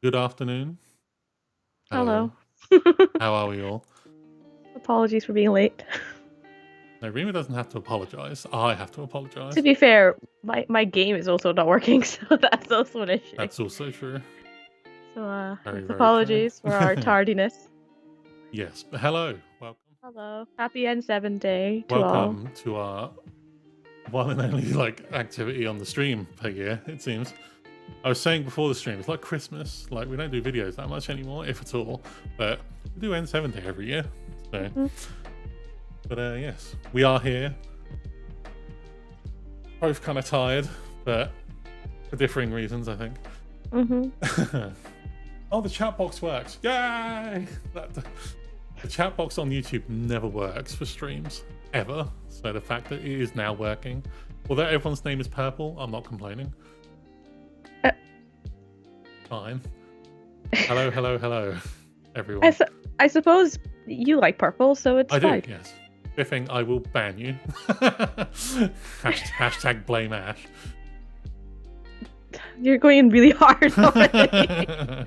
Good afternoon. Hello. Hello. How are we all? Apologies for being late. No, Rima doesn't have to apologize. I have to To apologize. be fair, my game is also not working, so that's also an issue. That's also true. So Very, it's very true. apologies for our tardiness. Yes, but hello. Welcome. Hello. Happy N7 day to all. Welcome to our one and only activity on the stream per year, it seems. I was saying before the stream, it's like Christmas. Like we don't do videos that much anymore, if at all. But we do N7 day every year. So but yes, we are here. Both kind of tired, but for differing reasons, I think. Oh, the chat box works. Yay! The chat box on YouTube never works for streams, ever. So the fact that it is now working, although everyone's name is purple, I'm not complaining. Fine. Hello, hello, hello, everyone. I suppose you like purple, so it's fine. I do, yes. Biffing, I will ban you. Hashtag blame Ash. You're going really hard already.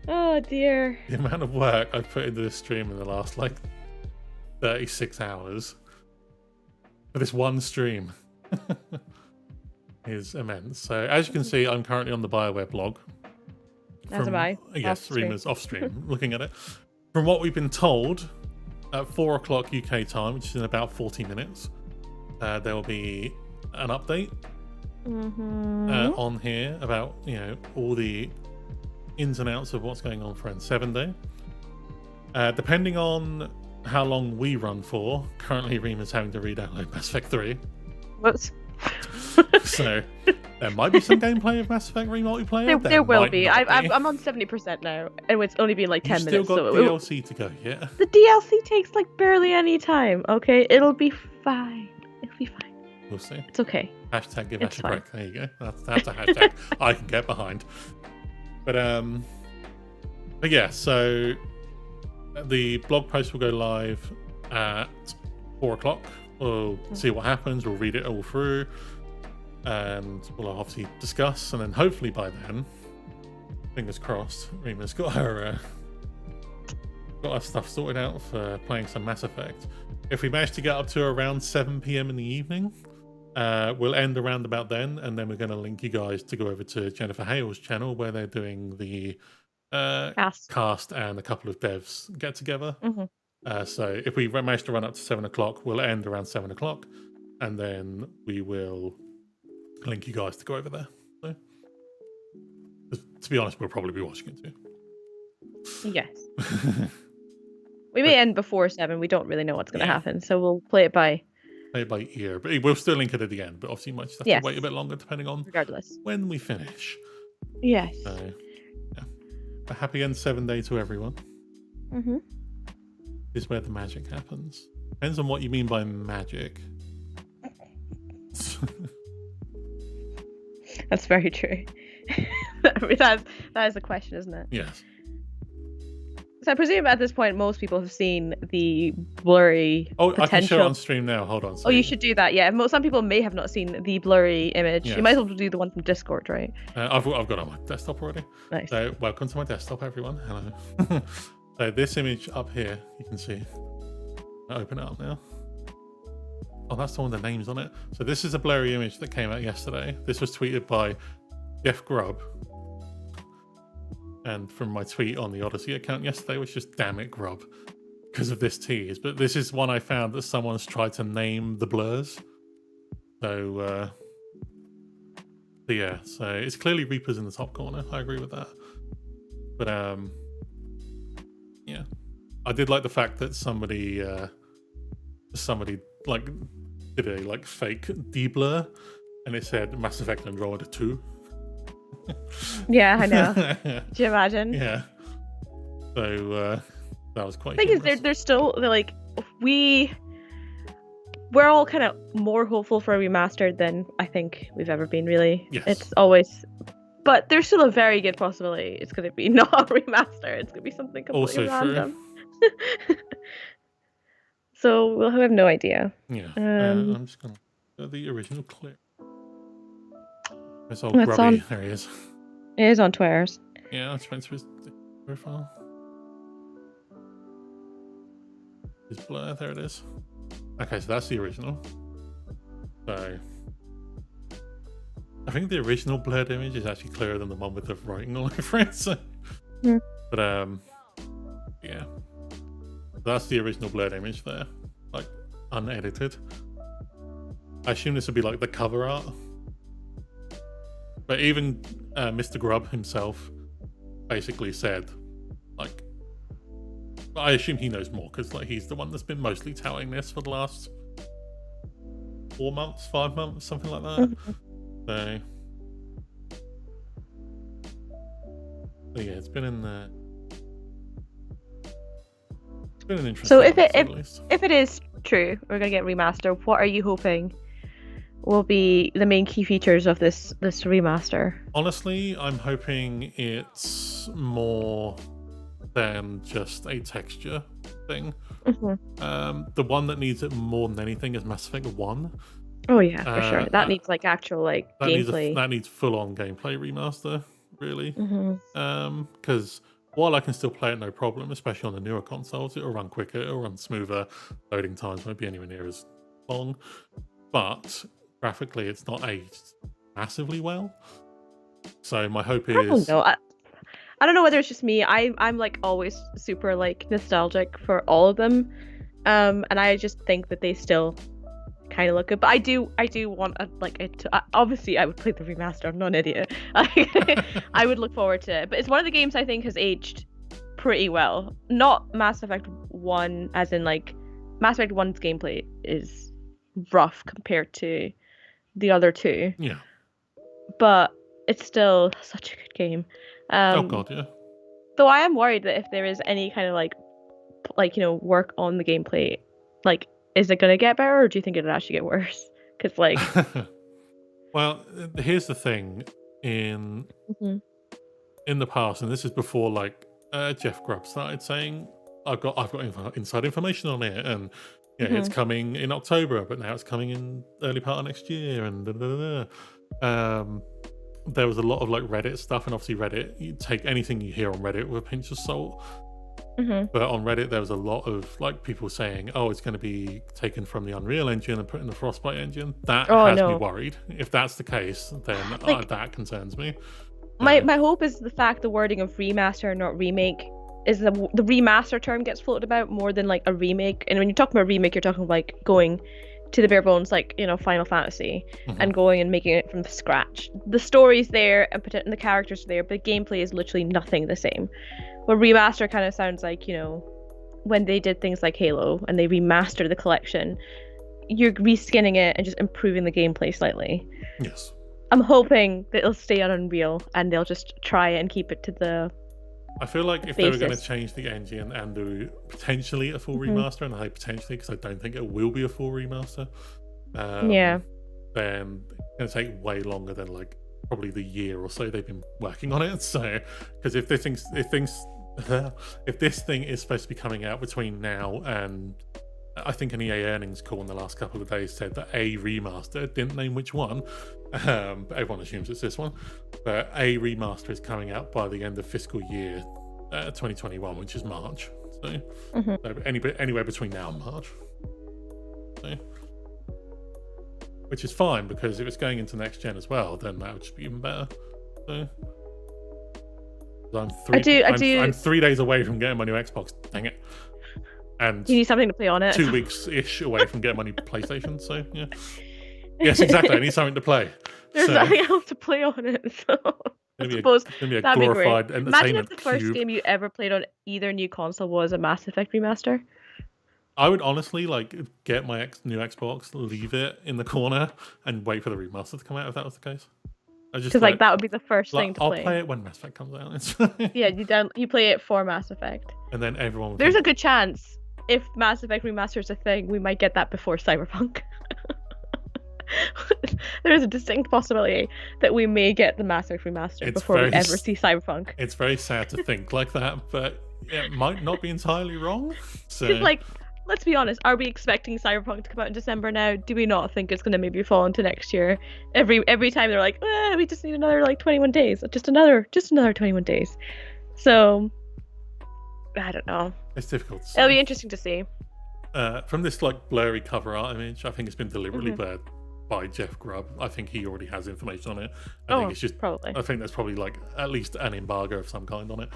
Oh dear. The amount of work I've put into this stream in the last 36 hours for this one stream is immense. So as you can see, I'm currently on the BioWare blog. As am I. Yes, Rima's off stream looking at it. From what we've been told, at 4 o'clock UK time, which is in about 40 minutes, there will be an update on here about all the ins and outs of what's going on for N7 Day. Depending on how long we run for, currently Rima's having to re-download Mass Effect 3. Whoops. So there might be some gameplay of Mass Effect 3 multiplayer. There will be. I'm on 70% now, and it's only been like 10 minutes. Still got DLC to go, yeah. The DLC takes like barely any time. Okay, it'll be fine. It'll be fine. We'll see. It's okay. Hashtag give Ash a break. There you go. That's a hashtag I can get behind. But yeah. So the blog post will go live at 4 o'clock. We'll see what happens. We'll read it all through, and we'll obviously discuss. And then hopefully by then, fingers crossed, Rima's got her stuff sorted out for playing some Mass Effect. If we manage to get up to around 7 p.m. in the evening, we'll end around about then, and then we're going to link you guys to go over to Jennifer Hale's channel where they're doing the cast and a couple of devs get together. So if we manage to run up to 7 o'clock, we'll end around 7 o'clock, and then we will link you guys to go over there. So, to be honest, we'll probably be watching it too. Yes. We may end before 7. We don't really know what's going to happen, so we'll play it by ear. But we'll still link it at the end. But obviously, you might just have to wait a bit longer, depending on when we finish. Yes. So, yeah. A happy N7 day to everyone. This is where the magic happens. Depends on what you mean by magic. That's very true. that is the question, isn't it? Yes. So I presume at this point most people have seen the blurry potential. I can show it on stream now. Hold on. Oh, you should do that. Yeah, some people may have not seen the blurry image. Yes. You might as well do the one from Discord, right? I've got it on my desktop already. Nice. So welcome to my desktop, everyone. Hello. So this image up here, you can see. I'll open it up now. Oh, that's the one with the names on it. So this is a blurry image that came out yesterday. This was tweeted by Jeff Grubb. And from my tweet on the Odyssey account yesterday, which is damn it, Grubb, because of this tease. But this is one I found that someone's tried to name the blurs. So, yeah, so it's clearly Reaper's in the top corner. I agree with that. But, yeah, I did like the fact that somebody did a fake deblur, and it said Mass Effect Andromeda 2. Yeah, I know. Do you imagine? Yeah. So that was quite. The thing is, they're still we're all kind of more hopeful for a remastered than I think we've ever been. Really, yes. It's always, but there's still a very good possibility it's going to be not a remaster. It's going to be something completely random. So we'll have no idea. Yeah. I'm just gonna go the original clip. It's all grubby. There he is. It is on Twitters. Yeah, I just went to his profile. His blur, there it is. Okay, so that's the original. So I think the original blurred image is actually clearer than the one with the writing all over it. So, but yeah, that's the original blurred image there, like unedited. I assume this would be like the cover art. But even Mr. Grubb himself basically said, like, I assume he knows more because like he's the one that's been mostly touting this for the last 4 months, 5 months, something like that. So yeah, it's been in the. It's been an interesting. So if it is true, we're gonna get remaster. What are you hoping will be the main key features of this remaster? Honestly, I'm hoping it's more than just a texture thing. The one that needs it more than anything is Mass Effect 1. Oh yeah, for sure. That needs like actual like gameplay. That needs full-on gameplay remaster, really. Because while I can still play it no problem, especially on the newer consoles, it'll run quicker, it'll run smoother, loading times won't be anywhere near as long. But graphically, it's not aged massively well. So my hope is. I don't know. I don't know whether it's just me. I'm like always super like nostalgic for all of them, and I just think that they still kind of look good. But I do want obviously I would play the remaster. I'm not an idiot. I would look forward to it. But it's one of the games I think has aged pretty well. Not Mass Effect 1, as in like Mass Effect 1's gameplay is rough compared to the other two. Yeah. But it's still such a good game. Oh god, yeah. Though I am worried that if there is any kind of like work on the gameplay, like, is it gonna get better, or do you think it'll actually get worse? Because like, well, here's the thing. In the past, and this is before like Jeff Grubb started saying, I've got inside information on it, and it's coming in October, but now it's coming in early part of next year, and there was a lot of like Reddit stuff, and obviously Reddit, you take anything you hear on Reddit with a pinch of salt. But on Reddit there was a lot of like people saying, oh, it's going to be taken from the Unreal Engine and put in the Frostbite engine. That has me worried. If that's the case, then that concerns me. My hope is the fact the wording of remaster, not remake, is the remaster term gets floated about more than like a remake. And when you talk about remake, you're talking like going to the bare bones, like, Final Fantasy, and going and making it from scratch. The story's there and the characters are there, but the gameplay is literally nothing the same. Where remaster kind of sounds like, when they did things like Halo and they remastered the collection, you're reskinning it and just improving the gameplay slightly. Yes. I'm hoping that it'll stay on Unreal and they'll just try and keep it to the I feel like if they were going to change the engine and do potentially a full remaster, and I say potentially because I don't think it will be a full remaster, then it's going to take way longer than like probably the year or so they've been working on it. So, because if this thing is supposed to be coming out between now and I think an EA earnings call in the last couple of days said that a remaster, didn't name which one, but everyone assumes it's this one, but a remaster is coming out by the end of fiscal year 2021, which is March. So, anywhere between now and March. So, which is fine, because if it's going into next gen as well, then that would just be even better. So, I'm 3 days away from getting my new Xbox. Dang it! And you need something to play on it. 2 weeks-ish away from getting my new PlayStation. So yeah, yes, exactly. I need something to play. There's nothing else to play on it. So I suppose that'd be great. Imagine if the first game you ever played on either new console was a Mass Effect remaster. I would honestly get my new Xbox, leave it in the corner, and wait for the remaster to come out if that was the case. Because that would be the first thing to play. I'll play it when Mass Effect comes out. Yeah, you play it for Mass Effect. And then everyone. There's a good chance if Mass Effect remaster is a thing, we might get that before Cyberpunk. There is a distinct possibility that we may get the Mass Effect remaster before we ever see Cyberpunk. It's very sad to think like that, but it might not be entirely wrong. So, like, let's be honest. Are we expecting Cyberpunk to come out in December now? Do we not think it's going to maybe fall into next year? Every time they're like, we just need another like 21 days, just another 21 days. So I don't know. It's difficult to It'll be say. interesting to see. From this like blurry cover art image, I think it's been deliberately blurred by Jeff Grubb. I think he already has information on it. I think it's just probably. I think there's probably like at least an embargo of some kind on it.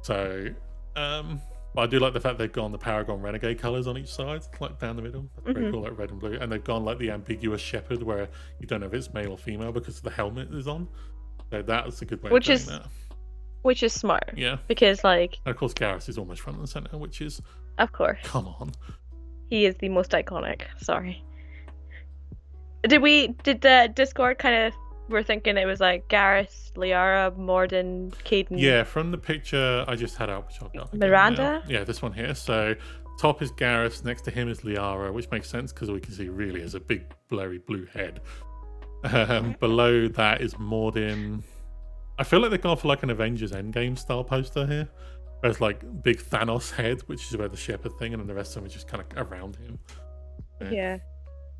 So but I do like the fact they've gone the Paragon Renegade colors on each side, like down the middle. That's very cool, like red and blue. And they've gone like the ambiguous shepherd, where you don't know if it's male or female because the helmet is on. So that's a good way of doing that. Which is smart. Yeah. Because like, and of course, Garrus is almost front and center, which is, of course, come on. He is the most iconic. Sorry. Did the Discord kind of, we're thinking it was like Garrus, Liara, Morden, Caden? Yeah, from the picture I just had out, which I've got Miranda? Yeah, this one here. So top is Garrus, next to him is Liara, which makes sense because we can see really has a big blurry blue head. Below that is Morden. I feel like they've gone for like an Avengers Endgame style poster here. There's like big Thanos head, which is where the shepherd thing, and then the rest of them is just kind of around him. Yeah.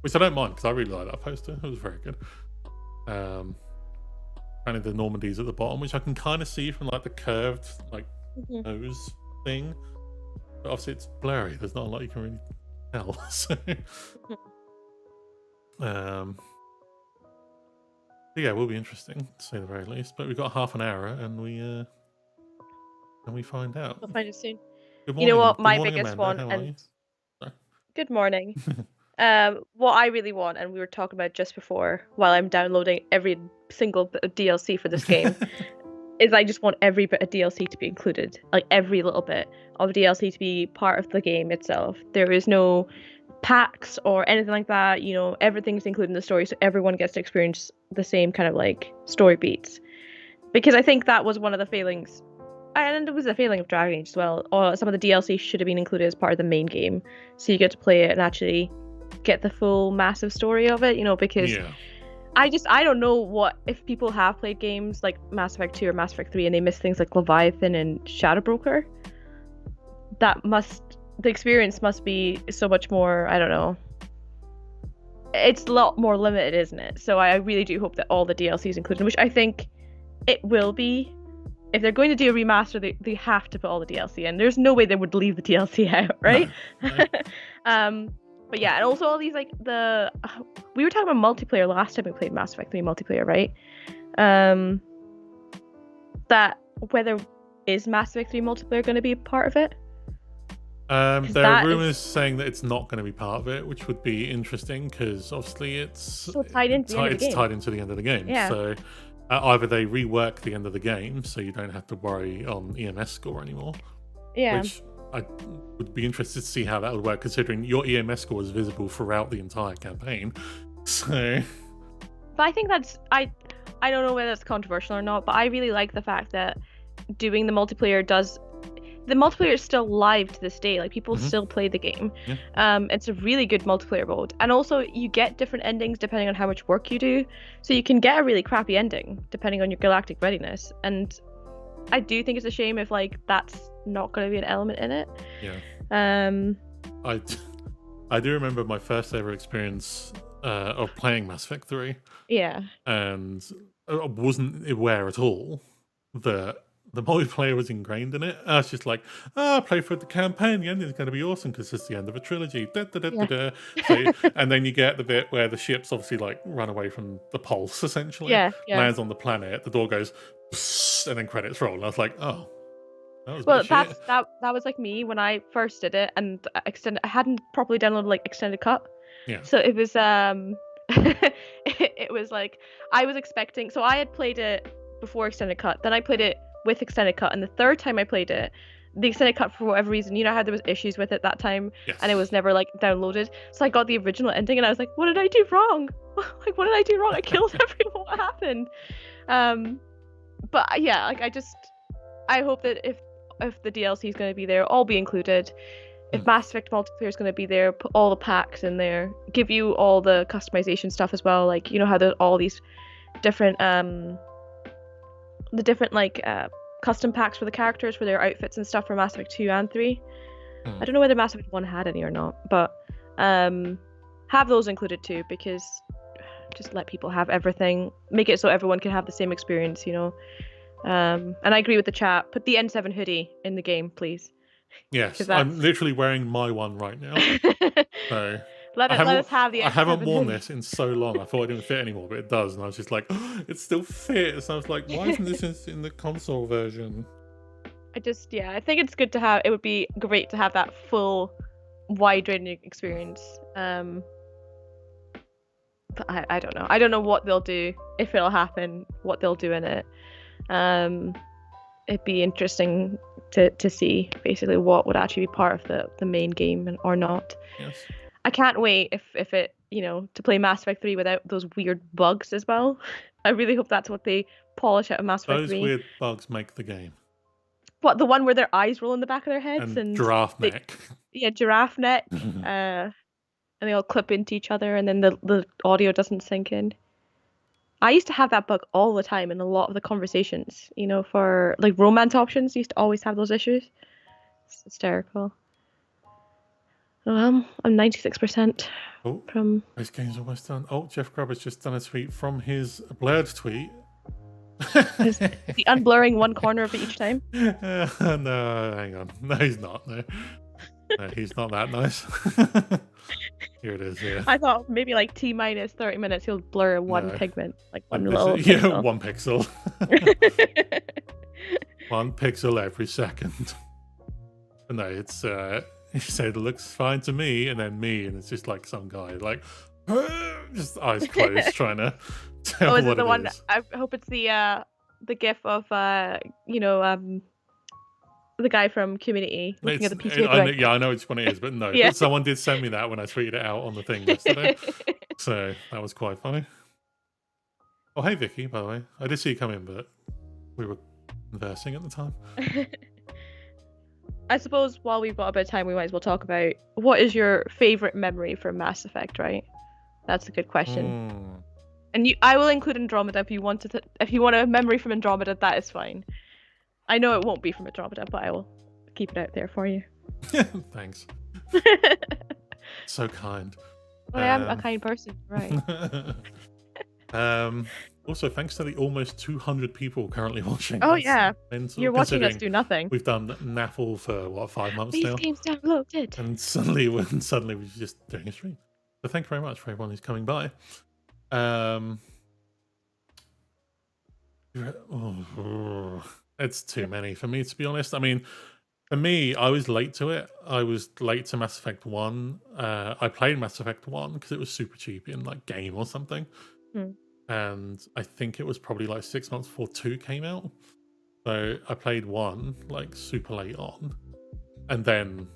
Which I don't mind because I really like that poster. It was very good. Kind of the Normandy's at the bottom, which I can kind of see from like the curved like nose thing. But obviously it's blurry. There's not a lot you can really tell. So, yeah, it will be interesting to say the very least. But we've got half an hour, and we find out. We'll find it soon. Good morning, you know what? My morning, biggest Amanda. one, and good morning. What I really want, and we were talking about just before, while I'm downloading every single bit of DLC for this game, is I just want every bit of DLC to be included. Like every little bit of DLC to be part of the game itself. There is no packs or anything like that. You know, everything's included in the story, so everyone gets to experience the same kind of like story beats. Because I think that was one of the failings. And it was a failing of Dragon Age as well. Or some of the DLC should have been included as part of the main game, so you get to play it and actually get the full massive story of it. You know, because I don't know what if people have played games like Mass Effect 2 or Mass Effect 3 and they miss things like Leviathan and Shadow Broker. The experience must be so much more. I don't know. It's a lot more limited, isn't it? So I really do hope that all the DLC is included, which I think it will be. If they're going to do a remaster, they have to put all the DLC in. There's no way they would leave the DLC out, right? No. But yeah, and also all these like we were talking about multiplayer last time we played Mass Effect 3 multiplayer, right? That whether is Mass Effect 3 multiplayer going to be a part of it? There are rumors saying that it's not going to be part of it, which would be interesting because obviously it's tied into the end of the game. Yeah. So either they rework the end of the game so you don't have to worry on EMS score anymore. Yeah. Which I would be interested to see how that would work, considering your EMS score is visible throughout the entire campaign. So, but I think I don't know whether it's controversial or not, but I really like the fact that doing the multiplayer is still live to this day. Like people still play the game. Yeah. It's a really good multiplayer mode, and also you get different endings depending on how much work you do. So you can get a really crappy ending depending on your galactic readiness, and I do think it's a shame if like that's not going to be an element in it. Yeah. I do remember my first ever experience of playing Mass Effect 3. Yeah. And I wasn't aware at all that the multiplayer was ingrained in it. I was just like, play for the campaign. The ending is going to be awesome because it's the end of a trilogy. So, and then you get the bit where the ships obviously like run away from the pulse, essentially. Yeah. Lands on the planet. The door goes, and then credits roll. And I was like, oh. That was like me when I first did it, and I hadn't properly downloaded like extended cut. Yeah. So it was it was like I was expecting. So I had played it before extended cut, then I played it with extended cut, and the third time I played it, the extended cut for whatever reason, you know how there was issues with it that time, and it was never like downloaded. So I got the original ending, and I was like, what did I do wrong? Like, what did I do wrong? I killed everyone. What happened? But yeah, like I hope that if the DLC is going to be there, all be included. If Mass Effect multiplayer is going to be there, put all the packs in there. Give you all the customization stuff as well. Like, you know how there's all these different custom packs for the characters for their outfits and stuff for Mass Effect 2 and 3. I don't know whether Mass Effect 1 had any or not, but have those included too, because just let people have everything. Make it so everyone can have the same experience, you know. And I agree with the chat. Put the N7 hoodie in the game, please. Yes, I'm literally wearing my one right now. So let us have the I haven't N7 worn hoodie. this in so long. I thought it didn't fit anymore, but it does. And I was just like, oh, it still fits. I was like, why isn't this in the console version? I think it's good to have. It would be great to have that full, wide-ranging experience. But I don't know. I don't know what they'll do, if it'll happen, what they'll do in it. It'd be interesting to see basically what would actually be part of the main game or not. Yes. I can't wait if it, you know, to play Mass Effect 3 without those weird bugs as well. I really hope that's what they polish out of Mass Effect 3. Those weird bugs make the game. What, the one where their eyes roll in the back of their heads and giraffe neck. Yeah, giraffe neck. And they all clip into each other, and then the audio doesn't sync in. I used to have that bug all the time in a lot of the conversations, you know, for like romance options. Used to always have those issues. It's hysterical. Well, I'm 96% from. This game's almost done. Oh, Jeff Grubb has just done a tweet from his blurred tweet. The unblurring one corner of it each time. No, hang on. No, he's not. No, he's not that nice. Here it is. Yeah. I thought maybe like T minus 30 minutes he'll blur one pigment, like one little. Yeah, pixel. 1 pixel. 1 pixel every second. But no, it's he said it looks fine to me, and then me, and it's just like some guy like just eyes closed trying to tell what it the one is. I hope it's the gif of you know the guy from Community looking at the PTA. Yeah, I know which one it is, but no, Yeah. but someone did send me that when I tweeted it out on the thing yesterday. So that was quite funny. Oh, hey Vicky, by the way. I did see you come in, but we were conversing at the time. I suppose while we've got a bit of time, we might as well talk about what is your favorite memory from Mass Effect, right? That's a good question. And I will include Andromeda if you want a memory from Andromeda, that is fine. I know it won't be from Andromeda, but I will keep it out there for you. Thanks. So kind. Well, I am a kind person, right? Also, thanks to the almost 200 people currently watching. Oh yeah, mental, you're watching us do nothing. We've done NAFL for what, 5 months now? These games downloaded. And suddenly we're just doing a stream. So thank you very much for everyone who's coming by. It's too many for me, to be honest. I mean, for me, I was late to it. I was late to Mass Effect 1. I played Mass Effect 1 because it was super cheap in like Game or something. And I think it was probably like 6 months before 2 came out. So I played 1 like super late on, and then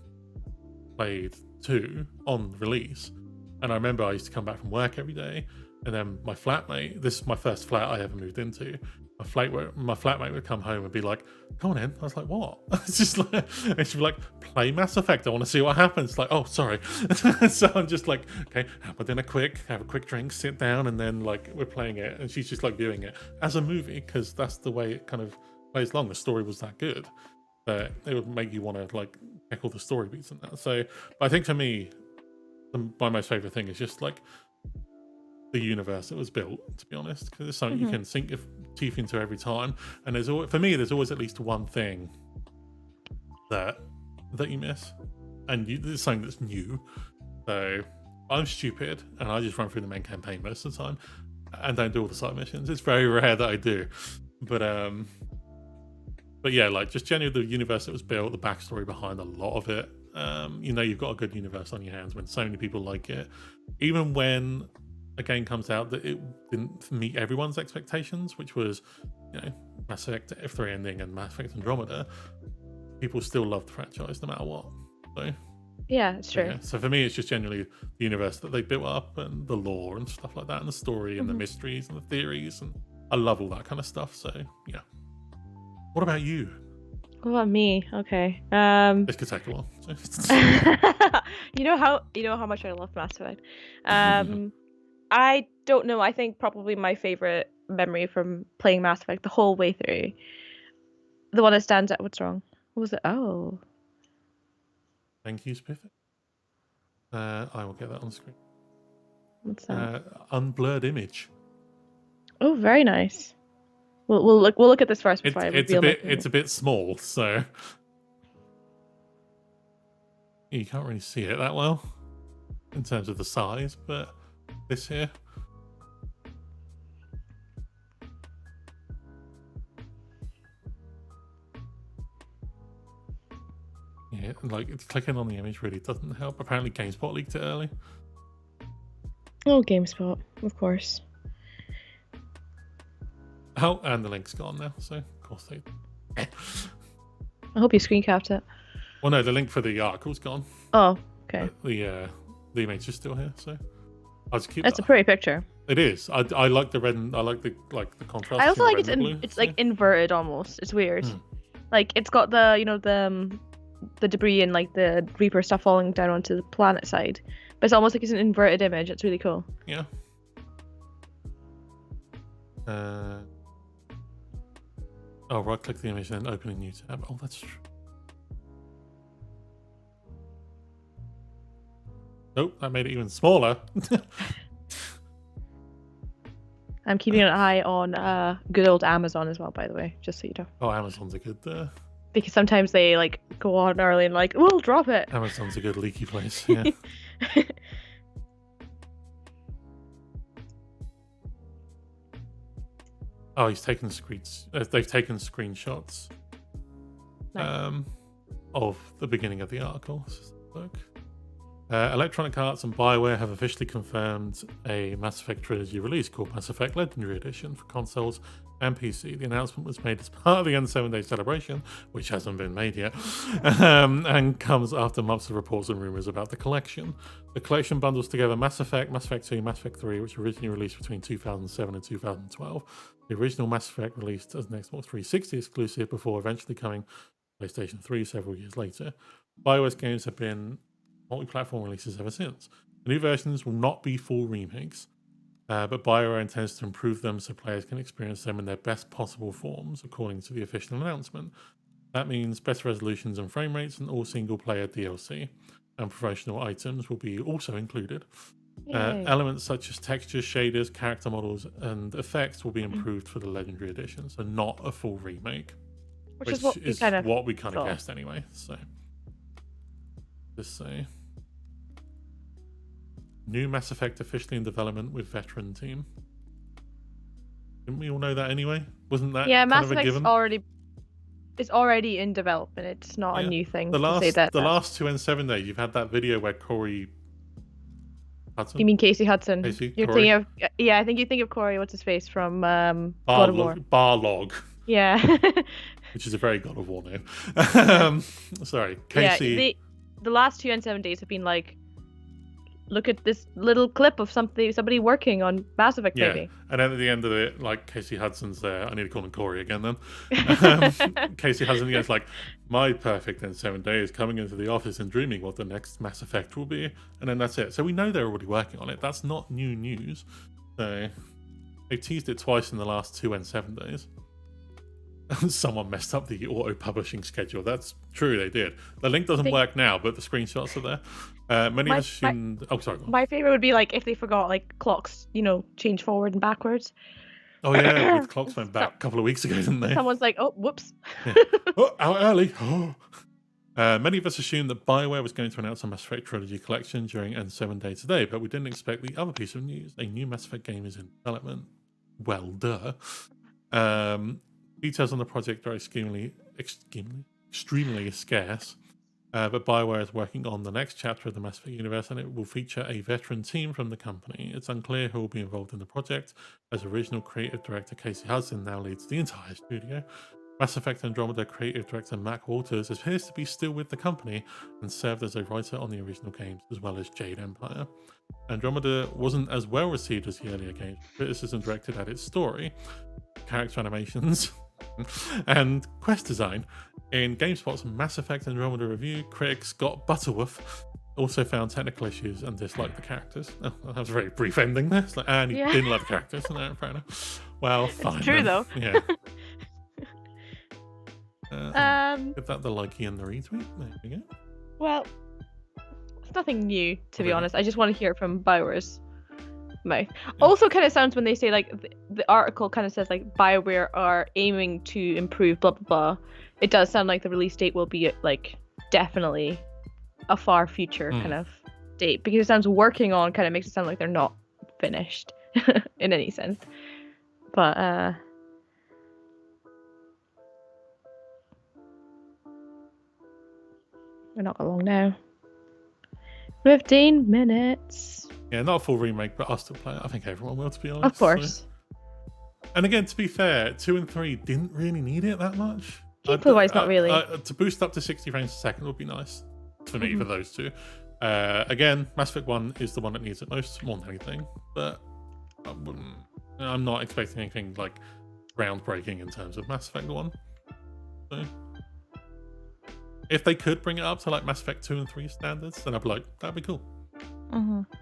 played 2 on release. And I remember I used to come back from work every day, and then my flatmate, this is my first flat I ever moved into, my flatmate would come home and be like, "Come on in." I was like, "What?" It's just like, and she'd be like, "Play Mass Effect. I want to see what happens." Like, "Oh, sorry." So I'm just like, "Okay, have my dinner quick, have a quick drink, sit down," and then like we're playing it, and she's just like viewing it as a movie because that's the way it kind of plays along. The story was that good that it would make you want to like check all the story beats and that. So, but I think for me, my most favorite thing is just like the universe that was built, to be honest, because it's something you can sink your teeth into every time. And there's always, for me, there's always at least one thing that you miss, and there's something that's new. So I'm stupid, and I just run through the main campaign most of the time, and don't do all the side missions. It's very rare that I do, but yeah, like just generally the universe that was built, the backstory behind a lot of it. You know, you've got a good universe on your hands when so many people like it, even when a game comes out that it didn't meet everyone's expectations, which was, you know, Mass Effect F3 ending and Mass Effect Andromeda. People still love the franchise no matter what. So yeah, it's true. Yeah. So for me, it's just generally the universe that they built up and the lore and stuff like that, and the story and the mysteries and the theories, and I love all that kind of stuff. So yeah. What about you? What about me? Okay. This could take a while. So. you know how much I love Mass Effect. I don't know. I think probably my favorite memory from playing Mass Effect the whole way through, the one that stands out. What's wrong? What was it? Oh, Thank you, Spiffy. I will get that on screen. What's that? Unblurred image. Oh, very nice. We'll look at this first before I reveal it's a bit small, so you can't really see it that well in terms of the size, but this here. Yeah, like it's clicking on the image really doesn't help. Apparently GameSpot leaked it early. Oh, GameSpot, of course. Oh, and the link's gone now, so of course they... I hope you screen capped it. Well, no, the link for the article's gone. Oh, okay. The image is still here, so I'll just keep That's a pretty picture. It is. I like the red and I like the contrast. I also like it's like inverted almost. It's weird. Like it's got the debris and like the Reaper stuff falling down onto the planet side, but it's almost like it's an inverted image. It's really cool. Yeah. Oh, right click the image and then open a new tab. Oh, that's true. Nope, that made it even smaller. I'm keeping an eye on good old Amazon as well, by the way, just so you know. Oh, Amazon's a good... Because sometimes they like go on early and like, we'll drop it. Amazon's a good leaky place, yeah. Oh, he's taken they've taken screenshots of the beginning of the article. Let's just look. Electronic Arts and BioWare have officially confirmed a Mass Effect trilogy release called Mass Effect Legendary Edition for consoles and PC. The announcement was made as part of the N7 Day celebration, which hasn't been made yet, and comes after months of reports and rumors about the collection. The collection bundles together Mass Effect, Mass Effect 2, Mass Effect 3, which originally released between 2007 and 2012. The original Mass Effect released as an Xbox 360 exclusive before eventually coming to PlayStation 3 several years later. BioWare's games have been multi-platform releases ever since. The new versions will not be full remakes, but BioWare intends to improve them so players can experience them in their best possible forms, according to the official announcement. That means better resolutions and frame rates, and all single-player DLC and promotional items will be also included. Elements such as textures, shaders, character models, and effects will be improved for the Legendary Edition, so not a full remake, which is what we kind of guessed anyway. So, just say. New Mass Effect officially in development with veteran team. Didn't we all know that anyway? Wasn't that Mass Effect's a given? It's already in development. It's not a new thing to say that. The last two N7 days, you've had that video where Corey Hudson? You mean Casey Hudson? You're thinking of I think you think of Corey. What's his face from God of War? Barlog. Yeah. Which is a very God of War name. Sorry, Casey. Yeah, the last two N7 days have been like, look at this little clip of somebody working on Mass Effect, maybe. And then at the end of it, like, Casey Hudson's there. I need to call him Corey again then. Casey Hudson goes like, my perfect N7 day is coming into the office and dreaming what the next Mass Effect will be. And then that's it. So we know they're already working on it. That's not new news. So they teased it twice in the last two N7 days. Someone messed up the auto-publishing schedule. That's true, they did. The link doesn't work now, but the screenshots are there. Many of us assumed... Oh, sorry. My favorite would be like if they forgot like clocks, change forward and backwards. Oh yeah, the clocks went back a couple of weeks ago, didn't they? Someone's like, oh, whoops. Yeah. Oh, out early. Oh. Many of us assumed that BioWare was going to announce a Mass Effect Trilogy collection during N7 Day today, but we didn't expect the other piece of news. A new Mass Effect game is in development. Well, duh. Details on the project are extremely scarce, but BioWare is working on the next chapter of the Mass Effect universe, and it will feature a veteran team from the company. It's unclear who will be involved in the project, as original creative director Casey Hudson now leads the entire studio. Mass Effect Andromeda creative director Mac Walters appears to be still with the company and served as a writer on the original games, as well as Jade Empire. Andromeda wasn't as well received as the earlier games. Criticism directed at its story, character animations, and quest design. In GameSpot's Mass Effect Andromeda review, critic Scott Butterworth also found technical issues and disliked the characters. Oh, that was a very brief ending there. It's like, and he didn't like the characters. No, fair enough. Well, fine. It's true, though. Yeah. Give that the likey and the retweet. There we go. Well, It's nothing new, to be Okay. honest. I just want to hear it from BioWare's mouth. Also, kind of sounds when they say like the article kind of says like BioWare are aiming to improve blah blah blah. It does sound like the release date will be like definitely a far future kind of date, because it sounds working on kind of makes it sound like they're not finished in any sense. But we're not got long now. 15 minutes. Yeah, not a full remake, but I'll still play it. I think everyone will, to be honest. Of course. So. And again, to be fair, 2 and 3 didn't really need it that much. Gameplay-wise, not really. To boost up to 60 frames a second would be nice for me, for those two. Again, Mass Effect 1 is the one that needs it most, more than anything. But I'm not expecting anything like groundbreaking in terms of Mass Effect 1. So, if they could bring it up to like Mass Effect 2 and 3 standards, then I'd be like, that'd be cool.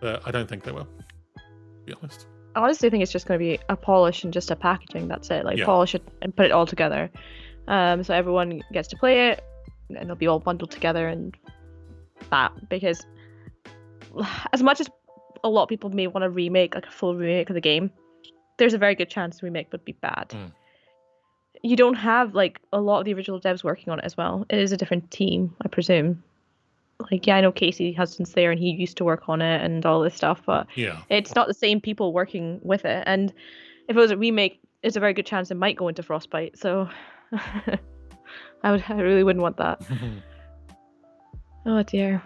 But I don't think they will, to be honest. I honestly think it's just going to be a polish and just a packaging. That's it. Like polish it and put it all together. So everyone gets to play it, and it'll be all bundled together and that. Because as much as a lot of people may want to remake, like a full remake of the game, there's a very good chance the remake would be bad. You don't have like a lot of the original devs working on it as well. It is a different team, I presume. Like, yeah, I know Casey Hudson's there and he used to work on it and all this stuff, but it's not the same people working with it. And if it was a remake, there's a very good chance it might go into Frostbite. So I really wouldn't want that. Oh dear.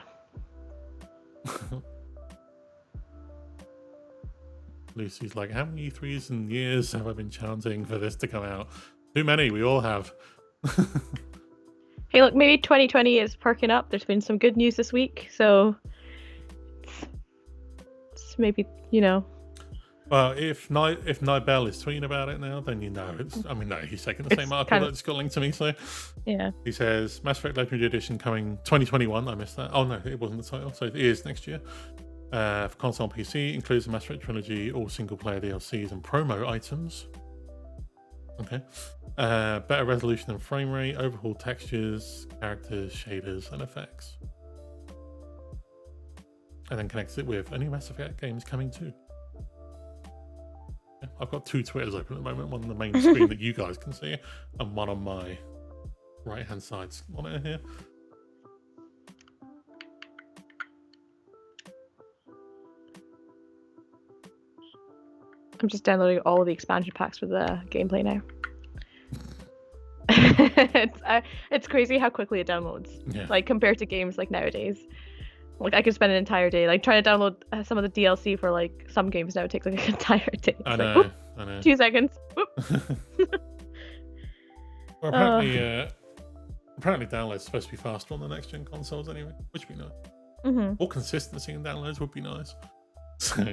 Lucy's like, how many E3s and years have I been chanting for this to come out? Too many, we all have. Hey, look, maybe 2020 is perking up. There's been some good news this week, so it's maybe, you know. Well, if Nibel is tweeting about it now, then you know it's. I mean, no, he's taking the same article that's got linked to me. So yeah, he says Mass Effect Legendary Edition coming 2021. I missed that. Oh no, it wasn't the title, so it is next year. For console and PC, includes the Mass Effect trilogy, all single-player DLCs and promo items. Okay. Better resolution and frame rate, overhauled textures, characters, shaders, and effects. And then connects it with a new Mass Effect games coming too. Yeah, I've got 2 Twitters open at the moment, one on the main screen that you guys can see, and one on my right-hand side monitor here. I'm just downloading all of the expansion packs for the gameplay now. It's crazy how quickly it downloads. Like compared to games like nowadays. Like I could spend an entire day like trying to download some of the DLC for like some games now. It takes like an entire day. I know. 2 seconds. Well, apparently download's supposed to be faster on the next gen consoles anyway, which would be nice. More consistency in downloads would be nice. So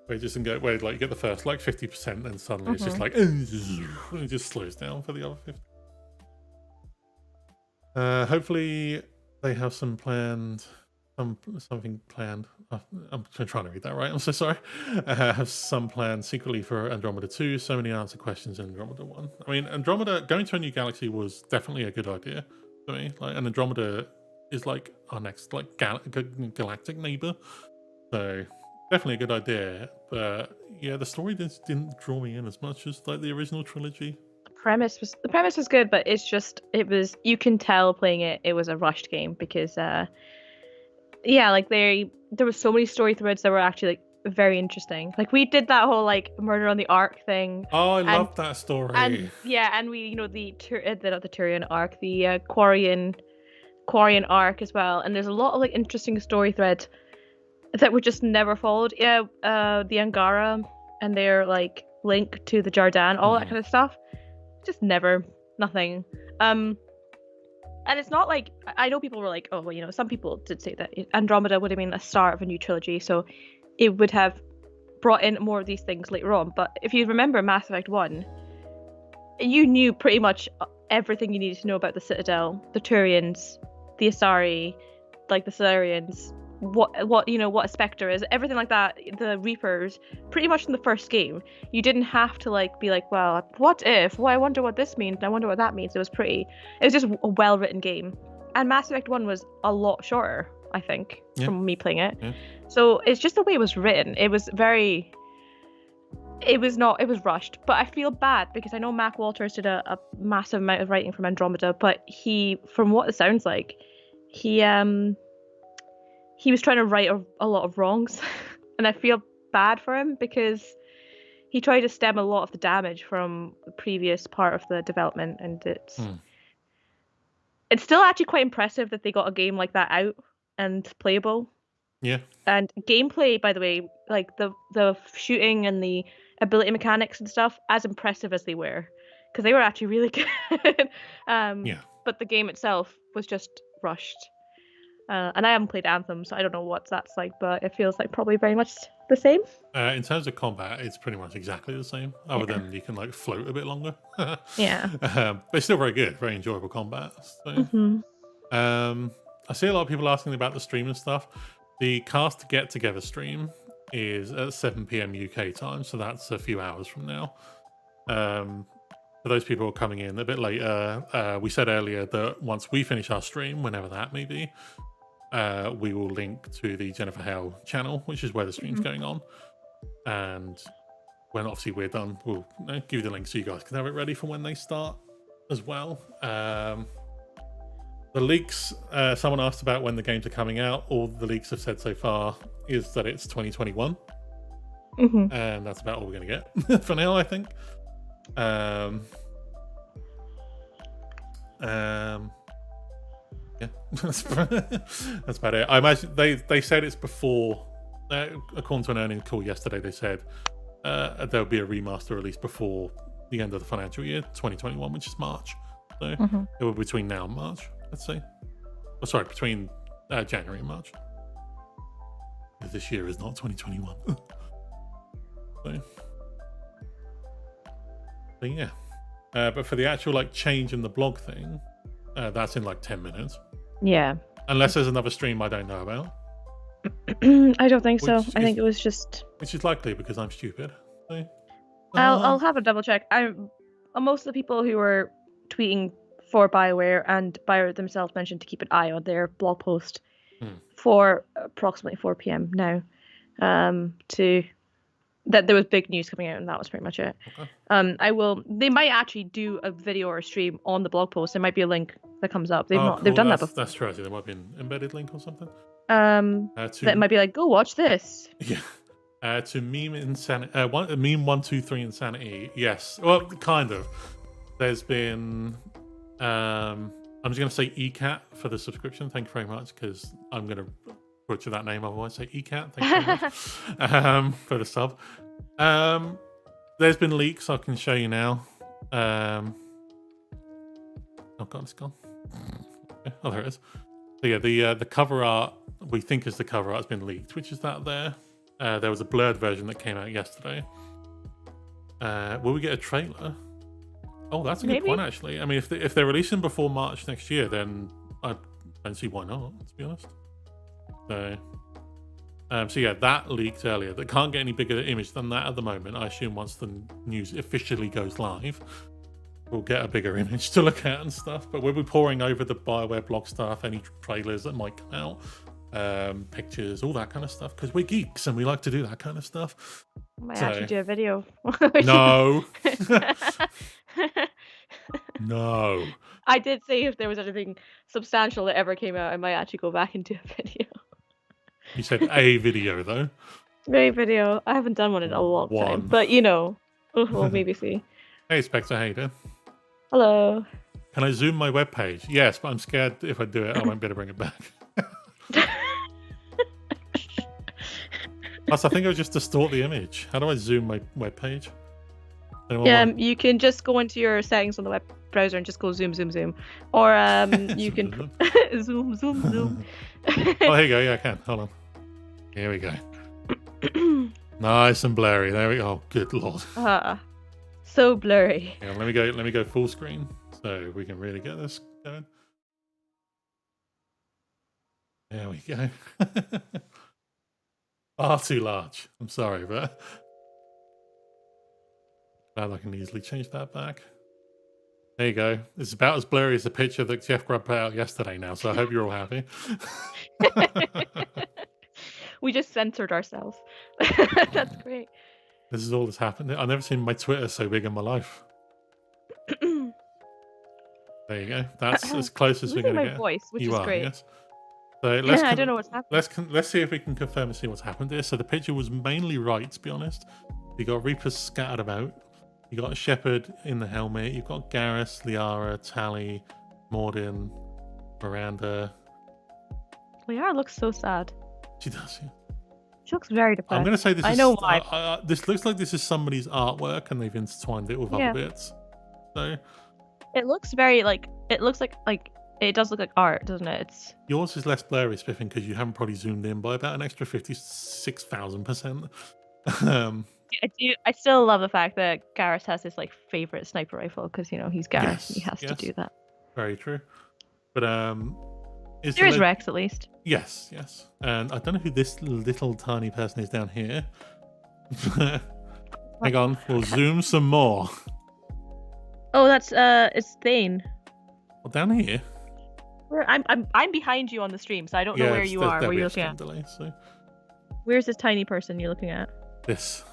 where it just go where like you get the first like 50%, then suddenly it's just like it just slows down for the other 50. Hopefully they have something planned. I'm trying to read that right. I'm so sorry. Have some planned secretly for Andromeda 2. So many unanswered questions in Andromeda 1. I mean, Andromeda going to a new galaxy was definitely a good idea for me. Like, and Andromeda is like our next like galactic neighbor. So definitely a good idea. But yeah, the story just didn't draw me in as much as like the original trilogy. The premise was good, but it was you can tell playing it was a rushed game because like there was so many story threads that were actually like very interesting. Like we did that whole like murder on the Ark thing. Oh, I love that story. And we not the Turian Ark, the Quarian Ark as well. And there's a lot of like interesting story threads that were just never followed. Yeah, the Angara and their like link to the Jardan, all that kind of stuff. Just nothing. And it's not like I know people were like, oh, well, you know, some people did say that Andromeda would have been a start of a new trilogy, so it would have brought in more of these things later on. But if you remember Mass Effect 1, you knew pretty much everything you needed to know about the Citadel, the Turians, the Asari, like the Solarians, what you know, what a Spectre is, everything like that, the Reapers, pretty much in the first game. You didn't have to like be like, well, what if? Well, I wonder what this means, and I wonder what that means. It was a well written game. and Mass Effect 1 was a lot shorter, I think, Yeah. from me playing it. Yeah. So it's just the way it was written. It was rushed. But I feel bad because I know Mac Walters did a massive amount of writing from Andromeda, but from what it sounds like, he was trying to right a lot of wrongs. And I feel bad for him because he tried to stem a lot of the damage from the previous part of the development, and it's still actually quite impressive that they got a game like that out and playable. Yeah. And gameplay, by the way, like the shooting and the ability mechanics and stuff, as impressive as they were, because they were actually really good. Yeah. But the game itself was just rushed. And I haven't played Anthem, so I don't know what that's like, but it feels like probably very much the same. In terms of combat, it's pretty much exactly the same, other than you can like float a bit longer. Yeah. But it's still very good, very enjoyable combat. So, I see a lot of people asking about the stream and stuff. The Cast Get Together stream is at 7 p.m. UK time, so that's a few hours from now. For those people who are coming in a bit later, we said earlier that once we finish our stream, whenever that may be, we will link to the Jennifer Hale channel, which is where the stream's going on. And when obviously we're done, we'll give you the link so you guys can have it ready for when they start as well. The leaks, someone asked about when the games are coming out. All the leaks have said so far is that it's 2021. And that's about all we're going to get for now, I think. Yeah, that's about it. I imagine they said it's before, according to an earnings call yesterday, they said there'll be a remaster release before the end of the financial year 2021, which is March. So it will be between now and March, let's say. Oh, sorry, between January and March. Because this year is not 2021. So yeah. But for the actual like change in the blog thing, that's in like 10 minutes. Yeah. Unless there's another stream I don't know about. I don't think so. I think it was just... Which is likely because I'm stupid. So, I'll have a double check. Most of the people who were tweeting for BioWare and BioWare themselves mentioned to keep an eye on their blog post for approximately 4 p.m. now. That there was big news coming out, and that was pretty much it. Okay. They might actually do a video or a stream on the blog post. There might be a link that comes up. They've done that before. That's true. There might be an embedded link or something. That might be like, go watch this. Yeah. To meme insanity, meme 123 insanity. Yes. Well, kind of. There's been. I'm just going to say ECAT for the subscription. Thank you very much, because I'm going to butcher that name. Otherwise, say ECAT. Thank you very much for the sub. There's been leaks. I can show you now. Oh god, it's gone. Oh, there it is. So yeah, the cover art we think is the cover art has been leaked, which is that there. There was a blurred version that came out yesterday. Will we get a trailer? Oh, that's a good point, actually. I mean, if they're releasing before March next year, then I don't see why not, to be honest. So yeah, that leaked earlier. That can't get any bigger image than that at the moment. I assume once the news officially goes live, we'll get a bigger image to look at and stuff. But we'll be pouring over the BioWare blog stuff, any trailers that might come out, pictures, all that kind of stuff, because we're geeks and we like to do that kind of stuff. I might actually do a video. No. No. I did say if there was anything substantial that ever came out, I might actually go back and do a video. You said a video, though. A video. I haven't done one in a long time, but we'll maybe see. Hey, Spectre, how you doing? Hello. Can I zoom my webpage? Yes, but I'm scared if I do it, I won't be able to bring it back. Plus, I think I'll just distort the image. How do I zoom my webpage? You can just go into your settings on the web browser and just go zoom, zoom, zoom. Or you can zoom, zoom, zoom. Oh, here you go. Yeah, I can. Hold on. Here we go. Nice and blurry. There we go. Oh, good lord. So blurry. Yeah, let me go full screen so we can really get this going. There we go. Far too large. I'm sorry, but glad I can easily change that back. There you go. It's about as blurry as the picture that Jeff Grubb put out yesterday now, so I hope you're all happy. We just censored ourselves. That's great. This is all that's happened. I've never seen my Twitter so big in my life. There you go. That's as close as we're Losing going to my get. voice, which You is are, great. yes. So let's I don't know what's happening. let's see if we can confirm and see what's happened here. So the picture was mainly right, to be honest. You got Reapers scattered about. You got Shepard in the helmet. You've got Garrus, Liara, Tally, Mordin, Miranda. Liara looks so sad. She does. Yeah. She looks very depressed. I'm going to say this. I is, know why. this looks like this is somebody's artwork, and they've intertwined it with other bits. So it looks very like it looks like it does look like art, doesn't it? It's yours is less blurry, Spiffing, because you haven't probably zoomed in by about an extra 56,000%. I still love the fact that Garrus has his like favorite sniper rifle because he's Garrus Yes, and he has to do that. Very true. But there is Rex at least. Yes, yes. And I don't know who this little tiny person is down here. Hang on, we'll zoom some more. Oh, that's it's Thane. Well, down here. I'm behind you on the stream, so I don't know where you are. Where you're looking at? Delay, so. Where's this tiny person you're looking at? This.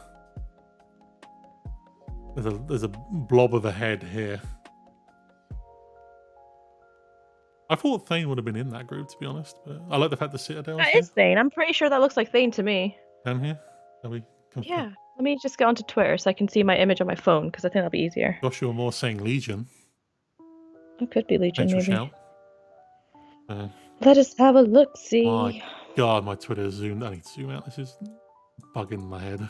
There's a blob of a head here. I thought Thane would have been in that group, to be honest, but I like the fact the Citadel. That is Thane. I'm pretty sure that looks like Thane to me. Down here? Are we yeah. Let me just go onto Twitter so I can see my image on my phone because I think that'll be easier. Joshua Moore saying Legion. It could be Legion, maybe. Shout. Let us have a look. See. Oh my God, my Twitter is zoomed. I need to zoom out. This is bugging my head.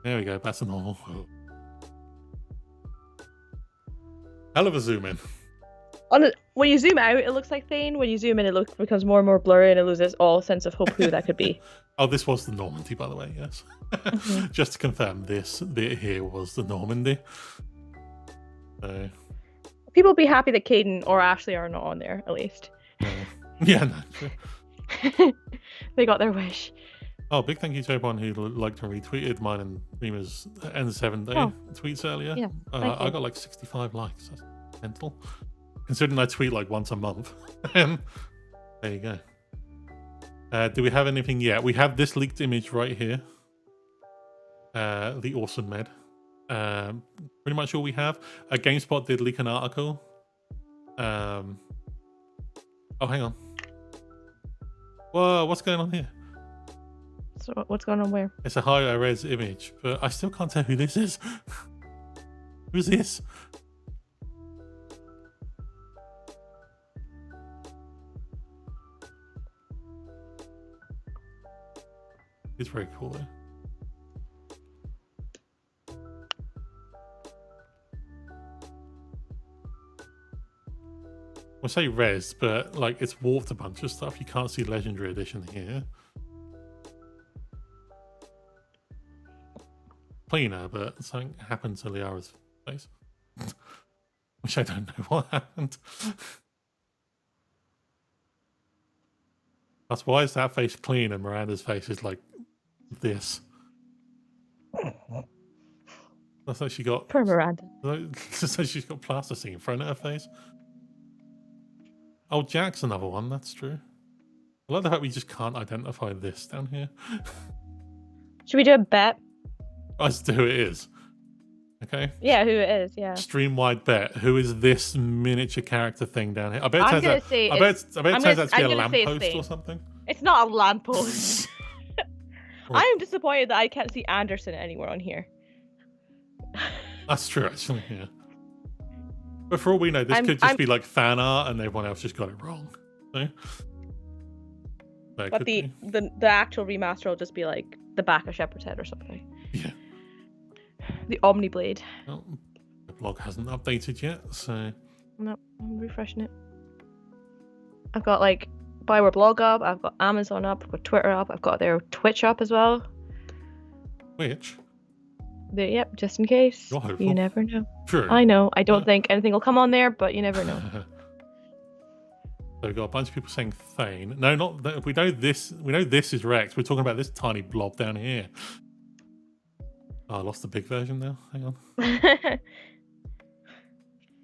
There we go. That's a normal. Hell of a zoom in. When you zoom out, it looks like Thane. When you zoom in, it becomes more and more blurry, and it loses all sense of hope who that could be. Oh, this was the Normandy, by the way. Yes. Just to confirm, this bit here was the Normandy. So. People be happy that Caden or Ashley are not on there, at least. Yeah, no. Sure. They got their wish. Oh, big thank you to everyone who liked and retweeted mine and Rima's N7 day tweets earlier. Yeah, I got like 65 likes. That's mental. Considering I tweet like once a month. There you go. Do we have anything yet? We have this leaked image right here. The awesome med. Pretty much all we have. GameSpot did leak an article. Oh, hang on. Whoa, what's going on here? So what's going on where? It's a high-res image, but I still can't tell who this is. Who's this? It's very cool though. We'll say res, but like it's warped a bunch of stuff. You can't see Legendary Edition here. Cleaner, but something happened to Liara's face. Which I don't know what happened. That's why is that face clean and Miranda's face is like this. That's like she got. Poor Miranda. It's like she's got plasticine in front of her face. Oh, Jack's another one. That's true. I like the fact we just can't identify this down here. Should we do a bet? As to who it is. Okay. Yeah, who it is. Yeah. Stream-wide bet. Who is this miniature character thing down here? I bet it turns out. I bet it turns out to be a lamppost or something. It's not a lamppost. I am disappointed that I can't see Anderson anywhere on here. That's true, actually. Yeah. But for all we know, this could just be like fan art, and everyone else just got it wrong. So, but the actual remaster will just be like the back of Shepard's head or something. Yeah. The Omni Blade. Well, the blog hasn't updated yet, so. No, I'm refreshing it. I've got like Bioware blog up, I've got Amazon up, I've got Twitter up, I've got their Twitch up as well. Which? Yep, just in case. You're hopeful. You never know. True. I know. I don't think anything will come on there, but you never know. So we've got a bunch of people saying Thane. No, not that. We know this is Rex. We're talking about this tiny blob down here. Oh, I lost the big version now. Hang on.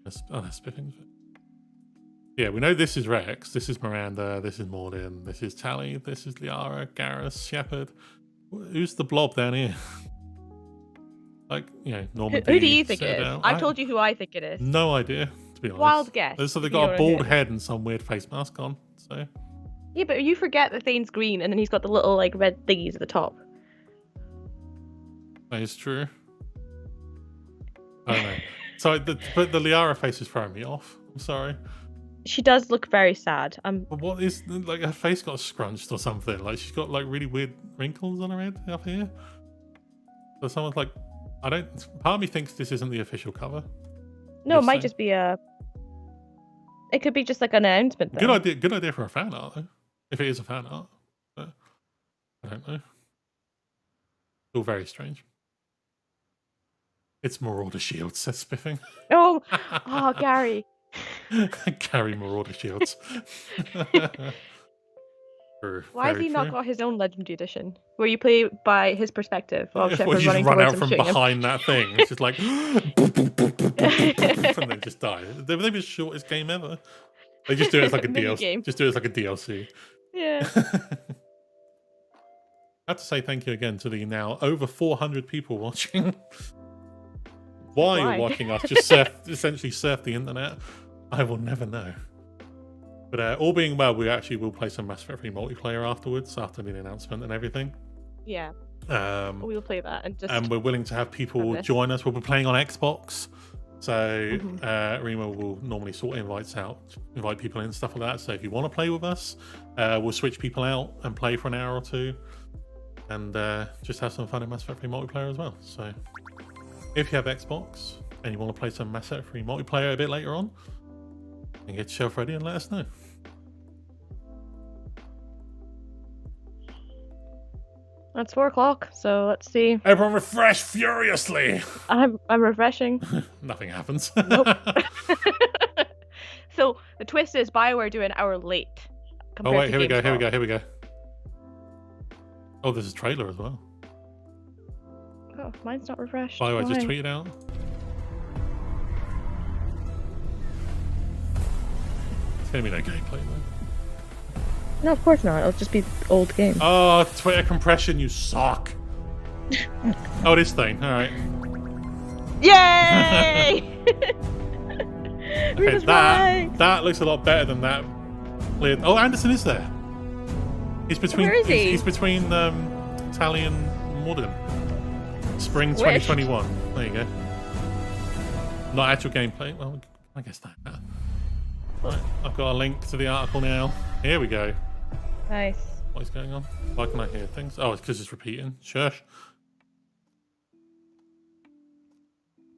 That's spiffing. Yeah, we know this is Rex, this is Miranda, this is Mordin, this is Tally, this is Liara, Garrus, Shepard. Who's the blob down here? Like, you know, Normandy. Who do you think it is? Citadel. I told you who I think it is. No idea, to be honest. Wild guess. So they if you got know a who it bald is. head and some weird face mask on. So Yeah, but you forget that Thane's green, and then he's got the little like red thingies at the top. that is true. I don't know. So, but the Liara face is throwing me off. I'm sorry. She does look very sad. But what is, like, her face got scrunched or something? Like, she's got like really weird wrinkles on her head up here. So someone's like, part of me thinks this isn't the official cover. No, it might just be a. It could be just like an announcement. Good idea for a fan art though. If it is a fan art, but I don't know. Still very strange. It's Marauder Shields, says Spiffing. Oh, Gary. Carry Marauder Shields. Why has he not got his own Legendary Edition, where you play by his perspective while Well, Shepard you running just run towards out him, from shooting him? behind that thing. It's just like, and then just die. They were the shortest game ever. They just do it as like a DLC. Mini-game. Just do it as like a DLC. Yeah. I have to say thank you again to the now over 400 people watching. Why you're watching us just essentially surf the internet, I will never know. But all being well, we actually will play some Mass Effect 3 multiplayer afterwards, after the announcement and everything. Yeah. We will play that and we're willing to have people join us. We'll be playing on Xbox, so Rima will normally sort invites out, invite people in, stuff like that. So if you want to play with us, we'll switch people out and play for an hour or two, and just have some fun in Mass Effect 3 multiplayer as well. So if you have Xbox and you want to play some Mass Effect 3 multiplayer a bit later on, then get yourself ready and let us know. It's 4 o'clock, so let's see. Everyone refresh furiously. I'm refreshing. Nothing happens. Nope. So the twist is BioWare do an hour late. Oh wait, here we go. Oh, there's a trailer as well. Oh, mine's not refreshed. BioWare just tweeted out. It's gonna be no gameplay though. No, of course not. It'll just be old game. Oh, Twitter compression, you suck. Oh, this thing. All right. Yay! Okay, that looks a lot better than that. Oh, Anderson is there. He's between. Where is he? He's between Tally and Mordin. Spring 2021. There you go. Not actual gameplay. Well, I guess that. Right, I've got a link to the article now. Here we go. Nice. What is going on? Why can I hear things? Oh, it's because it's repeating. Shush.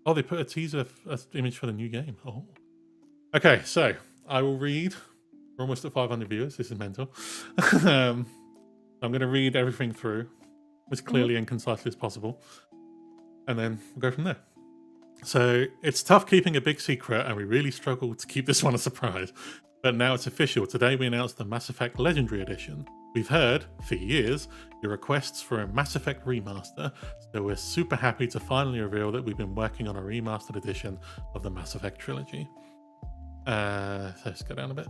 Oh, they put a teaser image for the new game. Oh. Okay, so I will read. We're almost at 500 viewers. This is mental. I'm going to read everything through as clearly and concisely as possible, and then we'll go from there. So it's tough keeping a big secret, and we really struggled to keep this one a surprise. But now it's official. Today we announced the Mass Effect Legendary Edition. We've heard, for years, your requests for a Mass Effect remaster, so we're super happy to finally reveal that we've been working on a remastered edition of the Mass Effect trilogy. So let's go down a bit.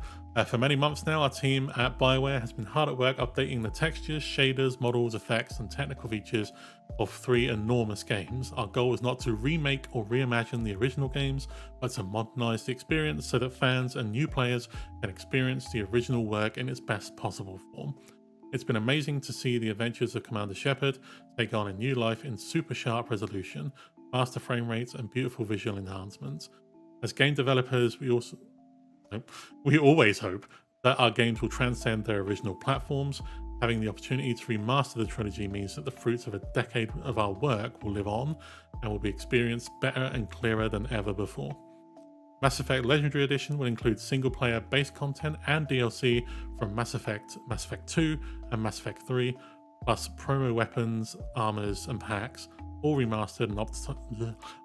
For many months now, our team at BioWare has been hard at work updating the textures, shaders, models, effects, and technical features of 3 enormous games. Our goal is not to remake or reimagine the original games, but to modernize the experience so that fans and new players can experience the original work in its best possible form. It's been amazing to see the adventures of Commander Shepard take on a new life in super sharp resolution, faster frame rates, and beautiful visual enhancements. As game developers, we always hope that our games will transcend their original platforms. Having the opportunity to remaster the trilogy means that the fruits of a decade of our work will live on and will be experienced better and clearer than ever before. Mass Effect Legendary Edition will include single-player base content and DLC from Mass Effect 2 and Mass Effect 3, plus promo weapons, armors, and packs, all remastered and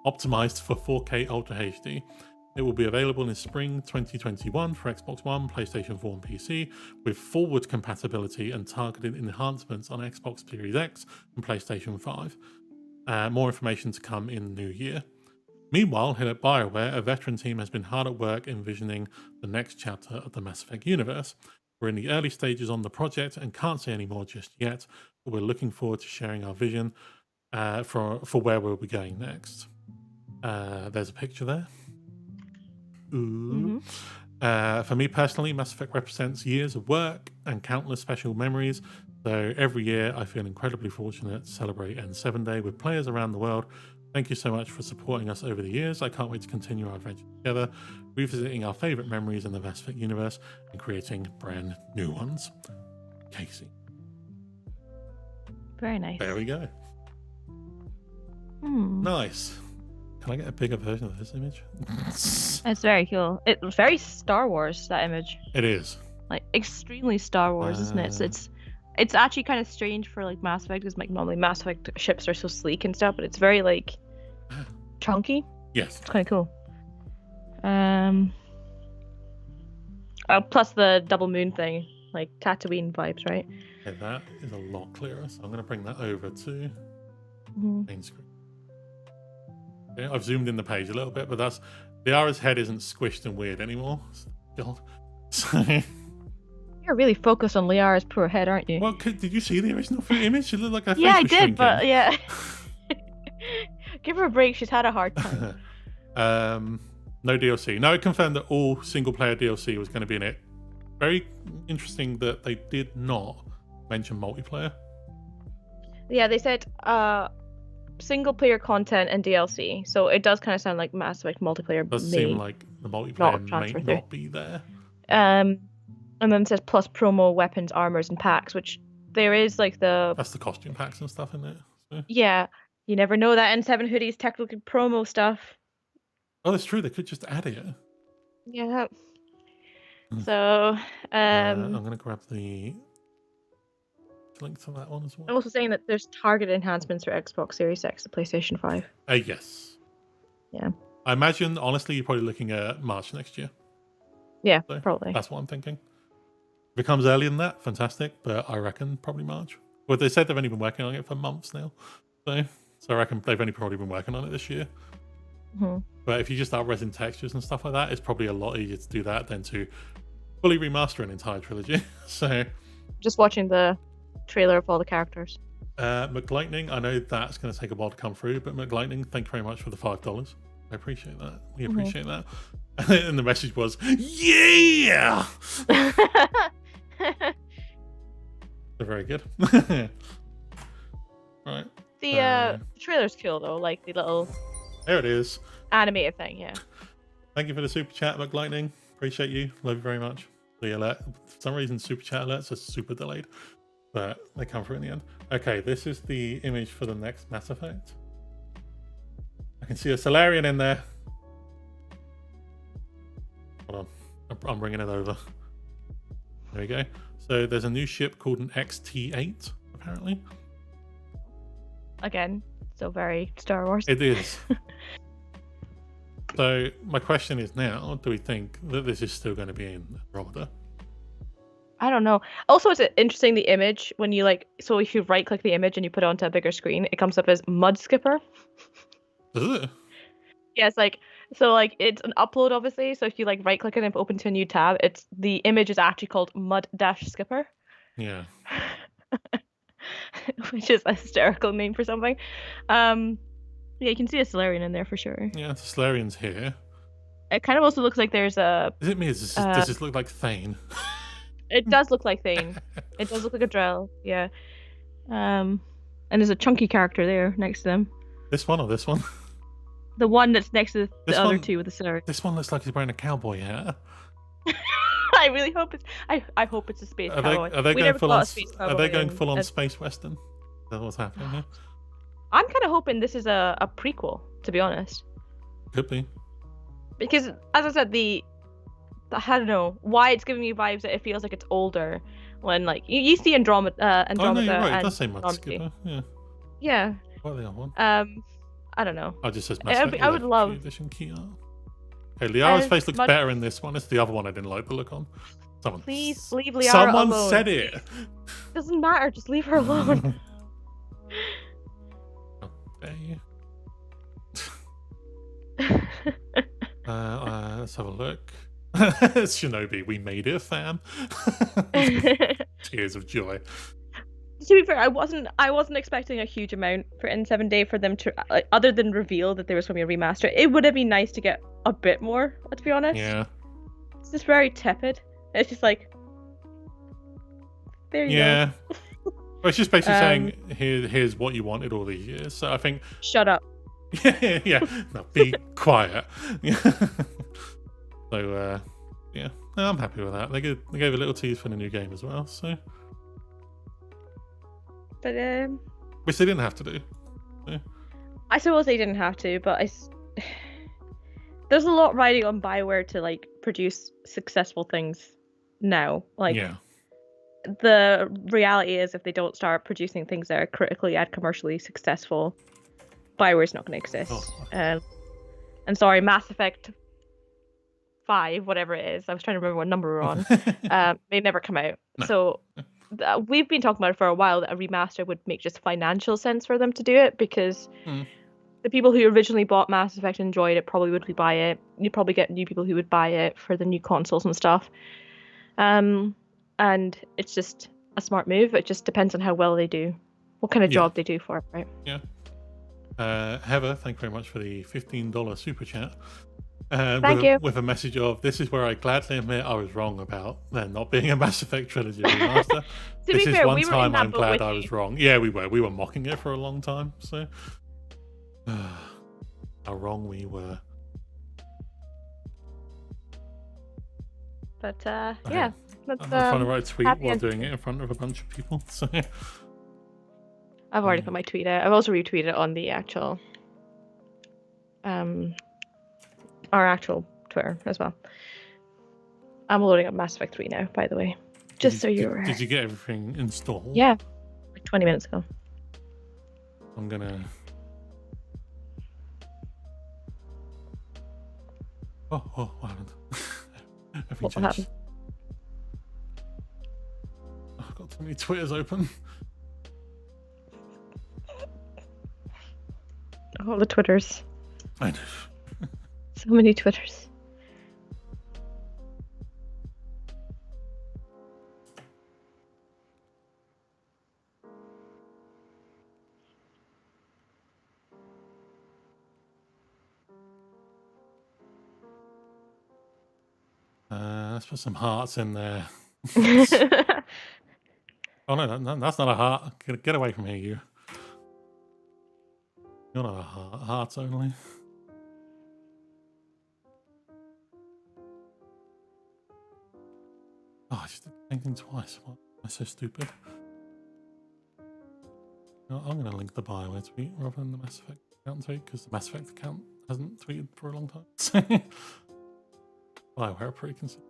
optimized for 4K Ultra HD. It will be available in spring 2021 for Xbox One, PlayStation 4 and PC, with forward compatibility and targeted enhancements on Xbox Series X and PlayStation 5. More information to come in the new year. Meanwhile, here at BioWare, a veteran team has been hard at work envisioning the next chapter of the Mass Effect universe. We're in the early stages on the project and can't say any more just yet, but we're looking forward to sharing our vision for where we'll be going next. There's a picture there. Ooh. For me personally, Mass Effect represents years of work and countless special memories. So every year I feel incredibly fortunate to celebrate N7 Day with players around the world. Thank you so much for supporting us over the years. I can't wait to continue our adventure together, revisiting our favourite memories in the Mass Effect universe and creating brand new ones. Casey. Very nice. There we go. Nice. Can I get a bigger version of this image? It's very cool. It's very Star Wars, that image. It is. Like, extremely Star Wars, isn't it? It's actually kind of strange for, like, Mass Effect, because, like, normally Mass Effect ships are so sleek and stuff, but it's very, like, chunky. Yes. It's kind of cool. Plus the double moon thing, like Tatooine vibes, right? Okay, that is a lot clearer, so I'm going to bring that over to main screen. Okay, I've zoomed in the page a little bit, but that's Liara's head isn't squished and weird anymore. God. So you're really focused on Liara's poor head, aren't you? Well, did you see the original image? It looked like her face yeah, I was did, shrinking. but yeah. Give her a break. She's had a hard time. No DLC. No, it confirmed that all single-player DLC was going to be in it. Very interesting that they did not mention multiplayer. Yeah, they said single-player content and DLC. So it does kind of sound like Mass Effect multiplayer. It does seem like the multiplayer may not be there. And then it says plus promo weapons, armors, and packs, which there is like the... That's the costume packs and stuff, isn't it? So. Yeah. You never know that N7 hoodie's technically promo stuff. Oh, that's true. They could just add it. Yeah. So, I'm going to grab the link to that one as well. I'm also saying that there's targeted enhancements for Xbox Series X to PlayStation 5. Yes. Yeah. I imagine, honestly, you're probably looking at March next year. Yeah, So probably. That's what I'm thinking. If it comes earlier than that, fantastic. But I reckon probably March. Well, they said they've only been working on it for months now. So I reckon they've only probably been working on it this year. But if you just start resin textures and stuff like that, it's probably a lot easier to do that than to fully remaster an entire trilogy. So just watching the trailer of all the characters. McLightning, I know that's going to take a while to come through, but McLightning, thank you very much for the $5. I appreciate that. We appreciate that. And the message was, yeah! They're very good. Right. The trailer's cool though, like the little... There it is. Animated thing, yeah. Thank you for the super chat, McLightning. Appreciate you. Love you very much. The alert. For some reason, super chat alerts are super delayed, but they come through in the end. Okay, this is the image for the next Mass Effect. I can see a Solarian in there. Hold on. I'm bringing it over. There we go. So there's a new ship called an XT-8, apparently. Again, still very Star Wars. It is. So my question is now, do we think that this is still going to be in Andromeda? I don't know. Also, it's interesting, the image, when you like, so if you right click the image and you put it onto a bigger screen, it comes up as Mud Skipper. Does it? Yeah, it's like, so like it's an upload obviously, so if you like right click it and open to a new tab, it's the image is actually called Mud-Skipper. Yeah. Which is a hysterical name for something. Yeah, you can see a Solarian in there for sure. Yeah, the Solarian's here. It kind of also looks like there's a... Is it me? Does this look like Thane? It does look like Thane. It does look like a Drell, yeah. And there's a chunky character there next to them. This one or this one? The one that's next to the other two with the Solarian. This one looks like he's wearing a cowboy hat. I really hope it's... I hope it's a space cowboy. Are they going full on space western? Is that what's happening here? I'm kind of hoping this is a prequel, to be honest. Could be. Because, as I said, I don't know why it's giving me vibes that it feels like it's older. When, like, you see Andromeda. Oh, no, you're right. It does say Mud Skipper. Yeah. Yeah. What are the other one? I don't know. I just says I would love... Edition key art. Okay, Liara's face looks better in this one. It's the other one I didn't like the look on. Please leave Liara alone. Someone said it. Doesn't matter. Just leave her alone. Okay. Let's have a look. Shinobi, we made it, fam. Tears of joy. To be fair, I wasn't expecting a huge amount for N7 Day for them to like, other than reveal that there was going to be a remaster. It would have been nice to get a bit more, to be honest. Yeah. It's just very tepid. It's just like, there you go. Yeah. Well, it's just basically saying, here's what you wanted all these years. So I think. Shut up. Yeah. No, be quiet. So yeah, no, I'm happy with that. They gave a little tease for the new game as well. So. But which they didn't have to do. So. I suppose they didn't have to, but there's a lot riding on BioWare to like produce successful things now. Like, yeah. The reality is, if they don't start producing things that are critically and commercially successful, BioWare's not going to exist. Oh. And sorry, Mass Effect 5, whatever it is, I was trying to remember what number we're on. They never come out. No. So we've been talking about it for a while that a remaster would make just financial sense for them to do it, because the people who originally bought Mass Effect and enjoyed it probably would buy it. You'd probably get new people who would buy it for the new consoles and stuff. And it's just a smart move. It just depends on how well they do, what kind of job they do for it, right? Yeah. Heather, thank you very much for the $15 super chat. Thank you. With a message of, this is where I gladly admit I was wrong about there not being a Mass Effect trilogy remaster. This is one time I'm glad I was wrong. Yeah, we were mocking it for a long time. So how wrong we were. But yeah. I'm trying to write a tweet while doing it in front of a bunch of people. So I've already put my tweet out. I've also retweeted it on the actual our actual Twitter as well. I'm loading up Mass Effect 3 now, by the way. Just so you're aware. Did you get everything installed? Yeah. Like 20 minutes ago. I'm gonna what happened? What happened? I've got too many Twitters open. All the Twitters. I know. So many Twitters. Let's put some hearts in there. Oh no, that's not a heart. Get away from here, you. You're not a heart. Hearts only. Oh, I just did the same thing twice. What? Am I so stupid? No, I'm going to link the BioWare tweet rather than the Mass Effect account tweet, because the Mass Effect account hasn't tweeted for a long time. BioWare are pretty consistent.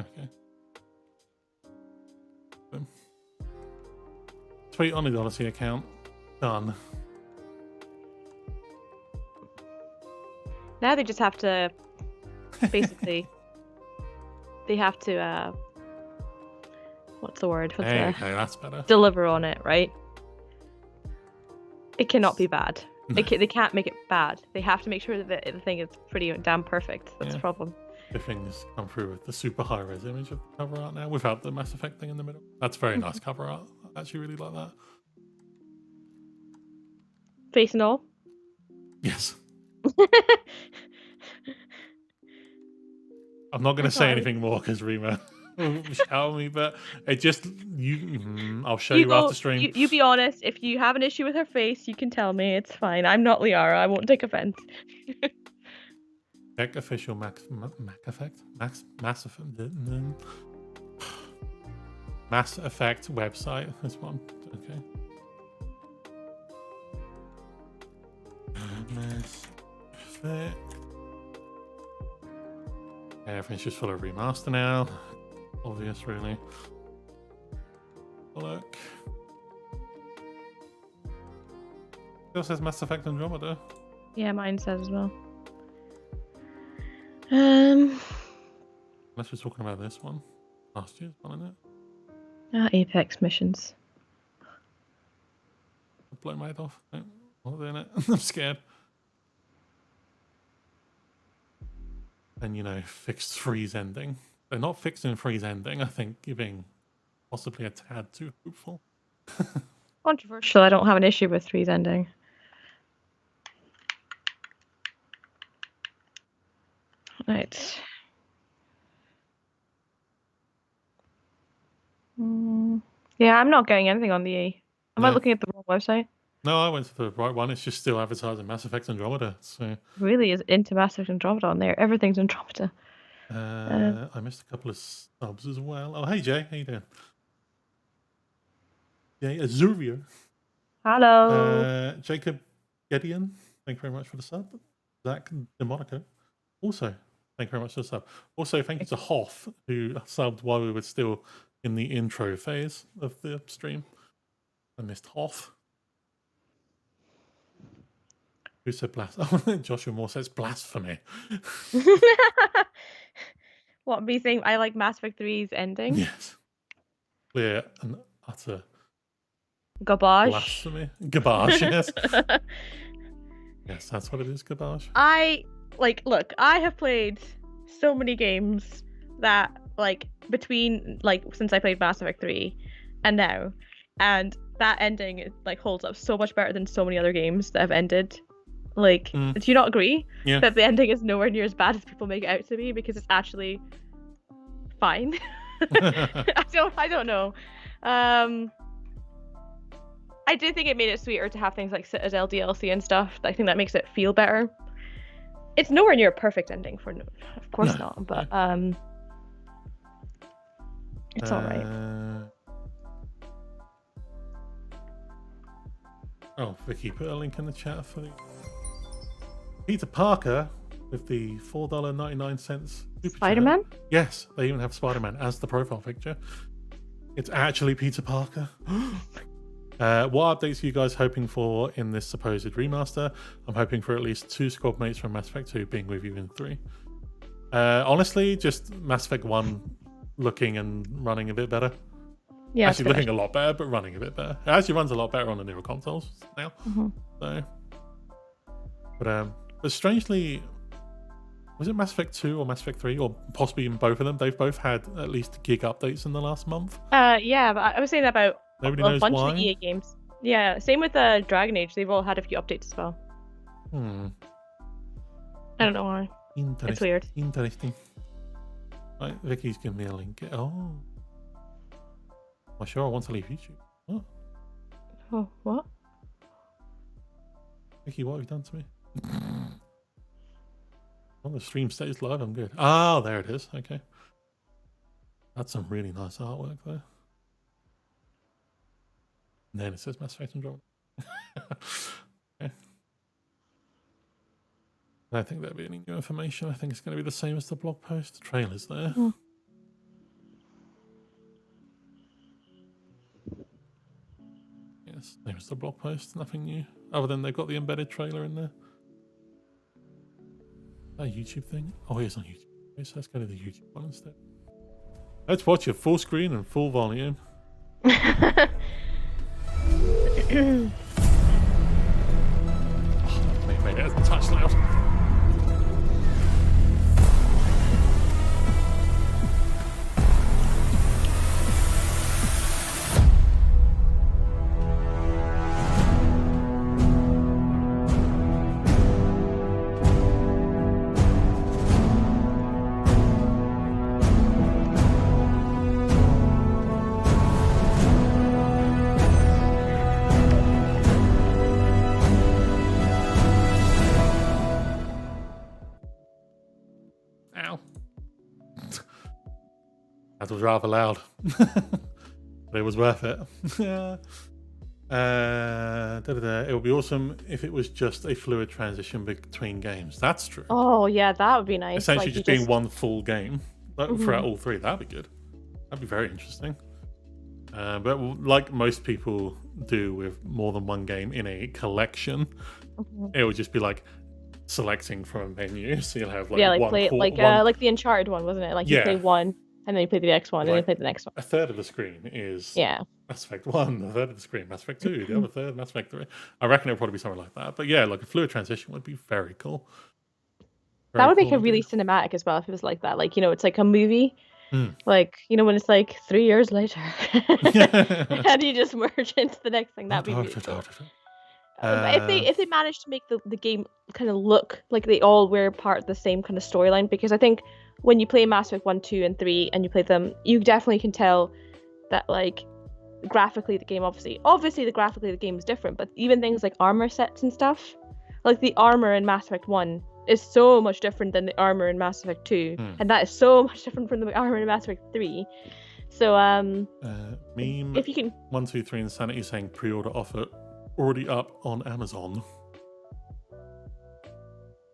Okay. Boom. Tweet on the Odyssey account. Done. Now they just have to basically they have to what's the word? Okay, that's better. Deliver on it, right? It cannot be bad. No. They can't make it bad. They have to make sure that the thing is pretty damn perfect. That's the problem. The thing's come through with the super high res image of the cover art now, without the Mass Effect thing in the middle. That's very nice cover art. I actually really like that. Face and all? Yes. I'm not going to say anything more because Rima will shout at me, but it just I'll show you after stream. You be honest. If you have an issue with her face, you can tell me. It's fine. I'm not Liara. I won't take offense. Check official Mass Effect website. This one, okay. Mass Effect. Everything's just full of remaster now. Obvious, really. Look. It also says Mass Effect Andromeda. Yeah, mine says as well. Unless we're talking about this one. Last year's one, isn't it? Apex missions. I'll blow my head off. No, I'm not doing it. I'm scared. and fixed freeze ending. They're not fixing freeze ending. I think you're being possibly a tad too hopeful. Controversial. I don't have an issue with 3's ending. Right. Yeah, I'm not getting anything on the E. Am I looking at the wrong website? No, I went to the right one. It's just still advertising Mass Effect Andromeda. So really is into Mass Effect Andromeda on there. Everything's Andromeda. I missed a couple of subs as well. Oh, hey Jay, how you doing? Jay Azurvia. Hello. Jacob Gideon, thank you very much for the sub. Zach DeMonico, also thank you very much for the sub. Also, thank you to Hoff, who subbed while we were still in the intro phase of the stream. I missed Hoff. Who said blasphemy? Joshua Moore says blasphemy. What, me saying I like Mass Effect 3's ending? Yes. Clear and utter garbage. Blasphemy. Garbage, yes. Yes, that's what it is, garbage. Look, I have played so many games that, between, since I played Mass Effect 3 and now, and that ending, holds up so much better than so many other games that have ended. Do you not agree? Yeah. That the ending is nowhere near as bad as people make it out to be, because it's actually fine. I don't know. I do think it made it sweeter to have things like Citadel DLC and stuff. I think that makes it feel better. It's nowhere near a perfect ending of course not, but it's alright. Oh, Vicky put a link in the chat for the Peter Parker with the $4.99 Spider-Man? Yes, they even have Spider-Man as the profile picture. It's actually Peter Parker. What updates are you guys hoping for in this supposed remaster? I'm hoping for at least 2 squad mates from Mass Effect 2 being with you in 3. Honestly, just Mass Effect 1 looking and running a bit better. Yeah, actually looking a lot better, but running a bit better. It actually runs a lot better on the newer consoles now. So, but strangely, was it Mass Effect 2 or Mass Effect 3, or possibly even both of them? They've both had at least gig updates in the last month. Yeah, but I was saying that about Nobody a knows bunch why. of the EA games. Yeah, same with Dragon Age. They've all had a few updates as well. I don't know why. It's weird. Interesting. Right, Vicky's giving me a link. Oh. I'm sure I want to leave YouTube. Oh, what? Vicky, what have you done to me? On the stream stays live, I'm good. Oh, there it is. Okay. That's some really nice artwork there. And then it says Mass Effect Andromeda. Okay. I don't think there'll be any new information. I think it's going to be the same as the blog post. The trailer's there. Yes, same as the blog post. Nothing new. Other than they've got the embedded trailer in there. A YouTube thing? Oh, it's on YouTube. Okay, so let's go to the YouTube one instead. Let's watch it full screen and full volume. Oh, made it a touch loud. That was rather loud, but it was worth it. It would be awesome if it was just a fluid transition between games. That's true. Oh yeah, that would be nice. Essentially, just being one full game throughout all 3. That'd be good. That'd be very interesting. But like most people do with more than one game in a collection, it would just be like selecting from a menu. So you'll have like the Uncharted one, wasn't it? Like you play one, and then you play the next one, and then you play the next one. A third of the screen is Mass Effect 1, a third of the screen Mass Effect 2, the other third Mass Effect 3. I reckon it would probably be something like that. But yeah, like a fluid transition would be very cool. That Very would make cool it really idea. cinematic as well if it was like that. Like, it's like a movie. Hmm. Like, when it's like 3 years later, Oh, and you just merge into the next thing, that'd be really cool. But if they manage to make the game kind of look like they all were part of the same kind of storyline, because I think when you play Mass Effect 1, 2, and 3 and you play them, you definitely can tell that like graphically the game obviously the game is different, but even things like armor sets and stuff, like the armor in Mass Effect 1 is so much different than the armor in Mass Effect 2, and that is so much different from the armor in Mass Effect 3. So meme if you can 123 Insanity saying pre-order offer already up on Amazon.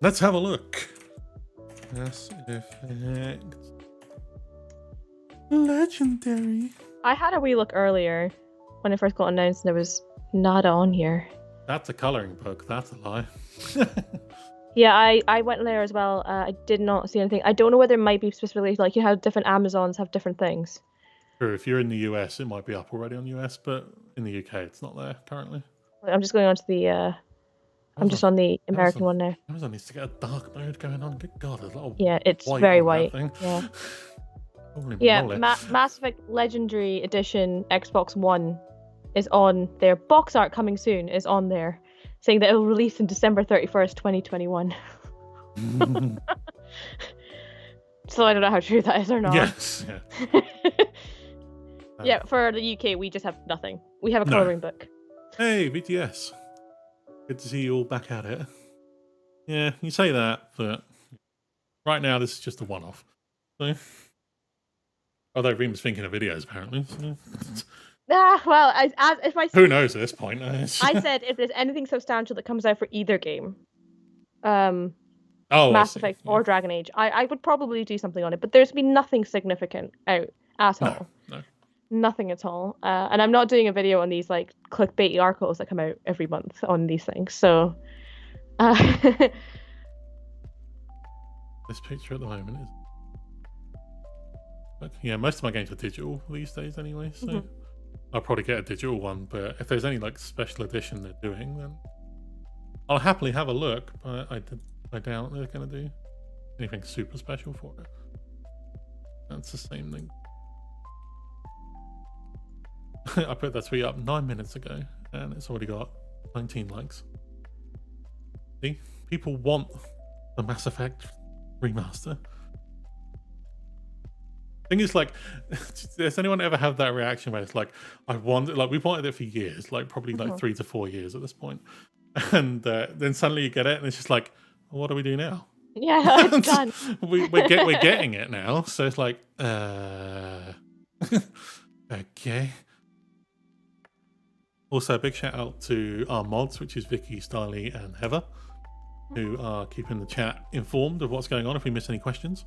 Let's have a look. Mass Effect Legendary. I had a wee look earlier when it first got announced and it was not on here. That's a coloring book, that's a lie. Yeah, I went there as well. I did not see anything. I don't know whether it might be specifically like you have different Amazons have different things. Sure, if you're in the US, it might be up already on US, but in the UK, it's not there currently. I'm just going on to the. I'm just on the American one now. Amazon needs to get a dark mode going on. Good God, there's a lot of it's white very on white. that thing. Yeah. Holy Yeah, moly. Mass Effect Legendary Edition Xbox One is on there. Box art coming soon is on there, saying that it will release in December 31st, 2021. So I don't know how true that is or not. Yes. Yeah. Yeah, for the UK, we just have nothing. We have a coloring book. Hey, BTS. Good to see you all back at it. Yeah, you say that, but right now this is just a one-off. So, although Rima's thinking of videos, apparently. So. Well, if I who knows at this point? I said if there's anything substantial that comes out for either game, Mass Effect or Dragon Age, I would probably do something on it. But there's been nothing significant out at all. No. Nothing at all. And I'm not doing a video on these like clickbaity articles that come out every month on these things. So this picture at the moment is. But yeah, most of my games are digital these days anyway, so I'll probably get a digital one. But if there's any like special edition they're doing, then I'll happily have a look. But I doubt they're going to do anything super special for it. That's the same thing. I put that tweet up 9 minutes ago and it's already got 19 likes. See, people want the Mass Effect remaster. Thing is, like, does anyone ever have that reaction where it's like, I want it, like, we've wanted it for years, like probably like 3 to 4 years at this point, and then suddenly you get it and it's just like, well, what do we do now? Yeah, it's done. we're getting it now, so it's like, okay. Also, a big shout out to our mods, which is Vicky, Starly, and Heather, who are keeping the chat informed of what's going on if we miss any questions.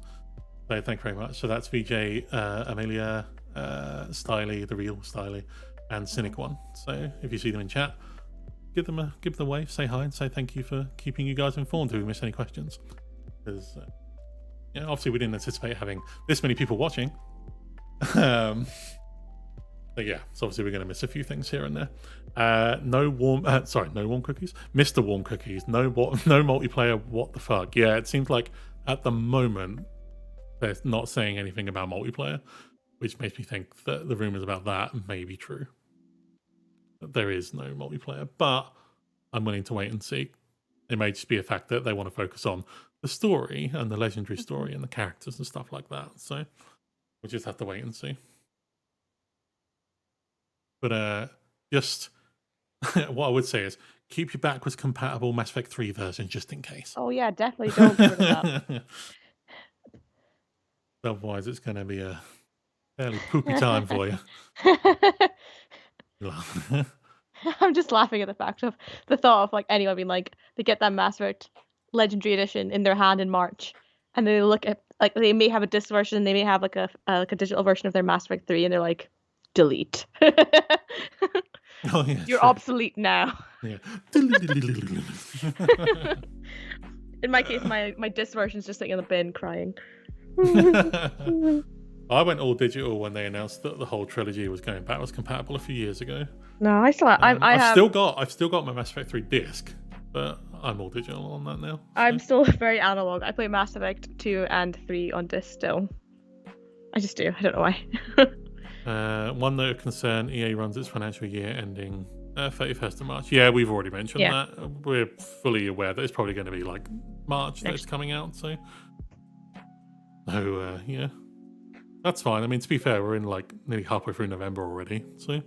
So thank you very much. So that's VJ, Amelia, Styly, the real Styly, and Cynic One. So if you see them in chat, give them a wave, say hi, and say thank you for keeping you guys informed if we miss any questions. Because obviously we didn't anticipate having this many people watching. But yeah, so obviously we're going to miss a few things here and there. No warm cookies. Mr. Warm Cookies. No multiplayer. What the fuck? Yeah, it seems like at the moment they're not saying anything about multiplayer, which makes me think that the rumors about that may be true. That there is no multiplayer, but I'm willing to wait and see. It may just be a fact that they want to focus on the story and the legendary story and the characters and stuff like that. So we'll just have to wait and see. But just what I would say is keep your backwards compatible Mass Effect 3 version just in case. Oh yeah, definitely don't give it up. Otherwise, it's going to be a fairly poopy time for you. I'm just laughing at the fact of the thought of like anyone being like, they get that Mass Effect Legendary Edition in their hand in March, and they look at like they may have a disc version, they may have like a digital version of their Mass Effect 3, and they're like, delete. Oh, yeah, you're sure. obsolete now. Yeah. In my case, my disc version is just sitting in the bin crying. I went all digital when they announced that the whole trilogy was going backwards compatible a few years ago. No, I still have. I've still got my Mass Effect 3 disc, but I'm all digital on that now. So. I'm still very analog. I play Mass Effect 2 and 3 on disc still. I just do. I don't know why. One note of concern: EA runs its financial year ending 31st of March. Yeah, we've already mentioned that. We're fully aware that it's probably going to be like March that it's coming out. So, yeah, that's fine. I mean, to be fair, we're in like nearly halfway through November already, so it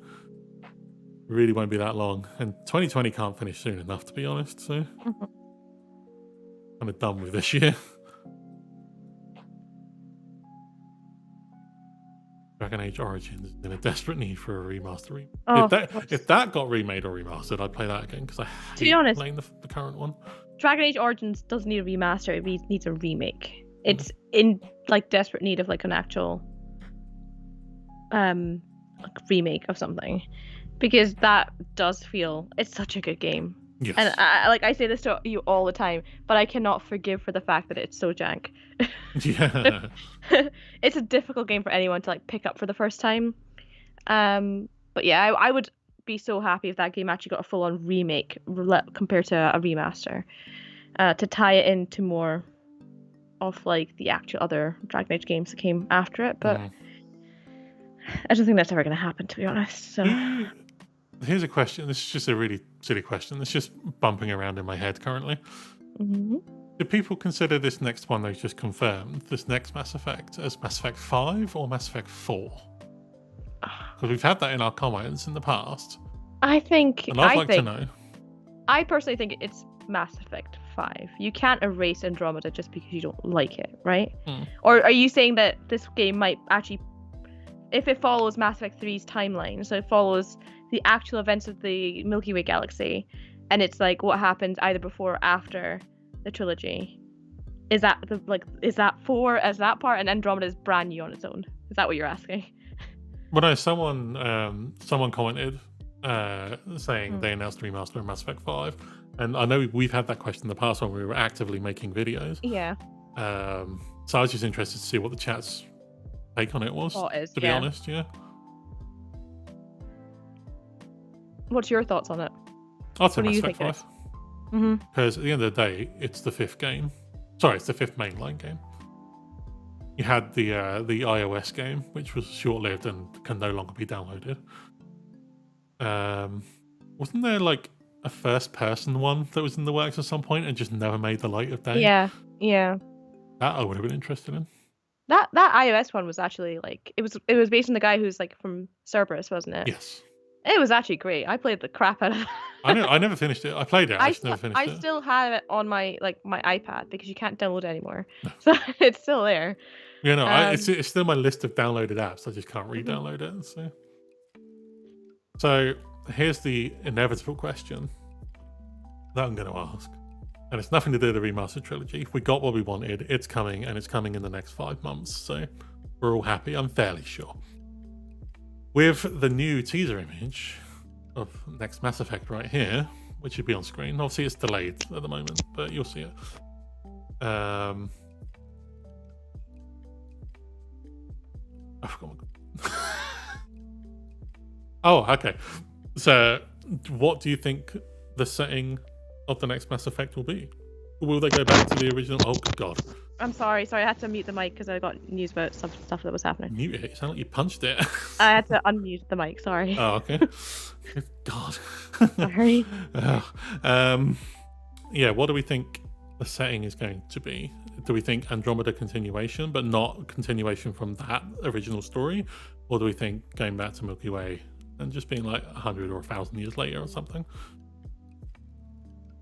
really won't be that long. And 2020 can't finish soon enough, to be honest. So, kind of done with this year. Dragon Age Origins is in a desperate need for a remaster. If that got remade or remastered, I'd play that again because I hate playing the current one. Dragon Age Origins doesn't need a remaster; it needs a remake. It's in like desperate need of like an actual remake of something, because that does feel it's such a good game. Yes. And I say this to you all the time, but I cannot forgive for the fact that it's so jank. Yeah. It's a difficult game for anyone to like pick up for the first time. But yeah, I would be so happy if that game actually got a full-on remake compared to a remaster, to tie it into more of like the actual other Dragon Age games that came after it. But I don't think that's ever going to happen, to be honest. So. Here's a question. This is just a really silly question. It's just bumping around in my head currently. Do people consider this next one they've just confirmed, this next Mass Effect, as Mass Effect 5 or Mass Effect 4? Because we've had that in our comments in the past. I think... And I'd like to know. I personally think it's Mass Effect 5. You can't erase Andromeda just because you don't like it, right? Or are you saying that this game might actually... If it follows Mass Effect 3's timeline, so it follows the actual events of the Milky Way galaxy, and it's like what happens either before or after the trilogy, is that for as that part, and Andromeda is brand new on its own? Is that what you're asking? Well, no, someone commented saying they announced a remaster of Mass Effect 5, and I know we've had that question in the past when we were actively making videos. Yeah. So I was just interested to see what the chat's take on it was, to be honest. Yeah. What's your thoughts on it? I'd say Mass Effect 5. Because at the end of the day, it's the 5th game. Sorry, it's the 5th mainline game. You had the iOS game, which was short-lived and can no longer be downloaded. Wasn't there like a first-person one that was in the works at some point and just never made the light of day? Yeah. That I would have been interested in. That iOS one was actually like it was based on the guy who's like from Cerberus, wasn't it? Yes. It was actually great. I played the crap out of it. I never finished it. I played it. I just never finished it. I still have it on my iPad because you can't download it anymore. No. So it's still there. Yeah, no, it's still my list of downloaded apps. I just can't re-download it. So here's the inevitable question that I'm going to ask. And it's nothing to do with the remastered trilogy. We got what we wanted. It's coming, and it's coming in the next 5 months. So we're all happy, I'm fairly sure. With the new teaser image of next Mass Effect right here, which should be on screen. Obviously, it's delayed at the moment, but you'll see it. I forgot. Oh, okay. So, what do you think the setting of the next Mass Effect will be? Will they go back to the original? Oh, good God. I'm sorry. I had to mute the mic because I got news about some stuff that was happening. Mute it? It sounded like you punched it. I had to unmute the mic. Sorry. Oh, okay. Good God. Sorry. Yeah, what do we think the setting is going to be? Do we think Andromeda continuation, but not continuation from that original story? Or do we think going back to Milky Way and just being like 100 or 1,000 years later or something?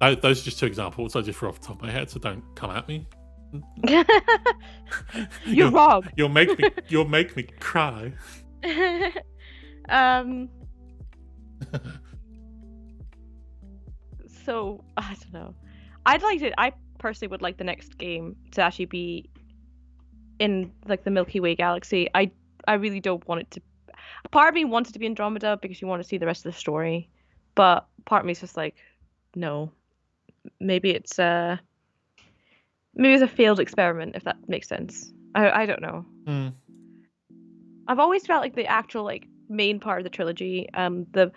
Those are just 2 examples I just threw off the top of my head, so don't come at me. You're wrong. You'll make me cry. So I don't know. I personally would like the next game to actually be in like the Milky Way galaxy. I really don't want it to. Part of me wants it to be Andromeda because you want to see the rest of the story, but part of me is just like, no. Maybe it's a failed experiment, if that makes sense. I don't know. I've always felt like the actual like main part of the trilogy, the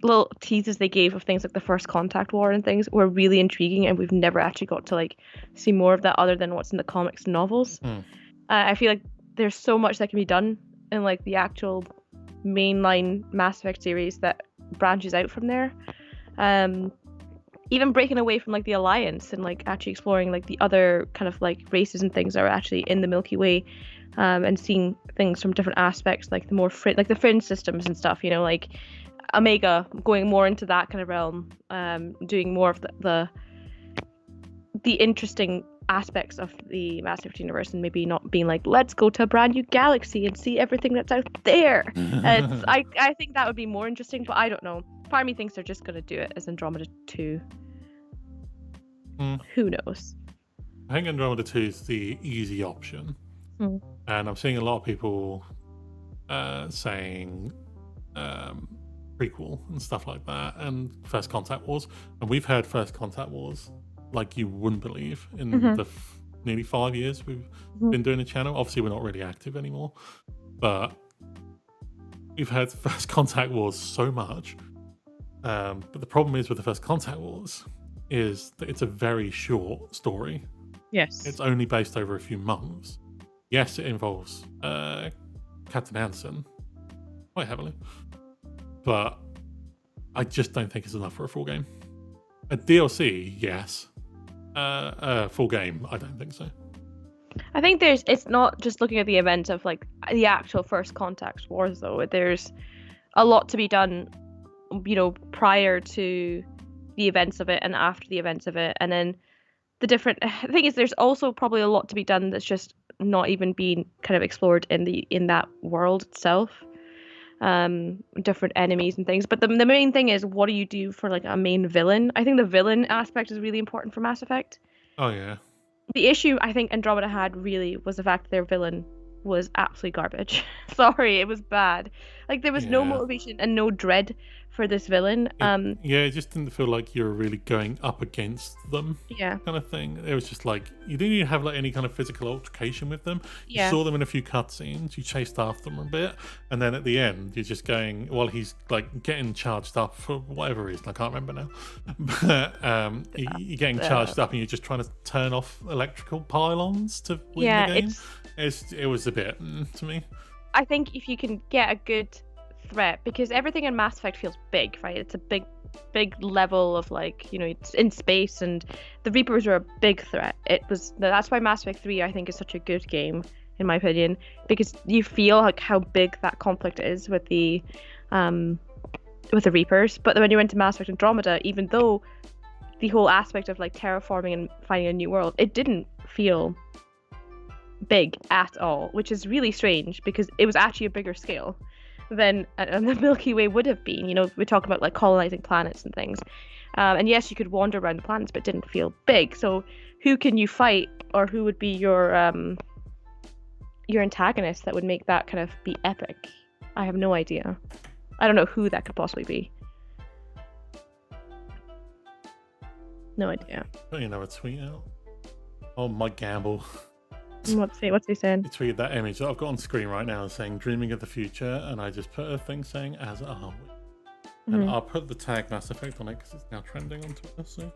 little teases they gave of things like the First Contact War and things were really intriguing, and we've never actually got to like see more of that other than what's in the comics and novels. I feel like there's so much that can be done in like the actual mainline Mass Effect series that branches out from there. Even breaking away from like the Alliance and like actually exploring like the other kind of like races and things that are actually in the Milky Way, and seeing things from different aspects, like the more like the fringe systems and stuff, you know, like Omega, going more into that kind of realm, doing more of the interesting aspects of the Mass Effect universe, and maybe not being like, let's go to a brand new galaxy and see everything that's out there. I think that would be more interesting, but I don't know. Part of me thinks they're just going to do it as Andromeda 2. Who knows? I think Andromeda 2 is the easy option. And I'm seeing a lot of people saying prequel and stuff like that, and First Contact Wars. And we've heard First Contact Wars like you wouldn't believe in the nearly 5 years we've been doing the channel. Obviously, we're not really active anymore, but we've heard First Contact Wars so much. But the problem is with the First Contact Wars is that it's a very short story. Yes. It's only based over a few months. Yes, it involves Captain Hansen quite heavily, but I just don't think it's enough for a full game. A DLC, yes. A full game, I don't think so. I think it's not just looking at the event of like the actual First Contact Wars, though. There's a lot to be done, you know, prior to the events of it and after the events of it, and then the thing is, there's also probably a lot to be done that's just not even being kind of explored in that world itself. Different enemies and things, but the main thing is, what do you do for like a main villain? I think the villain aspect is really important for Mass Effect. Oh yeah. The issue I think Andromeda had really was the fact that their villain was absolutely garbage. Sorry, it was bad. Like there was no motivation and no dread for this villain. It just didn't feel like you were really going up against them. Yeah. Kind of thing. It was just like you didn't even have like any kind of physical altercation with them. You saw them in a few cutscenes, you chased after them a bit, and then at the end you're just going, well, he's like getting charged up for whatever reason, I can't remember now. But you're getting charged up and you're just trying to turn off electrical pylons to win the game. It was a bit to me. I think if you can get a good threat, because everything in Mass Effect feels big, right? It's a big level of like, you know, it's in space, and the Reapers were a big threat. That's why Mass Effect 3 I think is such a good game in my opinion, because you feel like how big that conflict is with the Reapers. But then when you went to Mass Effect Andromeda, even though the whole aspect of like terraforming and finding a new world, it didn't feel big at all, which is really strange because it was actually a bigger scale than the Milky Way would have been. You know, we talk about like colonizing planets and things, and yes, you could wander around the planets, but it didn't feel big. So who can you fight, or who would be your antagonist that would make that kind of be epic? I have no idea. I don't know who that could possibly be. No idea. You know, a tweet out. Oh, Mike Gamble. What's he saying? He tweeted that image that I've got on screen right now saying "dreaming of the future," and I just put a thing saying "as are we," and I'll put the tag Mass Effect on it because it's now trending on Twitter. So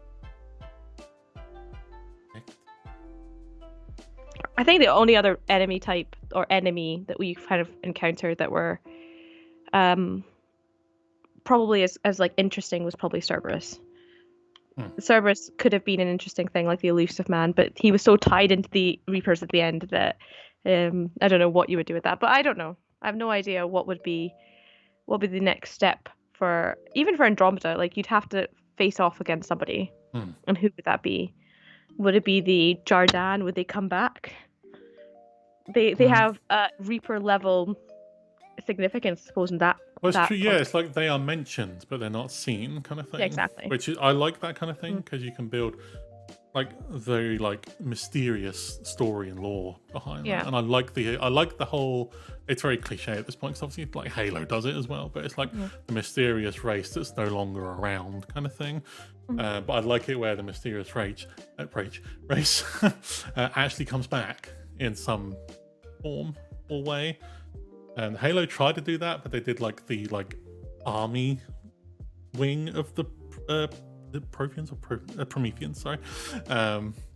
I think the only other enemy type or enemy that we kind of encountered that were probably as like interesting was probably Cerberus. Cerberus could have been an interesting thing, like the elusive man, but he was so tied into the Reapers at the end that I don't know what you would do with that. But I don't know. I have no idea what would be the next step for Andromeda. Like you'd have to face off against somebody, and who would that be? Would it be the Jardan? Would they come back? They have Reaper level significance, I suppose, in that. Well, it's true. Yeah, it's like they are mentioned, but they're not seen, kind of thing. Yeah, exactly. Which I like that kind of thing because you can build like very like mysterious story and lore behind that. And I like the whole. It's very cliche at this point, because obviously like Halo does it as well, but it's like the mysterious race that's no longer around, kind of thing. But I like it where the mysterious race actually comes back in some form or way. And Halo tried to do that, but they did like the army wing of the Protheans or Prometheans, sorry.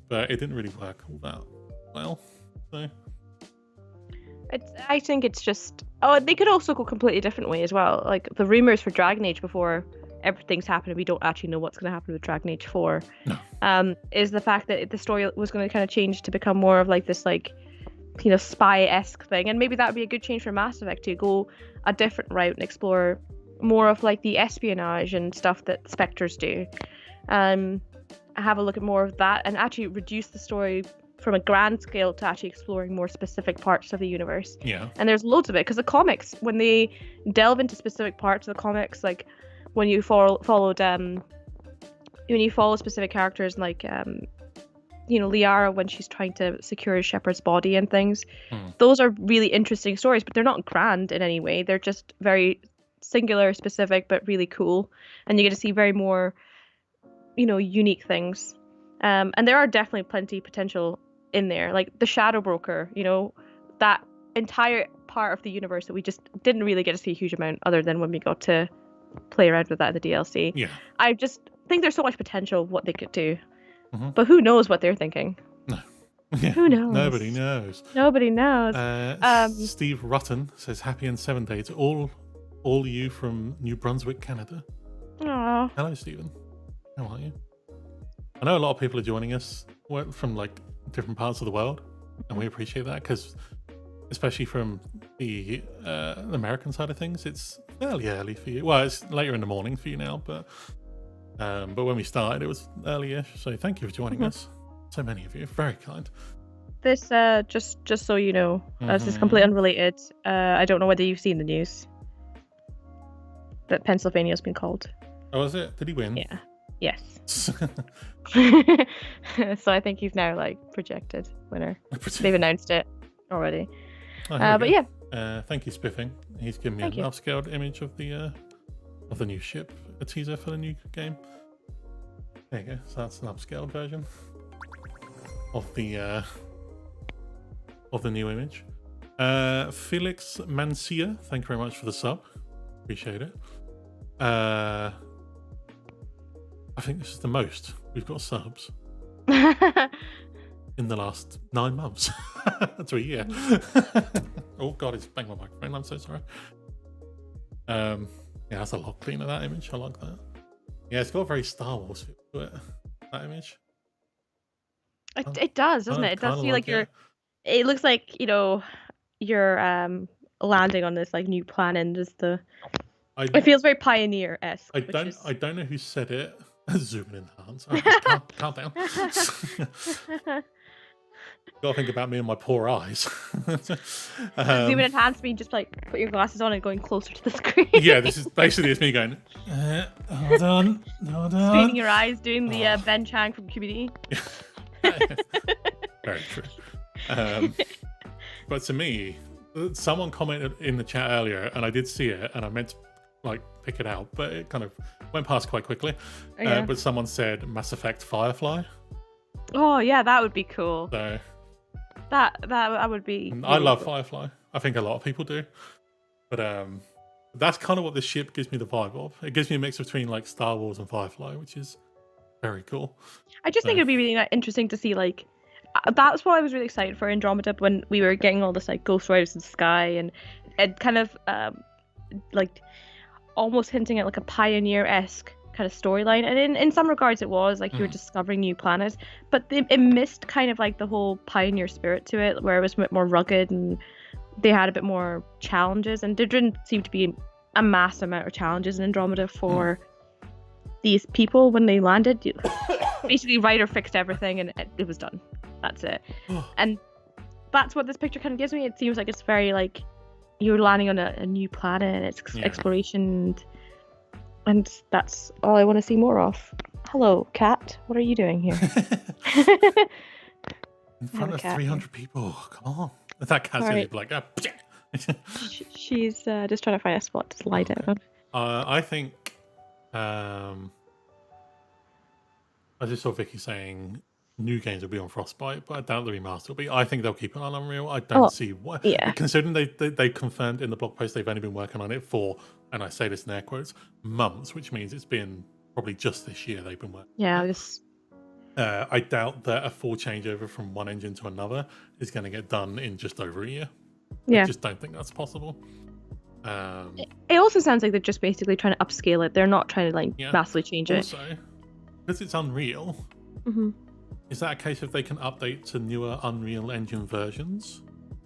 But it didn't really work all that well. So I think it's just. Oh, they could also go completely different way as well. Like the rumors for Dragon Age before everything's happened, we don't actually know what's going to happen with Dragon Age 4. No. Is the fact that the story was going to kind of change to become more of like this, like, you know, spy-esque thing, and maybe that would be a good change for Mass Effect to go a different route and explore more of like the espionage and stuff that Spectres do. Have a look at more of that and actually reduce the story from a grand scale to actually exploring more specific parts of the universe. Yeah. And there's loads of it, because the comics, when they delve into specific parts of the comics, like when you follow specific characters, like you know, Liara, when she's trying to secure Shepard's body and things, those are really interesting stories, but they're not grand in any way. They're just very singular, specific, but really cool, and you get to see very more, you know, unique things. And there are definitely plenty potential in there, like the Shadow Broker, you know, that entire part of the universe that we just didn't really get to see a huge amount other than when we got to play around with that in the DLC. Yeah. I just think there's so much potential of what they could do. But who knows what they're thinking? No. Yeah. Who knows? Nobody knows. Nobody knows. Steve Rutten says, happy and 7 day to all you from New Brunswick, Canada. Aww. Hello, Stephen. How are you? I know a lot of people are joining us from like different parts of the world, and we appreciate that, because especially from the American side of things, it's fairly early for you. Well, it's later in the morning for you now, but when we started, it was early-ish. So thank you for joining us. So many of you, very kind. This just so you know, this is completely unrelated. I don't know whether you've seen the news that Pennsylvania's been called. Oh, is it? Did he win? Yeah. Yes. So I think he's now like projected winner. They've announced it already. But yeah. Thank you, Spiffing. He's given me an upscaled image of the new ship, a teaser for the new game. There you go. So that's an upscaled version of the new image. Felix Mancia, thank you very much for the sub. Appreciate it. I think this is the most we've got subs in the last 9 months to a year. Oh god, it's banged my microphone. I'm so sorry. Yeah, that's a lot cleaner, that image. I like that. Yeah, it's got a very Star Wars feel to it, that image. It does, doesn't it? It does feel like you're. It looks like, you know, you're landing on this like new planet. And just it feels very Pioneer-esque. I don't know who said it. Zoom in hands. Right, calm down. Gotta think about me and my poor eyes. Zoom in hands mean just like put your glasses on and going closer to the screen. Yeah, this is basically it's me going. Hold on. Straining your eyes, doing the Ben Chang from Community. Very true. But to me, someone commented in the chat earlier, and I did see it, and I meant to like pick it out, but it kind of went past quite quickly. But someone said Mass Effect Firefly. Oh yeah, that would be cool. So that would be. Really I love cool. Firefly. I think a lot of people do, but that's kind of what this ship gives me the vibe of. It gives me a mix between like Star Wars and Firefly, which is very cool. I just think it'd be really interesting to see like. That's what I was really excited for Andromeda when we were getting all this like Ghost Riders in the sky and kind of like almost hinting at like a Pioneer-esque kind of storyline, and in some regards it was like you were discovering new planets, but it missed kind of like the whole Pioneer spirit to it, where it was a bit more rugged and they had a bit more challenges, and there didn't seem to be a mass amount of challenges in Andromeda for these people when they landed. Basically Ryder fixed everything and it was done. That's it. And that's what this picture kind of gives me. It seems like it's very like you're landing on a new planet, it's exploration, and that's all I want to see more of. Hello, cat. What are you doing here? In front of 300 people. Come on. If that cat's going to be like, she's just trying to find a spot to lie down on. I think I just saw Vicky saying new games will be on Frostbite, but I doubt the remaster will be. I think they'll keep it on Unreal. I don't see why. Yeah. Considering they confirmed in the blog post they've only been working on it for and I say this in air quotes, months, which means it's been probably just this year they've been working. Yeah, just I doubt that a full changeover from one engine to another is going to get done in just over a year. I yeah. just don't think that's possible. It also sounds like they're just basically trying to upscale it. They're not trying to like Yeah. massively change it. Also, because it's Unreal, Mhm. is that a case of they can update to newer Unreal Engine versions?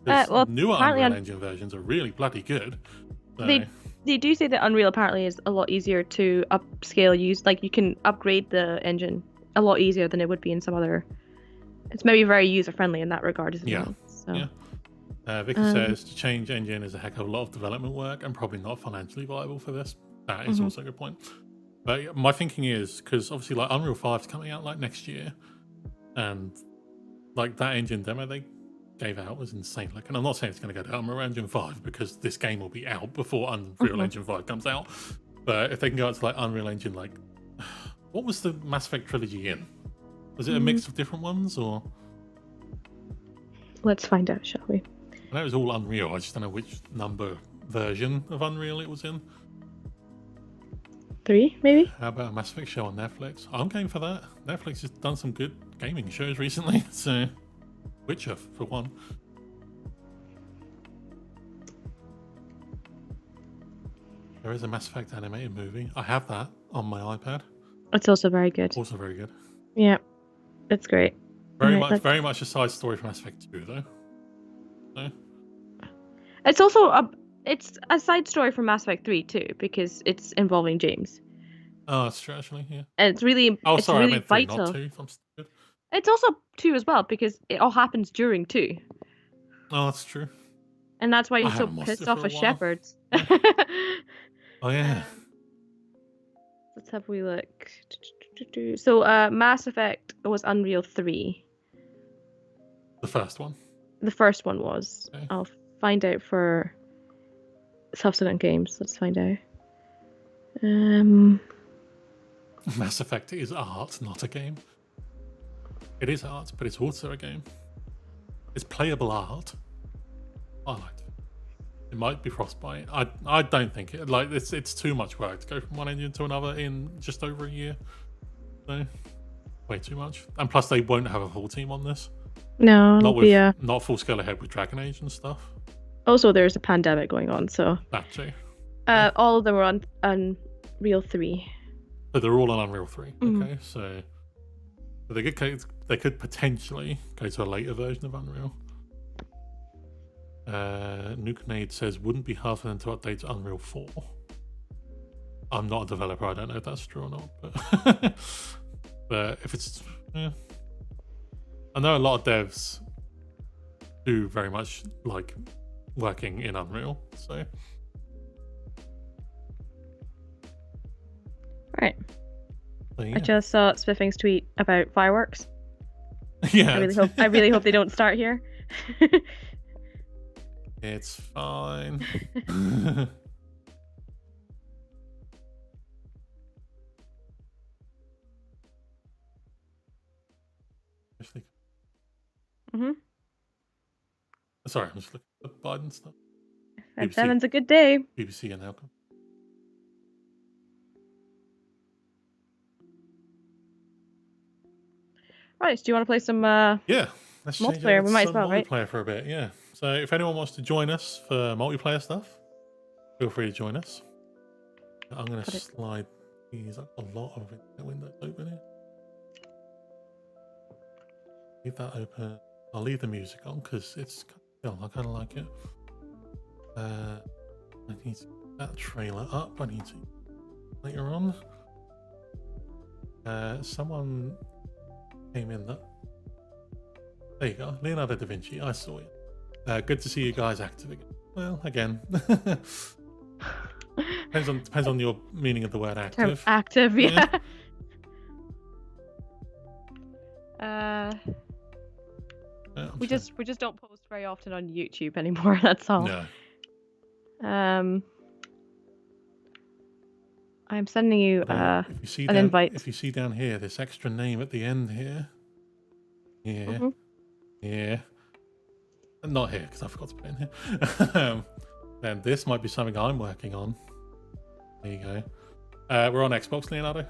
Well, Newer apparently Unreal Engine versions are really bloody good. So, They do say that Unreal apparently is a lot easier to upscale use. Like you can upgrade the engine a lot easier than it would be in some other. It's maybe very user friendly in that regard as well. So. Yeah. Vicky says to change engine is a heck of a lot of development work and probably not financially viable for this. That is also a good point. But my thinking is because obviously like Unreal 5 is coming out like next year, and like that engine demo they gave out was insane. Like, and I'm not saying it's going to go to Unreal Engine 5 because this game will be out before Unreal Engine 5 comes out. But if they can go out to like Unreal Engine, like, what was the Mass Effect trilogy in? Was it a mix of different ones or? Let's find out, shall we? I know it was all Unreal. I just don't know which number version of Unreal it was in. 3, maybe? How about a Mass Effect show on Netflix? I'm game for that. Netflix has done some good gaming shows recently, so Witcher for one. There is a Mass Effect animated movie. I have that on my iPad. It's also very good. Also very good. Yeah, it's great. Very much a side story from Mass Effect 2, though. So. It's also a side story from Mass Effect 3 too, because it's involving James. Oh, that's true, actually. Yeah. And it's really, sorry, really I meant 3, vital. not 2. I'm stupid. It's also 2 as well because it all happens during 2. Oh, that's true. And that's why he's so pissed off with Shepherds. Oh yeah. Let's have a wee look. So Mass Effect was Unreal 3. The first one. The first one was. Okay. I'll find out for subsequent games. Let's find out. Mass Effect is art, not a game. It is art, but it's also a game. It's playable art. I liked it. It might be Frostbite. I don't think it. Like it's too much work to go from one engine to another in just over a year. So way too much. And plus, they won't have a full team on this. No, not full scale ahead with Dragon Age and stuff. Also, there's a pandemic going on, so that too. All of them are on Unreal 3. But they're all on Unreal 3. Okay, so they could potentially go to a later version of Unreal. Nukenade says wouldn't be hard for them to update to Unreal 4. I'm not a developer, I don't know if that's true or not, but but if it's I know a lot of devs do very much like working in Unreal, so right. So, yeah. I just saw Spiffing's tweet about fireworks. Yeah. I really hope they don't start here. It's fine. Sorry, I'm just looking at the Biden stuff. 7's a good day. BBC and Alcom. Right, do you want to play some yeah, let's multiplayer? We might as well, right? Multiplayer for a bit, yeah. So if anyone wants to join us for multiplayer stuff, feel free to join us. I'm going to slide these up a lot of windows open here. Leave that open. I'll leave the music on because it's I kind of like it. I need to get that trailer up. I need to later on. Someone came in that. There you go, Leonardo da Vinci. I saw you. Good to see you guys active again. Well, again. depends on your meaning of the word active. Active, yeah. We just don't post very often on YouTube anymore. That's all. No. I'm sending you an invite. If you see down here this extra name at the end here. Yeah. Yeah. Not here because I forgot to put it in here. Then this might be something I'm working on. There you go. We're on Xbox, Leonardo.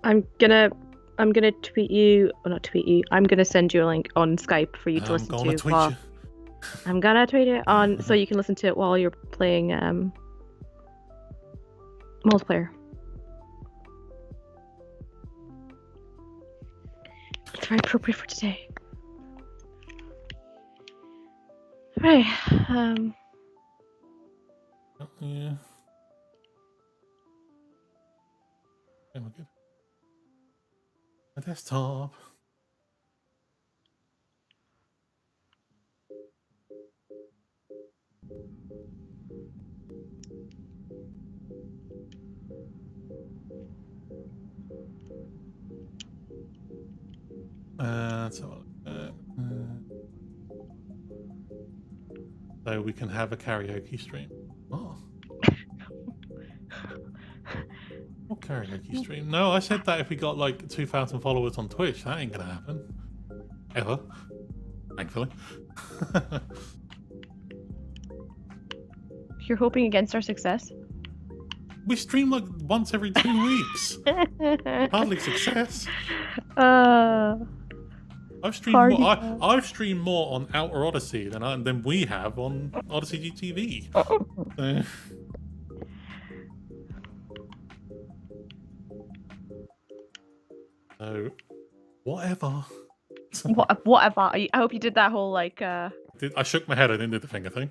I'm gonna tweet you, or not tweet you. I'm gonna send you a link on Skype for you to I'm listen gonna to. tweet while you. I'm gonna tweet it on so you can listen to it while you're playing multiplayer. It's very appropriate for today. Right. Yeah. Okay, we're good. My desktop. So we can have a karaoke stream. Oh. What karaoke stream? No, I said that if we got like 2,000 followers on Twitch, that ain't gonna happen. Ever. Thankfully. You're hoping against our success? We stream like once every 2 weeks. Hardly success. I've streamed more. I've streamed more on Outer Odyssey than we have on OdysseyGTV. So, whatever. Whatever. I hope you did that whole like. I shook my head. I didn't do the finger thing.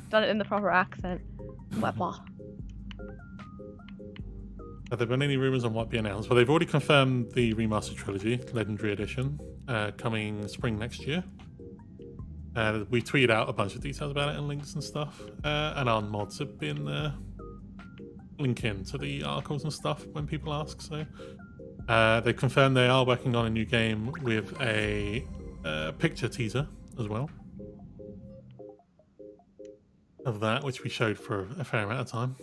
Done it in the proper accent. Whatever. Have there been any rumors on what be announced? Well, they've already confirmed the remaster trilogy, Legendary Edition, coming spring next year. We tweeted out a bunch of details about it and links and stuff, and our mods have been linking to the articles and stuff when people ask. So they confirmed they are working on a new game with a picture teaser as well of that, which we showed for a fair amount of time.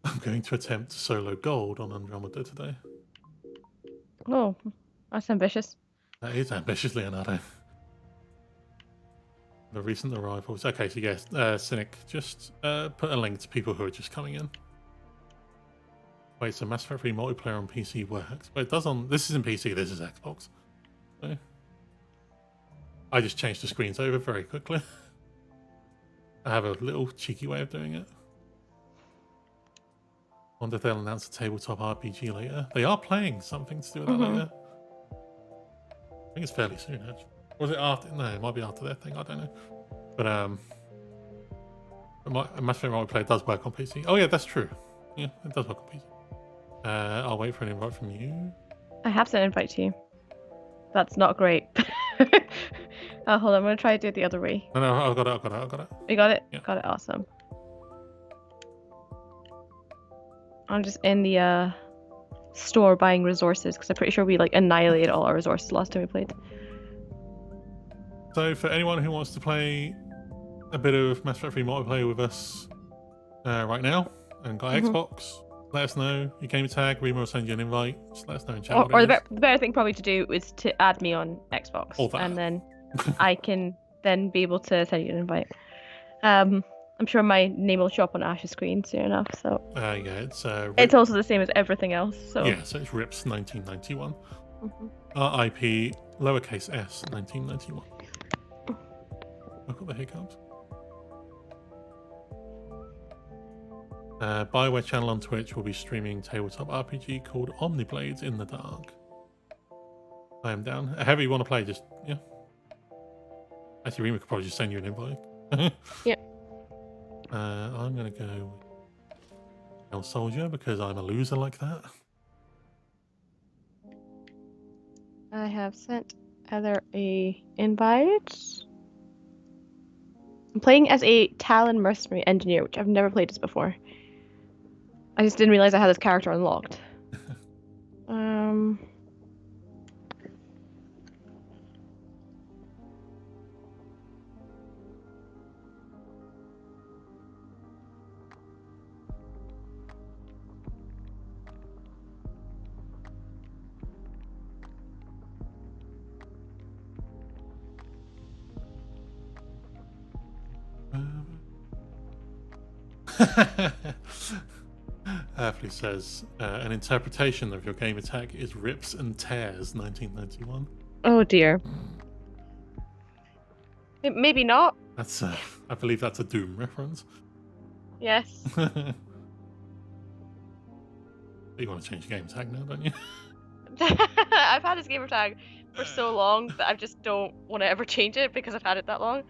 I'm going to attempt solo gold on Andromeda today. Oh, that's ambitious. That is ambitious, Leonardo. The recent arrivals. Okay, so yes, Cynic, just put a link to people who are just coming in. Wait, so Mass Effect 3 multiplayer on PC works? But it does on... This isn't PC, this is Xbox. So, I just changed the screens over very quickly. I have a little cheeky way of doing it. Wonder if they'll announce a tabletop RPG later. They are playing something to do with that later. I think it's fairly soon, actually. Was it after? No, it might be after their thing. I don't know. But Mass Effect multiplayer does work on PC. Oh yeah, that's true. Yeah, it does work on PC. I'll wait for an invite from you. I have sent an invite to you. That's not great. Oh, hold on. I'm gonna try to do it the other way. No, I've got it. You got it? Yeah. Got it. Awesome. I'm just in the store buying resources because I'm pretty sure we like annihilated all our resources last time we played. So for anyone who wants to play a bit of Mass Effect 3 multiplayer with us right now and got Xbox, let us know. Your game tag, Rima will send you an invite. Just let us know in chat. Or the better thing probably to do is to add me on Xbox, and then I can then be able to send you an invite. I'm sure my name will show up on Ash's screen soon enough. So yeah, it's also the same as everything else. So yeah, so it's Rips 1991, RIP lowercase s 1991. I've got the hiccups. BioWare channel on Twitch will be streaming tabletop RPG called Omniblades in the Dark. I am down. However you want to play, just yeah. Actually, Rima could probably just send you an invite. Yeah. I'm gonna go El Soldier because I'm a loser like that. I have sent Heather a invite. I'm playing as a Talon mercenary engineer, which I've never played as before. I just didn't realize I had this character unlocked. Please says an interpretation of your game attack is rips and tears 1991. Oh dear. Maybe not. That's I believe that's a Doom reference. Yes. You want to change your game tag now, don't you? I've had this gamer tag for so long that I just don't want to ever change it because I've had it that long.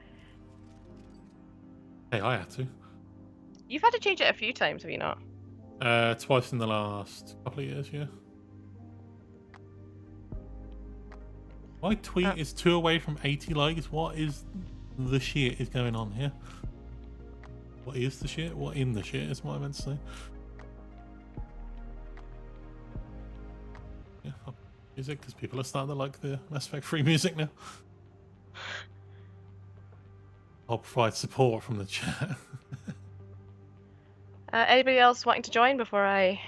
Hey, I had to. You've had to change it a few times, have you not? Twice in the last couple of years, yeah. My tweet is 2 away from 80 likes. What is the shit is going on here? What is the shit? What in the shit is what I meant to say. Yeah, music, because people are starting to like the Mass Effect 3 music now. I'll provide support from the chat. Anybody else wanting to join before I...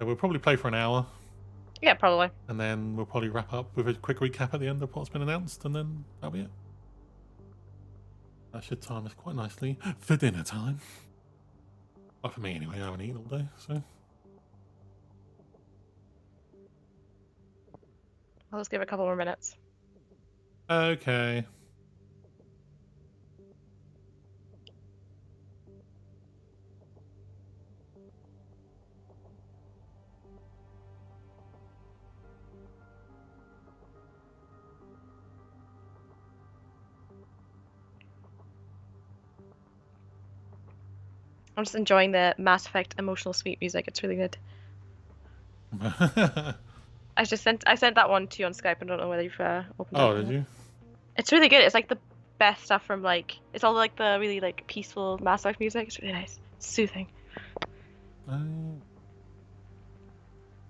We'll probably play for an hour. Yeah, probably. And then we'll probably wrap up with a quick recap at the end of what's been announced, and then that'll be it. That should time us quite nicely for dinner time. Well, for me anyway, I haven't eaten all day, so... I'll just give it a couple more minutes. Okay. I'm just enjoying the Mass Effect emotional sweet music. It's really good. I sent that one to you on Skype. I don't know whether you've opened it. Oh, did you? It's really good. It's like the best stuff from like it's all like the really like peaceful Mass Effect music. It's really nice. It's soothing.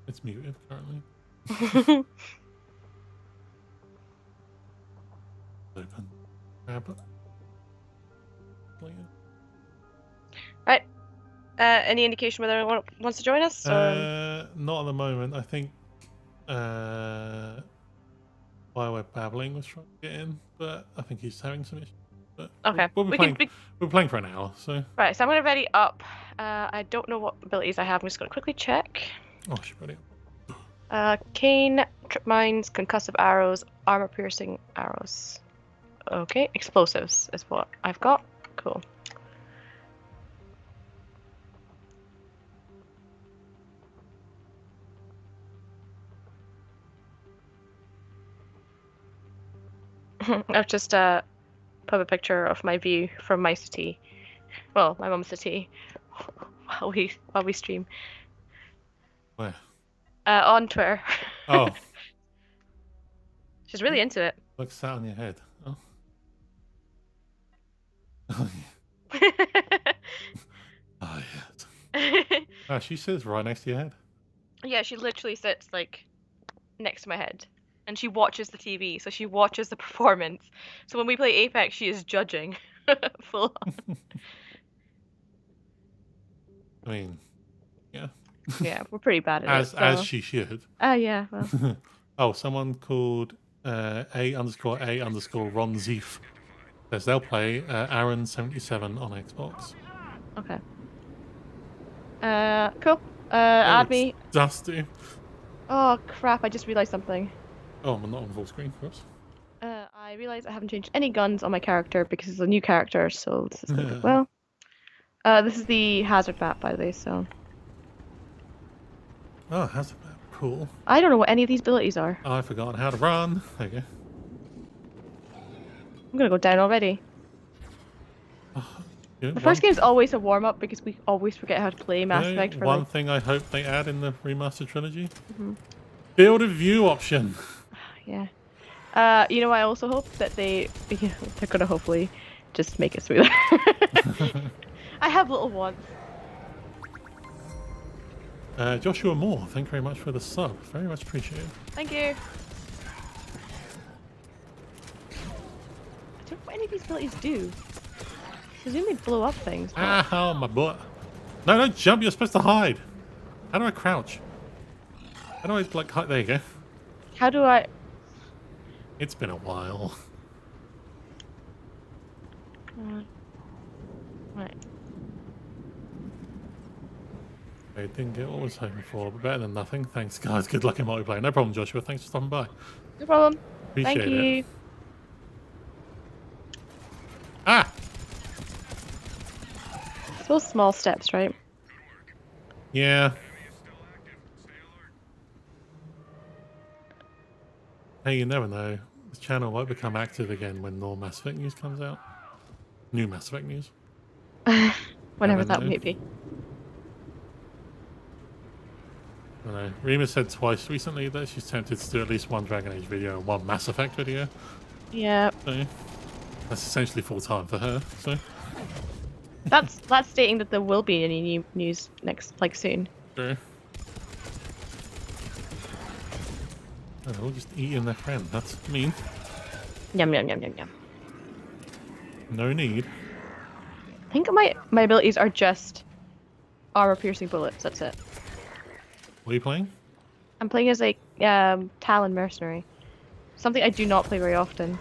It's muted currently. Open. Grab it. Right. Any indication whether anyone wants to join us? Or... Not at the moment. I think while we're babbling was trying to get in, but I think he's having some issues. But okay. We'll be playing for an hour, so. Right, so I'm gonna ready up. I don't know what abilities I have. I'm just gonna quickly check. Oh, she's ready. Cane, trip mines, concussive arrows, armor piercing arrows. Okay, explosives is what I've got. Cool. I've just put a picture of my view from my city. Well, my mum's city. while we stream. Where? On Twitter. Oh. She's really into it. Look, sat on your head. Oh. Oh, yeah. She sits right next to your head. Yeah, she literally sits like next to my head. And she watches the TV, so she watches the performance. So when we play Apex, she is judging. Full on. I mean, yeah. Yeah, we're pretty bad at it. So... As she should. Yeah, well. Oh, someone called A_A_Ron Zeef says they'll play Aaron 77 on Xbox. Okay. Cool. Add me. Dusty. Oh crap! I just realized something. Oh, I'm not on full screen, of course. I realized I haven't changed any guns on my character because it's a new character, so this is gonna go well. This is the hazard map, by the way, so... Oh, hazard map. Cool. I don't know what any of these abilities are. I forgot how to run. There you go. I'm gonna go down already. The first game's always a warm-up because we always forget how to play Mass Effect. For one thing I hope they add in the remaster trilogy. Field of view option. Yeah. You know, I also hope that they're gonna hopefully just make it smoother. I have little wants. Joshua Moore, thank you very much for the sub. Very much appreciated. Thank you. I don't know what any of these abilities do. I presume they blow up things. But... Ow, my butt. No, don't jump. You're supposed to hide. How do I crouch? How do I, like, hide? There you go. How do I... It's been a while. Right. I didn't get what I was hoping for, but better than nothing. Thanks, guys. Good luck in multiplayer. No problem, Joshua. Thanks for stopping by. No problem. Thank Appreciate you. it. Ah! Those small steps, right? Yeah. Hey, you never know. This channel might become active again when more Mass Effect news comes out. New Mass Effect news. Whenever Never that know. may be. I don't know. Rima said twice recently that she's tempted to do at least one Dragon Age video and one Mass Effect video. Yeah. So that's essentially full time for her. So That's stating that there will be any new news next, like, soon. true. Oh, just eating their friend. That's mean. Yum yum yum yum yum. No need. I think my abilities are just armor-piercing bullets. That's it. What are you playing? I'm playing as a Talon mercenary, something I do not play very often.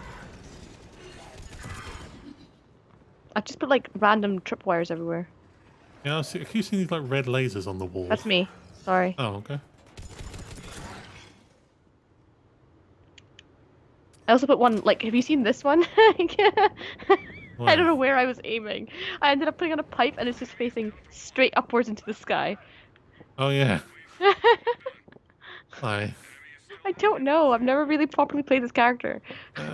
I've just put like random tripwires everywhere. Yeah, I keep seeing these like red lasers on the wall. That's me. Sorry. Oh, okay. I also put one, like, have you seen this one? I don't know where I was aiming. I ended up putting on a pipe and it's just facing straight upwards into the sky. Oh yeah. Hi. I don't know. I've never really properly played this character.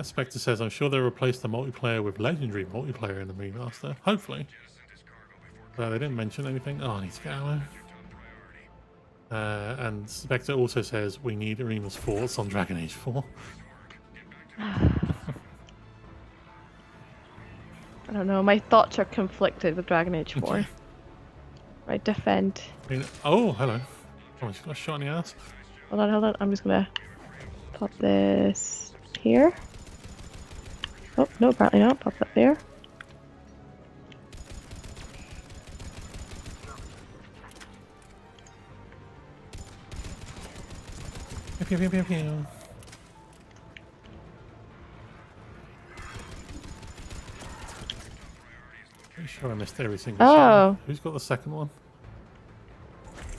Spectre says, I'm sure they'll replace the multiplayer with legendary multiplayer in the remaster. Hopefully. But they didn't mention anything. Oh, I need to get ammo. And Spectre also says, we need Rima's thoughts on Dragon Age 4. I don't know. My thoughts are conflicted with Dragon Age 4. Right, defend. I mean, oh, hello. Oh, she's got a shot in the ass. Hold on. I'm just gonna pop this here. Oh, no, apparently not. Pop that there. Pew, pew, pew, pew. Pretty sure I missed every single shot. Who's got the second one?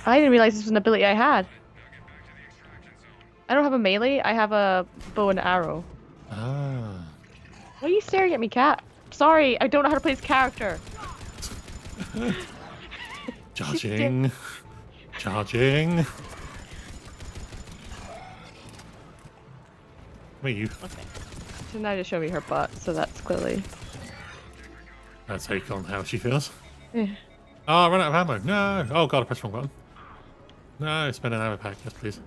I didn't realize this was an ability I had. I don't have a melee, I have a bow and arrow. Ah. Why are you staring at me, cat? Sorry, I don't know how to play this character. Charging. Charging. Where are you? Okay. So now just show me her butt, so that's clearly... I'll take on how she feels. Yeah. Oh, I ran out of ammo. No. Oh god, I pressed the wrong button. No, spend an ammo pack. Yes, please.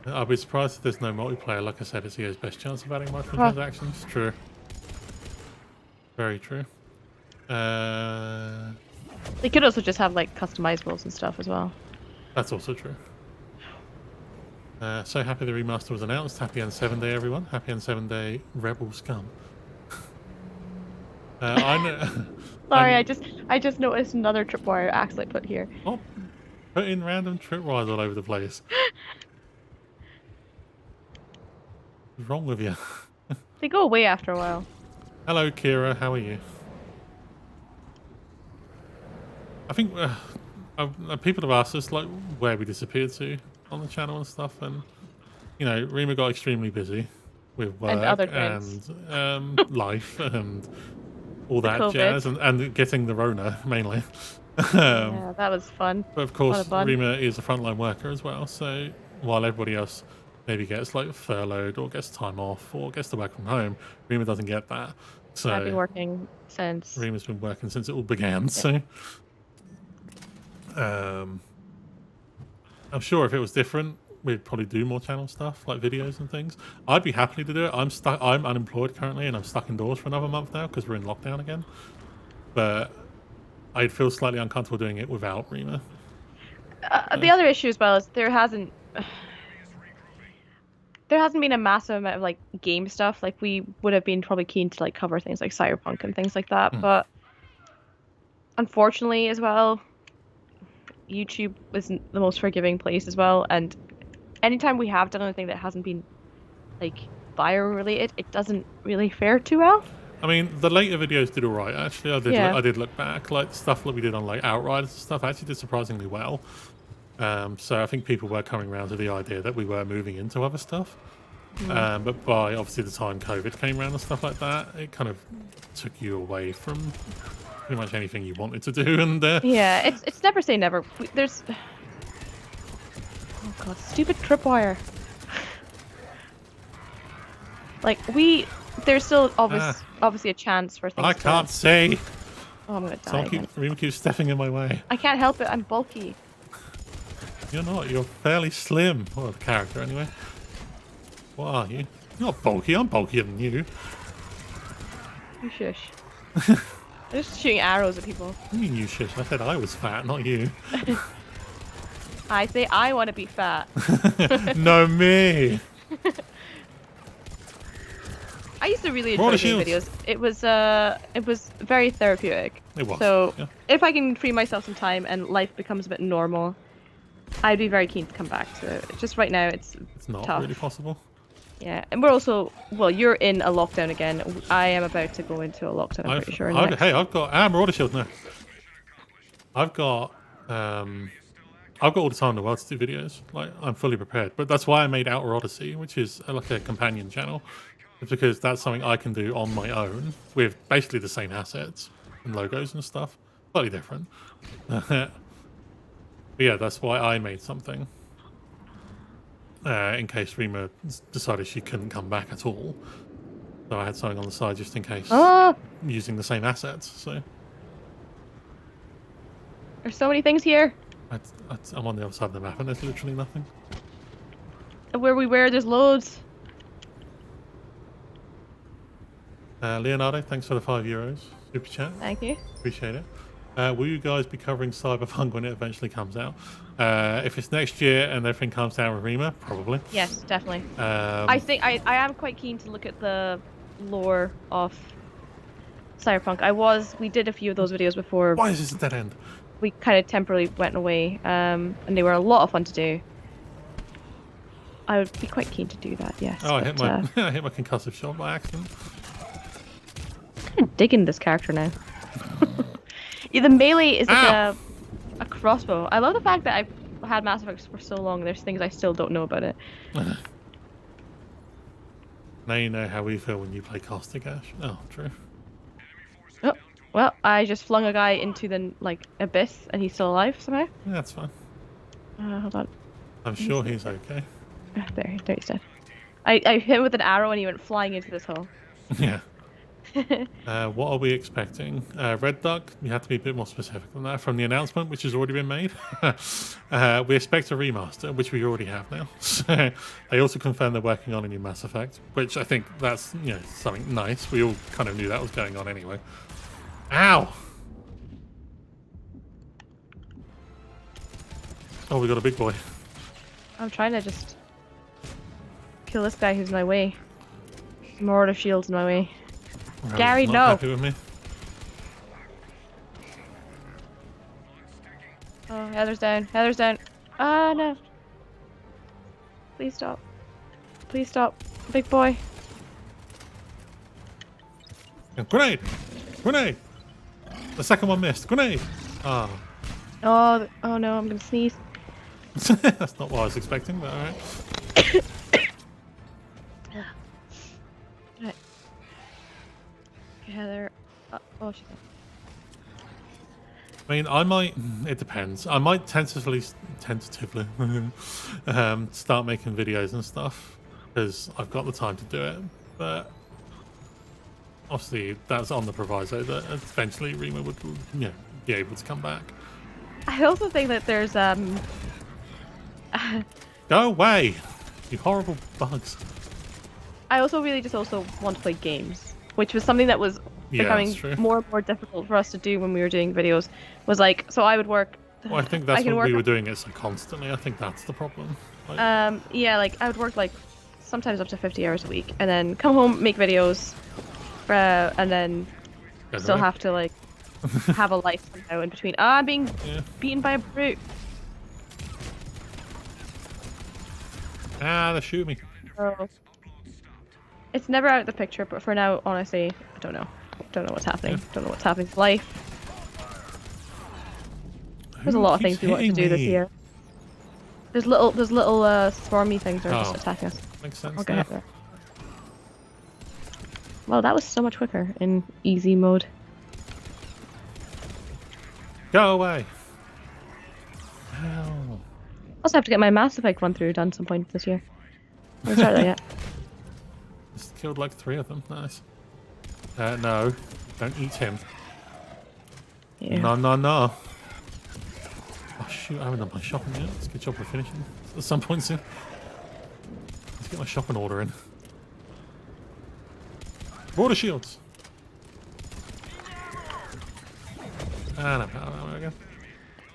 I'll be surprised if there's no multiplayer. Like I said, it's EA's best chance of adding microtransactions. True. Very true. They could also just have like customizables and stuff as well. That's also true. So happy the remaster was announced. Happy N7 Day, everyone. Happy N7 Day, Rebel Scum. Sorry, I just noticed another tripwire accidentally put here. Oh, put in random tripwires all over the place. What's wrong with you? They go away after a while. Hello, Kira. How are you? I think people have asked us like where we disappeared to on the channel and stuff, and you know, Rima got extremely busy with work and other things. and life and all that COVID. jazz, and getting the Rona mainly. Yeah, that was fun. But of course, Rima is a frontline worker as well, so while everybody else maybe gets like furloughed or gets time off or gets to work from home, Rima doesn't get that. So I've been working since. Rima's been working since it all began. Yeah. So I'm sure if it was different, we'd probably do more channel stuff like videos and things. I'd be happy to do it. I'm unemployed currently and I'm stuck indoors for another month now because we're in lockdown again. But I'd feel slightly uncomfortable doing it without Rima. The other issue as well is there hasn't been a massive amount of like game stuff. Like we would have been probably keen to like cover things like Cyberpunk and things like that, but unfortunately as well, YouTube isn't the most forgiving place as well, and anytime we have done anything that hasn't been like bio-related, it doesn't really fare too well. I mean, the later videos did all right. Actually, Yeah. I did look back. Like the stuff that we did on like Outriders and stuff actually did surprisingly well. So I think people were coming around to the idea that we were moving into other stuff. But by obviously the time COVID came around and stuff like that, it kind of took you away from pretty much anything you wanted to do. And Yeah, it's never say never. There's oh god, stupid tripwire. Like there's still obviously a chance for things. I can't see. Oh, I'm gonna die. Someone Rima keeps stepping in my way. I can't help it. I'm bulky. You're not. You're fairly slim. Well, the character anyway. What are you? You're not bulky. I'm bulkier than you. You shush. I'm just shooting arrows at people. What do you mean you shush? I said I was fat, not you. I say I want to be fat. No, me. I used to really enjoy doing videos. It was very therapeutic. It was. So yeah. if I can free myself some time and life becomes a bit normal, I'd be very keen to come back to it. Just right now, it's not tough. really possible. Yeah, and we're also, well, you're in a lockdown again. I am about to go into a lockdown, I'm pretty sure. Hey, I've got Marauder Shield now. I've got all the time in the world to do videos. Like, I'm fully prepared. But that's why I made Outer Odyssey, which is like a companion channel. It's because that's something I can do on my own with basically the same assets and logos and stuff. Slightly different. But yeah, that's why I made something. In case Rima decided she couldn't come back at all. So I had something on the side just in case, using the same assets. So there's so many things here. I'm on the other side of the map and there's literally nothing. Where we were, there's loads. Leonardo, thanks for the €5 super chat. Thank you. Appreciate it. Will you guys be covering Cyberpunk when it eventually comes out? If it's next year and everything comes down with Rima, probably. Yes, definitely. I think I am quite keen to look at the lore of Cyberpunk. We did a few of those videos before. Why is this a dead end? We kind of temporarily went away, and they were a lot of fun to do. I would be quite keen to do that, yes. Oh, I hit my I hit my concussive shot by accident. I'm kind of digging this character now. Yeah, the melee is like a crossbow. I love the fact that I've had Mass Effect for so long and there's things I still don't know about it. Now you know how we feel when you play Caustic, Ash. Oh, true. Oh, well, I just flung a guy into the, abyss and he's still alive somehow. Yeah, that's fine. Hold on. I'm sure he's okay. There he's dead. I hit him with an arrow and he went flying into this hole. Yeah. What are we expecting? Red Duck, you have to be a bit more specific than that from the announcement, which has already been made. We expect a remaster, which we already have now. So they also confirmed they're working on a new Mass Effect, which I think that's something nice. We all kind of knew that was going on anyway. Ow! Oh, we got a big boy. I'm trying to just kill this guy who's in my way. Marauder Shield's in my way. Well, Gary, not no. Happy with me. Oh, Heather's down. Heather's down. Ah, no. Please stop. Please stop. Big boy. Grenade! Grenade! The second one missed. Grenade! Ah. Oh no, I'm gonna sneeze. That's not what I was expecting, but alright. Right. Heather. Oh, she's. I mean, I might. It depends. I might tentatively start making videos and stuff because I've got the time to do it. But obviously, that's on the proviso that eventually Rima would, be able to come back. I also think that there's Go away, you horrible bugs. I also really just also want to play games, which was something that was becoming more and more difficult for us to do when we were doing videos. Was like, so I would work. Well, I think that's what we were doing it so constantly. I think that's the problem. Yeah, like I would work sometimes up to 50 hours a week, and then come home, make videos, and then still have to have a life somehow in between. I'm being beaten by a brute. Ah, they shoot me. Oh. It's never out of the picture, but for now, honestly, I don't know. Don't know what's happening. Don't know what's happening to life. There's a lot of things we want to do this year. There's little swarmy things that are just attacking us. Makes sense. Okay. Yeah. Well, that was so much quicker in easy mode. Go away. Ow. Also have to get my Mass Effect run through done some point this year. I haven't started that yet. Just killed like 3 of them. Nice. No, don't eat him. Yeah. No. Oh shoot, I haven't done my shopping yet. It's a good job we're finishing at some point soon. Let's get my shopping order in. Border shields. And I'm out of ammo again.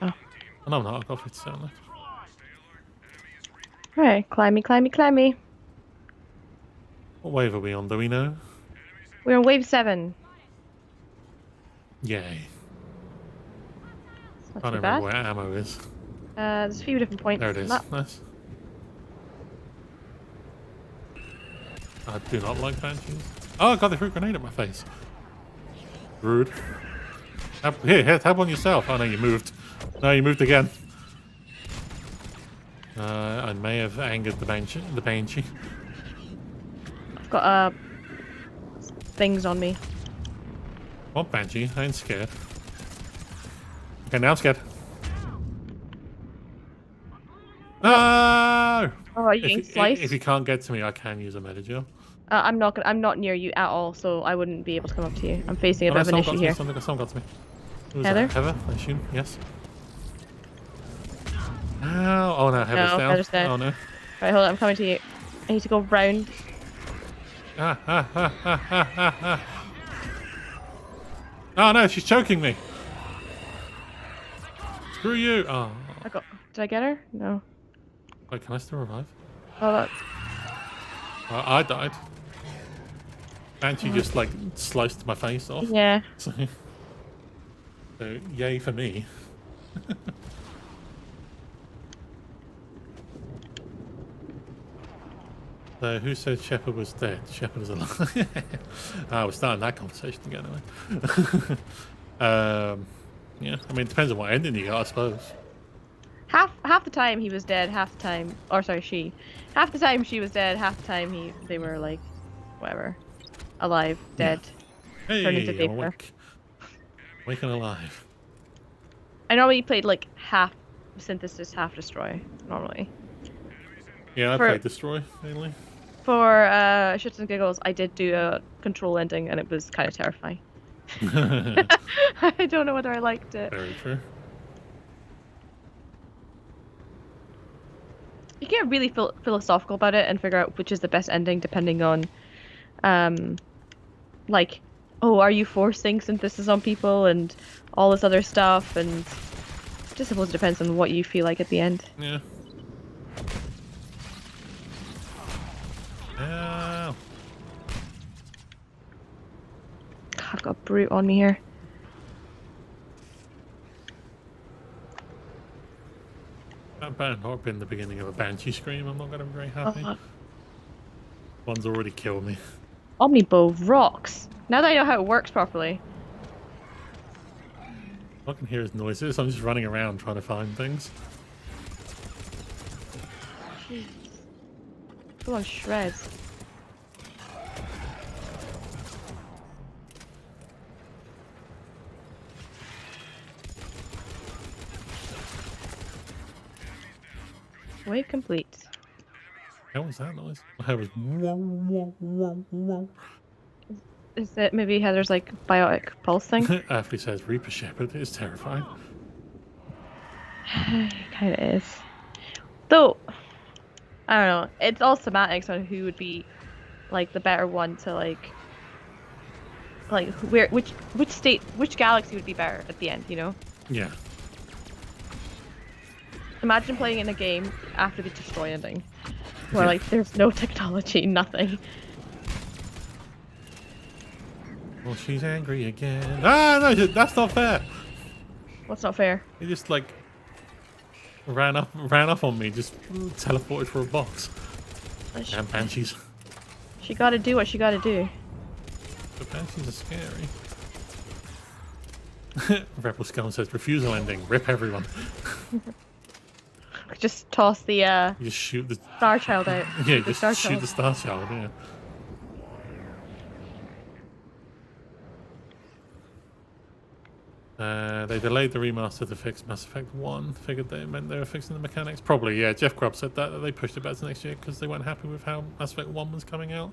Oh. Oh, no, I'm not. I've got 57 left. Alright, climby. What wave are we on? Do we know? We're on wave 7. Yay. It's not I too don't bad. remember where ammo is. There's a few different points. There it is. Nice. I do not like banshees. Oh, I got the fruit grenade at my face. Rude. Here, have one yourself. Oh no, you moved. No, you moved again. I may have angered the banshee. I've got things on me. What banshee? I ain't scared. Okay, now I'm scared. No! Oh, are you getting sliced? If you can't get to me, I can use a metagel. I'm not near you at all, so I wouldn't be able to come up to you. I'm facing a bit of an issue here. Someone got to me. Who was Heather? that? Heather, I assume. Yes. Ow. Oh no, Heather's down. Heather's dead. Oh no. Right, hold on, I'm coming to you. I need to go round. Oh no, she's choking me. Screw you. Oh. Did I get her? No. Wait, can I still revive? Oh, that... I died. And she just like sliced my face off. Yeah. So yay for me. So who said Shepard was dead? Shepard is alive. We're starting that conversation again anyway. Yeah, I mean it depends on what ending you got, I suppose. Half the time he was dead, half the time, or sorry, she. Half the time she was dead, half the time they were like, whatever, alive, dead, Hey, turned into I'm vapor. awake. Awake and alive. I normally played like half synthesis, half destroy, normally. Yeah, I played Destroy mainly. For shits and giggles, I did do a control ending, and it was kind of terrifying. I don't know whether I liked it. Very true. You get really philosophical about it and figure out which is the best ending depending on, like, oh, are you forcing synthesis on people and all this other stuff, and just suppose it depends on what you feel like at the end. Yeah. Ow. I've got a brute on me here. That better not been the beginning of a banshee scream. I'm not going to be very happy. One's already killed me. Omnibow rocks. Now that I know how it works properly. All I can hear is noises. I'm just running around trying to find things. Jeez. Go on shreds. Wave complete. How was that noise? My head was whoa, whoa, whoa, whoa. Is it maybe Heather's like biotic pulse thing? After he says Reaper Shepherd, it's terrifying. Kind of is. Though, I don't know. It's all semantics on who would be like the better one to like which galaxy would be better at the end, you know? Yeah. Imagine playing in a game after the destroy ending, where like there's no technology, nothing. Well, she's angry again. Ah, no, that's not fair. What's not fair? He just like ran up on me, just teleported for a box. Damn banshees. She gotta do what she gotta do. The banshees are scary. Rebel Scum says refusal ending. Rip everyone. Just toss the You just shoot the Star Child out. yeah, The just Star shoot Child. the Star Child. Yeah. They delayed the remaster to fix Mass Effect 1. Figured they meant they were fixing the mechanics. Probably, yeah. Jeff Grubb said that they pushed it back to next year because they weren't happy with how Mass Effect 1 was coming out.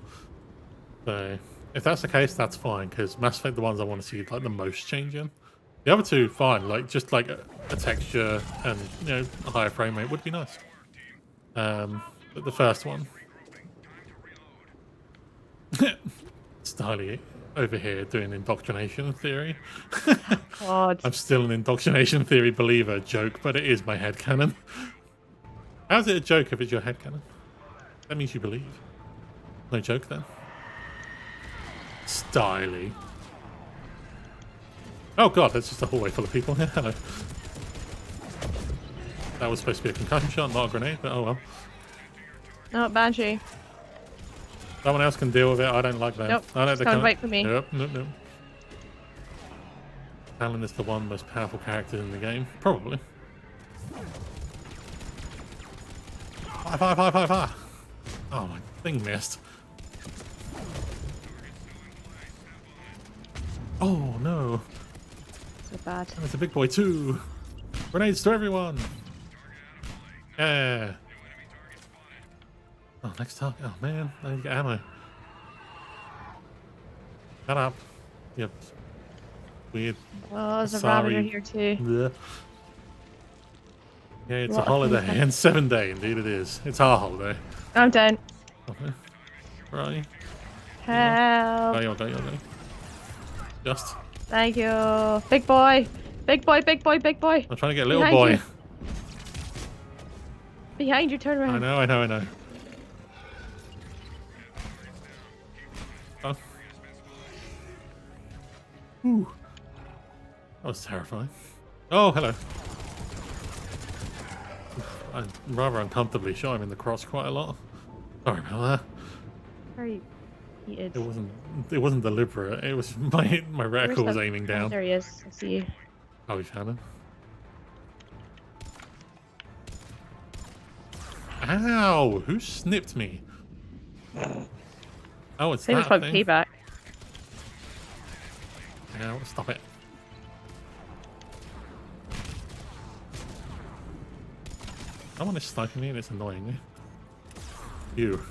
So, if that's the case, that's fine, because Mass Effect, the ones I want to see like the most changing. The other two, fine. Like, just like a texture and, you know, a higher frame rate would be nice. But the first one. Styly over here doing indoctrination theory. God. I'm still an indoctrination theory believer. Joke, but it is my headcanon. How's it a joke if it's your headcanon? That means you believe. No joke then. Styly. Oh god, that's just a hallway full of people. Hello. That was supposed to be a concussion shot, not a grenade, but oh well. Oh, Banshee. Someone else can deal with it. I don't like that. Nope. I Just can't wait for me. Nope. Alan is the one most powerful character in the game. Probably. Fire. Oh, my thing missed. Oh, no. So bad. It's a big boy, too. Grenades to everyone. Yeah. Oh, next target. Oh, man. I need to get ammo. Shut up. Yep. Weird. Oh, there's a Sorry. Ravager here too. Blech. Yeah, it's What a a holiday. thing. And 7 day, indeed it is. It's our holiday. I'm down. Okay. Where are you? Help. Go. Just. Thank you. Big boy. Big boy. I'm trying to get a little Behind boy. you. Behind you, turn around. I know. Oh. Ooh. That was terrifying. Oh, hello. I rather uncomfortably shot him in the cross quite a lot. Sorry about that. Very heated. It wasn't deliberate. It was my reticle was aiming down. There he is. I see you. Oh, we found him. Ow! Who snipped me? Oh, it's Same as that like thing. payback. Ow, stop it. Someone is sniping me and it's annoying me. You.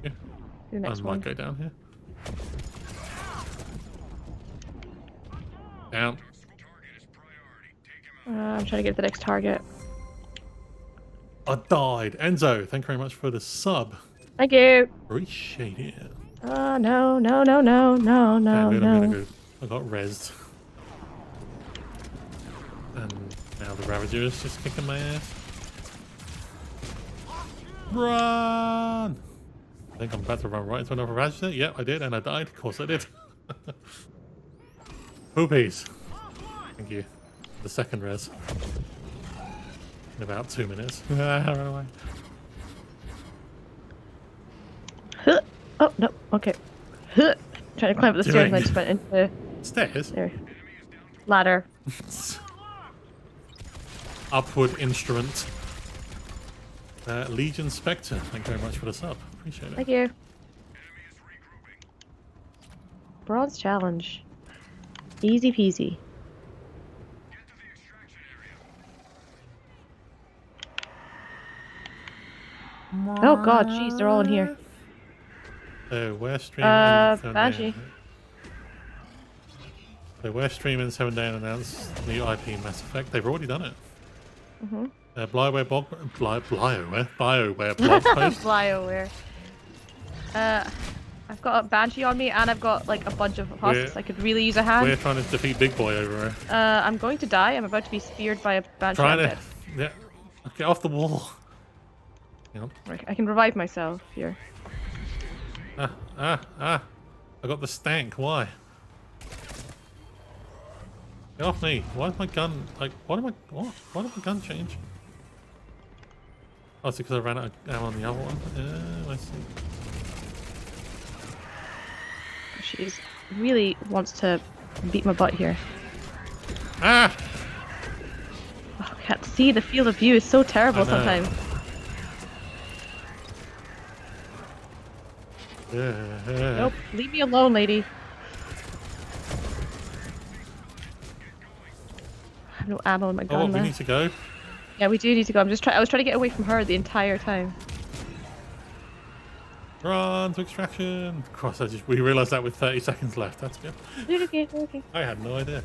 Yeah. The next I one. might go down here. Down. I'm trying to get to the next target. I died. Enzo, thank you very much for the sub. Thank you. Appreciate it. No. I'm gonna go. I got rezzed. And now the Ravager is just kicking my ass. Run! I think I'm about to run right into another Ravager. Yep, I did, and I died. Of course I did. Poopies. Thank you. The second res. In about 2 minutes. Run away. Huh. Oh, no. Okay. Huh. Trying to climb up the stairs and I just went into... Stairs? There. Ladder. Upward instrument. Legion Spectre, thank you very much for the sub. Appreciate it. Thank you. Bronze challenge. Easy peasy. Oh god, jeez, they're all in here. We're streaming. Banshee. So we're streaming 7 Day and announced new IP Mass Effect. They've already done it. Mm-hmm. BioWare blog post. BioWare. I've got a Banshee on me and I've got like a bunch of husks. I could really use a hand. We're trying to defeat Big Boy over here. I'm going to die. I'm about to be speared by a Banshee. Trying to, yeah, get off the wall. Yep. I can revive myself here. I got the stank. Why? Get off me. Why is my gun, like, why did my gun change? Oh, it's because I ran out of ammo on the other one. I see. Jeez, really wants to beat my butt here. Ah! Oh, I can't see. The field of view is so terrible sometimes. Nope, leave me alone, lady. I have no ammo in my gun. Oh, we need to go. Yeah, we do need to go. I was trying to get away from her the entire time. Run to extraction. Cross. We realised that with 30 seconds left. That's good. Okay, okay. I had no idea.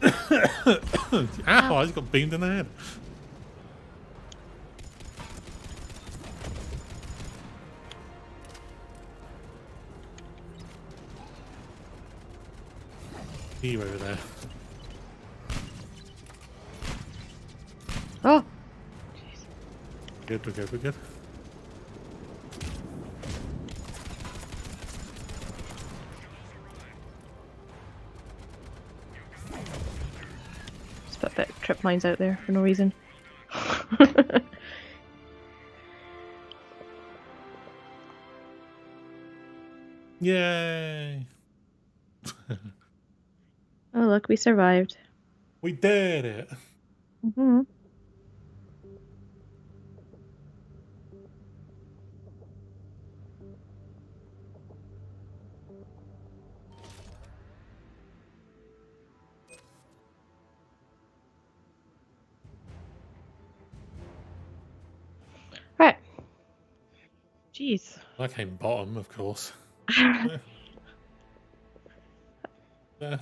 Ow! I just got beamed in the head. You over there. Oh! Jeez. Good, we're good, we're good. Just put a bit of trip mines out there for no reason. Yay! Oh look, we survived. We did it! Mm-hmm. Right. Jeez. I came bottom, of course.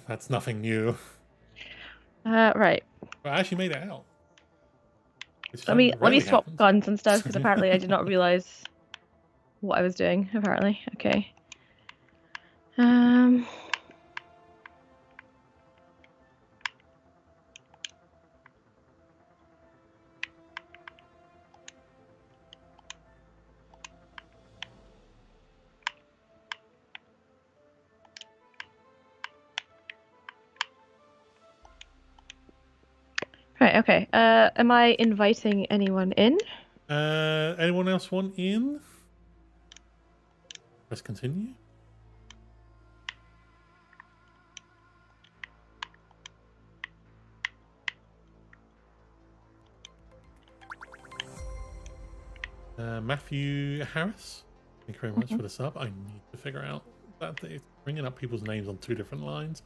That's nothing new. Right. But I actually made it out. Let me swap guns and stuff because apparently I did not realize what I was doing. Apparently, okay. Right. Okay. Am I inviting anyone in? Anyone else want in? Let's continue. Matthew Harris, thank you very much for the sub. I need to figure out that it's bringing up people's names on 2 different lines.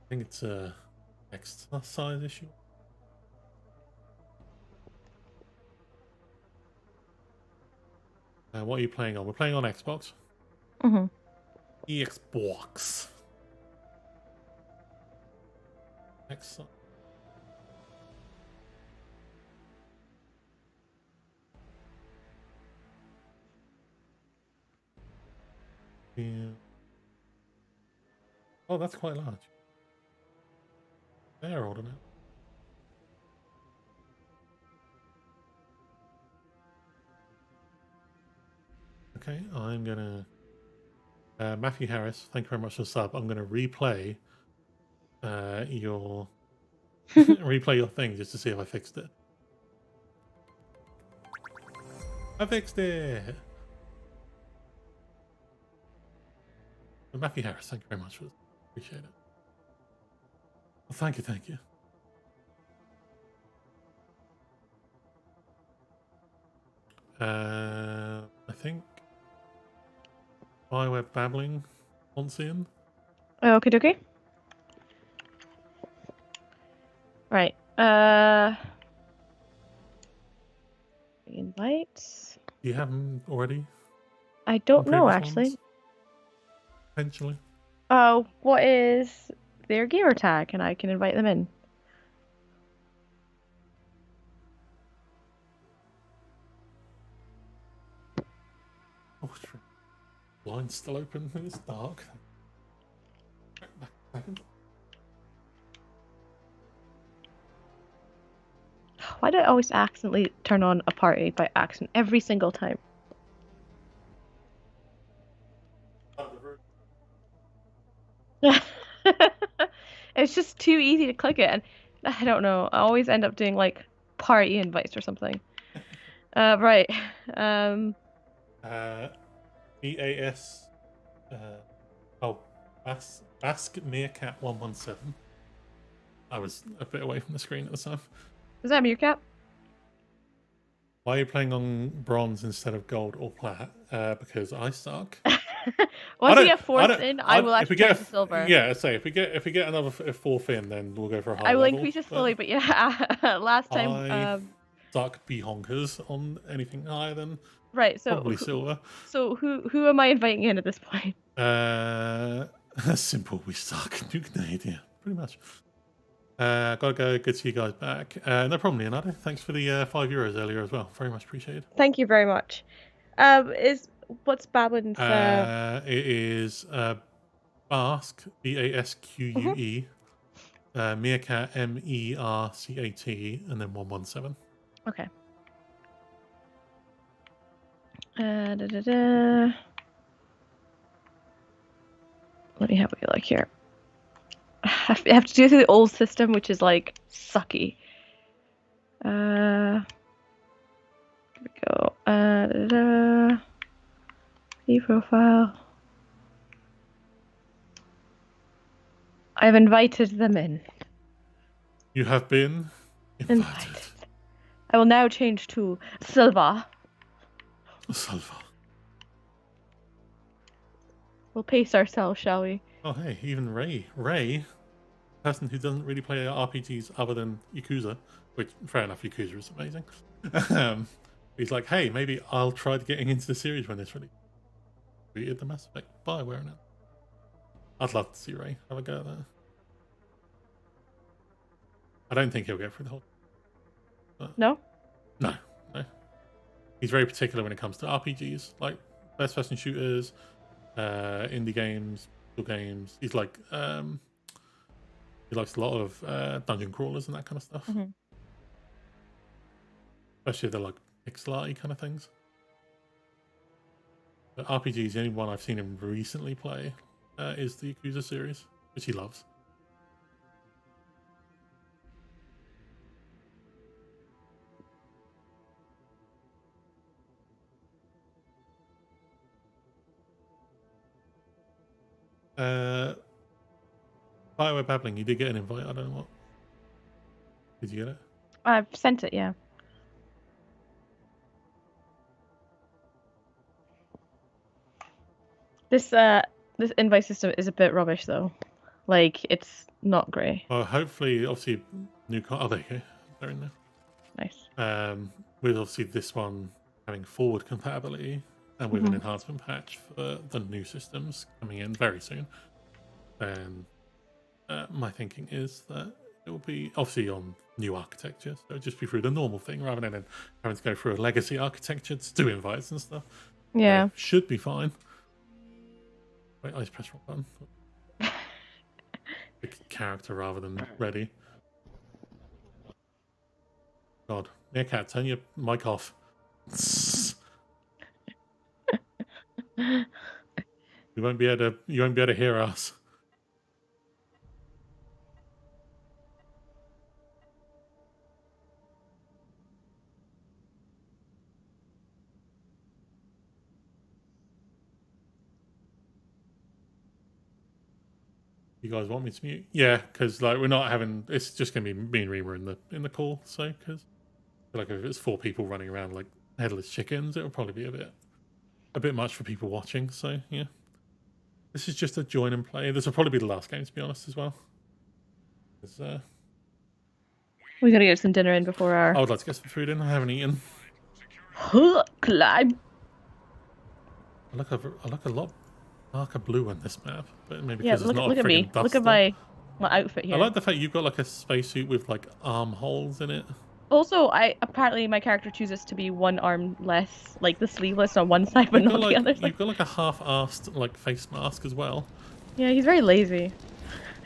I think it's a exercise issue. What are you playing on? We're playing on Xbox. Xbox. Excellent. Yeah. Oh, that's quite large. They're old enough. Okay, I'm gonna Matthew Harris, thank you very much for the sub. I'm gonna replay your replay your thing just to see if I fixed it. I fixed it. Matthew Harris, thank you very much for this. Appreciate it. Well, thank you, thank you. I think Bioware Babbling wants in. Okay, okay. Right. Invites. Do you have them already? I don't know actually. Ones? Potentially. Oh, what is their gamer tag? And I can invite them in. Oh, blind still open and it's dark. Back a second. Why do I always accidentally turn on a party by accident every single time? It's just too easy to click it, and I don't know. I always end up doing like party invites or something. Right. EAS Oh, Basque Meerkat 117. I was a bit away from the screen at the time. Is that Meerkat? Why are you playing on bronze instead of gold or plat? Because I suck. Once we get fourth in, I will actually try to silver. Yeah, say if we get another fourth in, then we'll go for a high I will level, increase it slowly, but yeah, last time. I suck honkers on anything higher than right. So probably silver. So who am I inviting in at this point? Simple. We suck. New Canadian, pretty much. Gotta go. Good to see you guys back. No problem, Leonardo. Thanks for the €5 earlier as well. Very much appreciated. Thank you very much. What's Babin's? It is Basque, Basque, Meerkat, Mercat, and then 117. Okay. Let me have a look here. I have to do through the old system, which is like sucky. Here we go. E-profile. I've invited them in. You have been invited. I will now change to Silva. Silva. We'll pace ourselves, shall we? Oh, hey, even Ray, person who doesn't really play RPGs other than Yakuza, which, fair enough, Yakuza is amazing. He's like, hey, maybe I'll try getting into the series when it's ready. We did the Mass Effect Bioware now. I'd love to see Ray have a go at that. I don't think he'll get through the whole. No? No. He's very particular when it comes to RPGs, like first-person shooters, indie games, games. He's like, he likes a lot of dungeon crawlers and that kind of stuff. Mm-hmm. Especially if they're like pixel arty kind of things. But RPGs, the only one I've seen him recently play is the Yakuza series, which he loves. Bioware Babbling, you did get an invite. I don't know what. Did you get it? I've sent it, yeah. This invite system is a bit rubbish, though. Like, it's not great. Well, hopefully, obviously, new. Oh, there you go. They're in there. Nice. With obviously this one having forward compatibility and with an enhancement patch for the new systems coming in very soon, then my thinking is that it will be obviously on new architecture, so it'll just be through the normal thing rather than having to go through a legacy architecture to do invites and stuff. Yeah. Should be fine. Wait, I just pressed wrong button. Pick character rather than ready. God, Meerkat, turn your mic off. You won't be able to hear us. You guys want me to mute? Yeah, because like we're not having. It's just gonna be me and Rima in the call. So because like if it's 4 people running around like headless chickens, it'll probably be a bit much for people watching. So yeah, this is just a join and play. This will probably be the last game, to be honest, as well. We gotta get some dinner in before our. I would like to get some food in. I haven't eaten. Climb. I look a lot darker blue on this map, but maybe Yeah, because it's not look a at me. friggin' dust Look at my outfit here. I like the fact you've got like a spacesuit with like armholes in it. Also, apparently my character chooses to be one arm less, like the sleeveless on one side, but not the other side. You've got like a half-assed like face mask as well. Yeah, he's very lazy.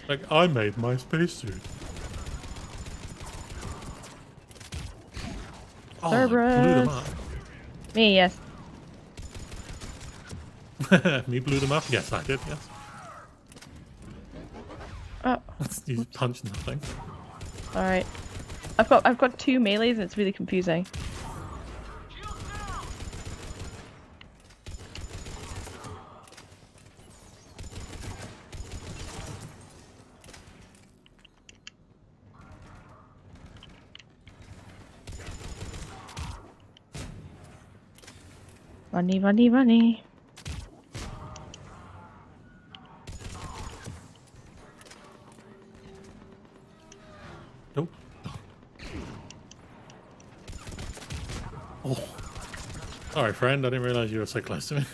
Like I made my spacesuit. Oh, I blew them up. Me, yes. Me blew them up? Yes, I did, yes. Oh. You punched nothing. Alright. I've got 2 melees and it's really confusing. Runny, runny, runny. Nope. Oh. Sorry, friend. I didn't realize you were so close to me.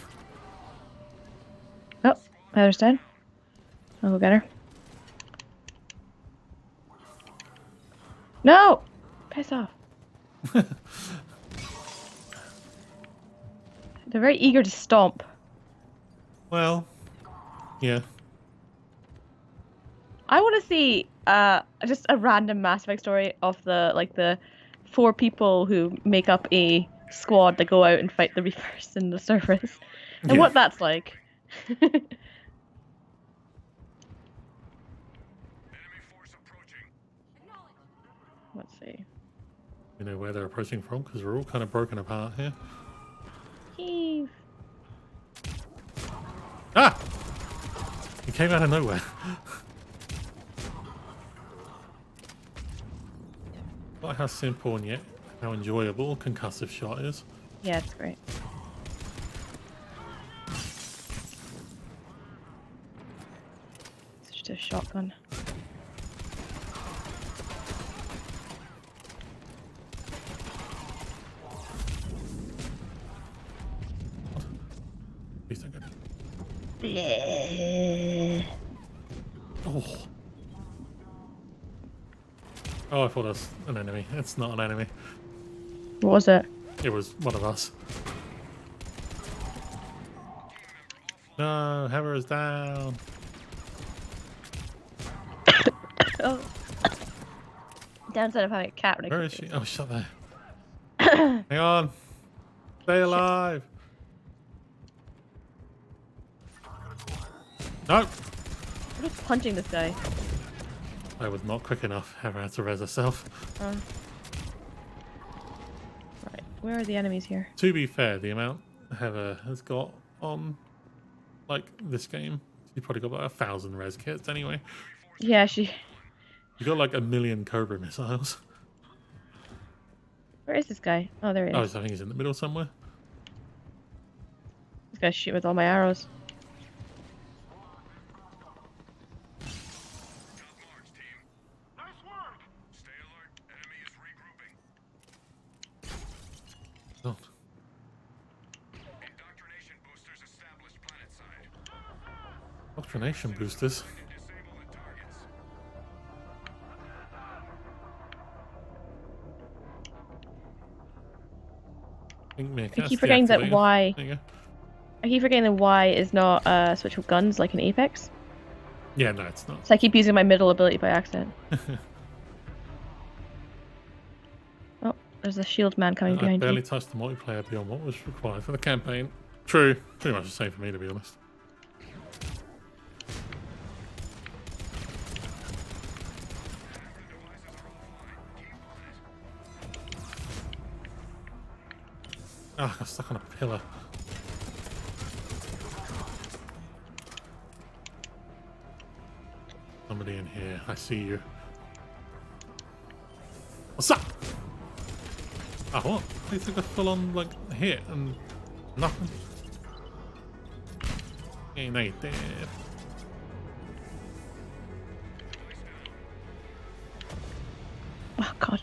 Oh, Heather's dead. I'll go get her. No! Piss off. They're very eager to stomp. Well, yeah. I want to see just a random Mass Effect story of the 4 people who make up a squad that go out and fight the Reapers in the surface, and what that's like. Let's see. You know where they're approaching from because we're all kind of broken apart here. Heave. Ah! He came out of nowhere. I like how simple and yet how enjoyable concussive shot is. Yeah, it's great. It's just a shotgun. Please don't go down. Bleh. Oh. Oh, I thought that was an enemy. It's not an enemy. What was it? It was one of us. No, Heather is down. Oh. Downside of having a cat. Where is she? Oh, she's up there. Hang on. Stay alive. No. I'm just punching this guy. I was not quick enough. Heather had to res herself. Right, where are the enemies here? To be fair, the amount Heather has got on, like, this game, she probably got about 1,000 res kits anyway. Yeah, she... You got like 1,000,000 Cobra missiles. Where is this guy? Oh, there he is. Oh, I think he's in the middle somewhere. This guy's shooting with all my arrows. Oh. Indoctrination boosters. I keep forgetting that Y. I keep forgetting that Y is not switch with guns like in Apex. Yeah, no, it's not. So I keep using my middle ability by accident. Oh, there's a shield man coming behind you. I barely touched the multiplayer beyond what was required for the campaign. True. Pretty much the same for me, to be honest. Ah, I got stuck on a pillar. Somebody in here. I see you. What's up? Oh, what? They took a full-on, like, hit and nothing. Ain't they dead? Oh god.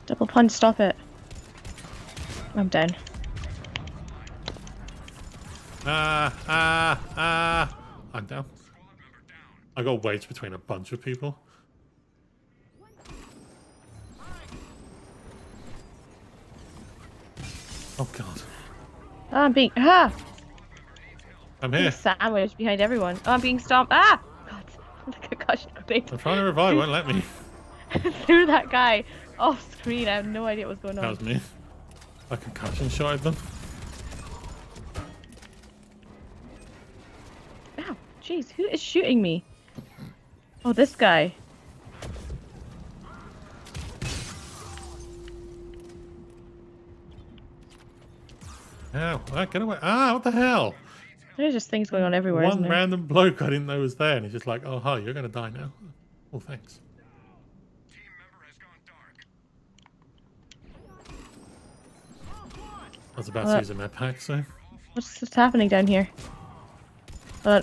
Double punch, stop it. I'm down. I'm down. I got wedged between a bunch of people. Oh god. Oh, I'm being I'm here. being sandwiched behind everyone. Oh, I'm being stomped. Ah! God, the concussion grenade. I'm trying to revive, won't let me. Threw that guy off screen. I have no idea what's going on. That was me. I concussion shot them. Ow, jeez, who is shooting me? Oh, this guy. Ow, get away. Ah, what the hell? There's just things going on everywhere. One isn't there? random bloke I didn't know was there, and he's just like, oh, hi, you're going to die now. Oh, thanks. I was about to use a med pack, so. What's happening down here? How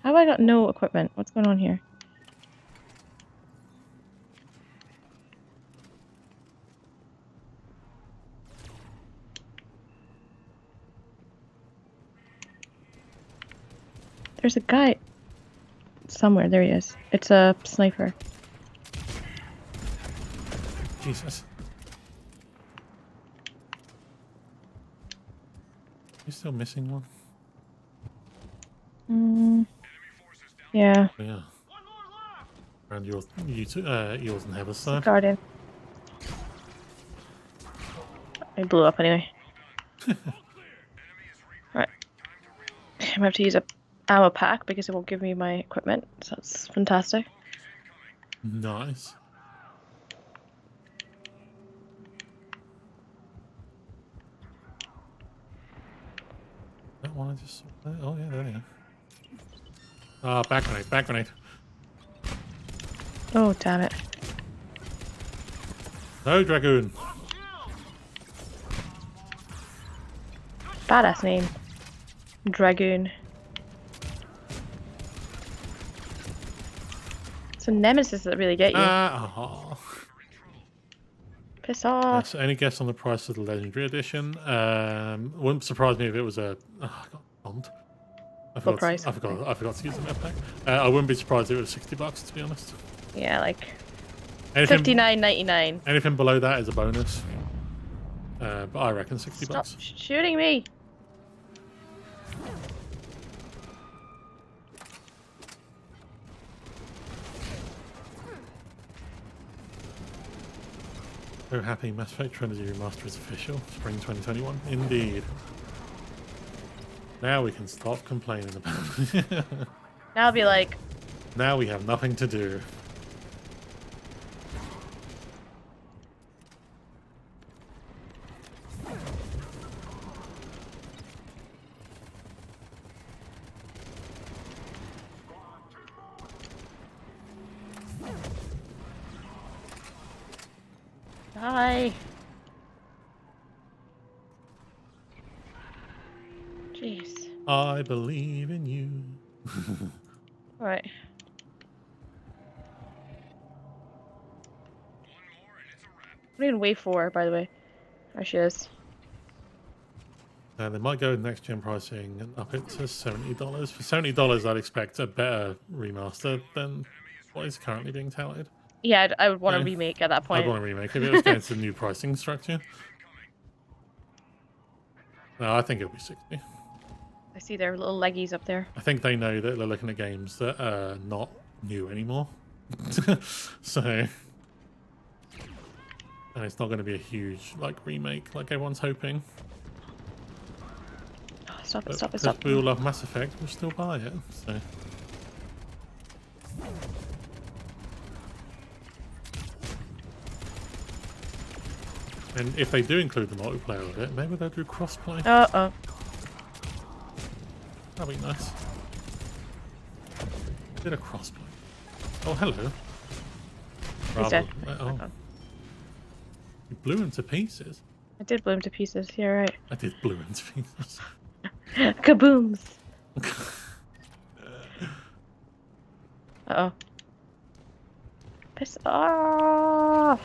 have I got no equipment? What's going on here? There's a guy somewhere. There he is. It's a sniper. Jesus. You're still missing one? Yeah. Yeah. Around yours and Heather's side. Guardian. I blew up anyway. Right. I'm gonna have to use a ammo pack because it won't give me my equipment, so that's fantastic. Nice. That one I just saw there. Oh yeah, there you go. Ah, back grenade, back grenade. Oh, damn it. No, Dragoon. Badass name. Dragoon. It's a nemesis that really get you. Piss off. So any guess on the price of the Legendary Edition? Wouldn't surprise me if it was a... Oh, I got bombed. Full price. I forgot to use the map pack. I wouldn't be surprised if it was $60, to be honest. Yeah, like... Anything, $59.99. Anything below that is a bonus. But I reckon $60. Stop shooting me! So happy Mass Effect Trilogy Remaster is official. Spring 2021. Indeed. Now we can stop complaining about it. Now I'll be like... Now we have nothing to do. Hi. Jeez. I believe in you. Alright. What are you gonna wait for, by the way? There she is. They might go next gen pricing and up it to $70. For $70, I'd expect a better remaster than what is currently being touted. Yeah, I would want a remake at that point. I'd want a remake if it was going to the new pricing structure. No, I think it'll be 60. I see their little leggies up there. I think they know that they're looking at games that are not new anymore. So, and it's not going to be a huge remake like everyone's hoping. Oh, stop it, But stop it, because stop we it. all love Mass Effect, we'll still buy it. So. And if they do include the multiplayer of it, maybe they'll do crossplay. Uh-oh. That'd be nice. Did a crossplay. Oh, hello. He's dead. Oh. You blew him to pieces. I did blow him to pieces, yeah, right. I did blew him to pieces. Kabooms! Uh-oh. Piss off!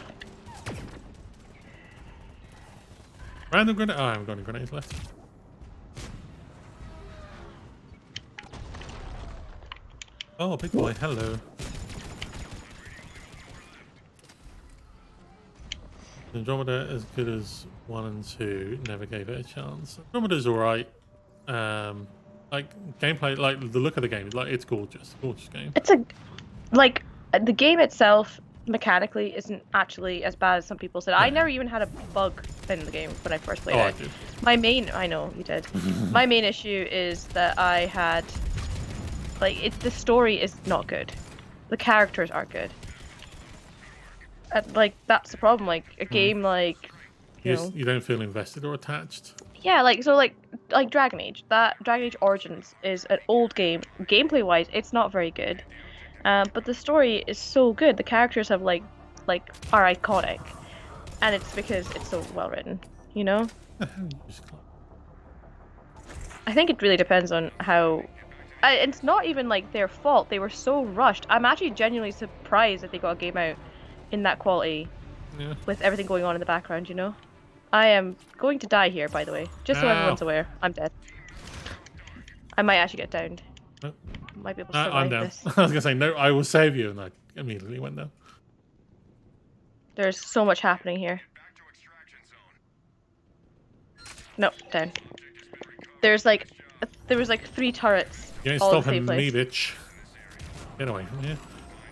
Random grenade. Oh, I haven't got any grenades left. Oh, big boy, hello. Andromeda as good as 1 and 2. Never gave it a chance. Andromeda's alright. Gameplay, the look of the game, it's gorgeous. Gorgeous game. It's the game itself mechanically isn't actually as bad as some people said. I never even had a bug in the game when I first played it. I did. I know you did. My main issue is that I had the story is not good. The characters aren't good. That's the problem. A game you know, you don't feel invested or attached. Yeah, Dragon Age. That Dragon Age Origins is an old game. Gameplay wise, it's not very good. But the story is so good. The characters have are iconic, and it's because it's so well written. You know, I think it really depends on how. It's not even like their fault. They were so rushed. I'm actually genuinely surprised that they got a game out in that quality Yeah. with everything going on in the background. You know, I am going to die here, by the way, just so everyone's aware. I'm dead. I might actually get downed. Oh. Might be able to I'm survive down. this. I was gonna say no. I will save you, and I immediately went down. There's so much happening here. No, down. There was like 3 turrets. You ain't all in the stopping same place. me, bitch. Get away from here.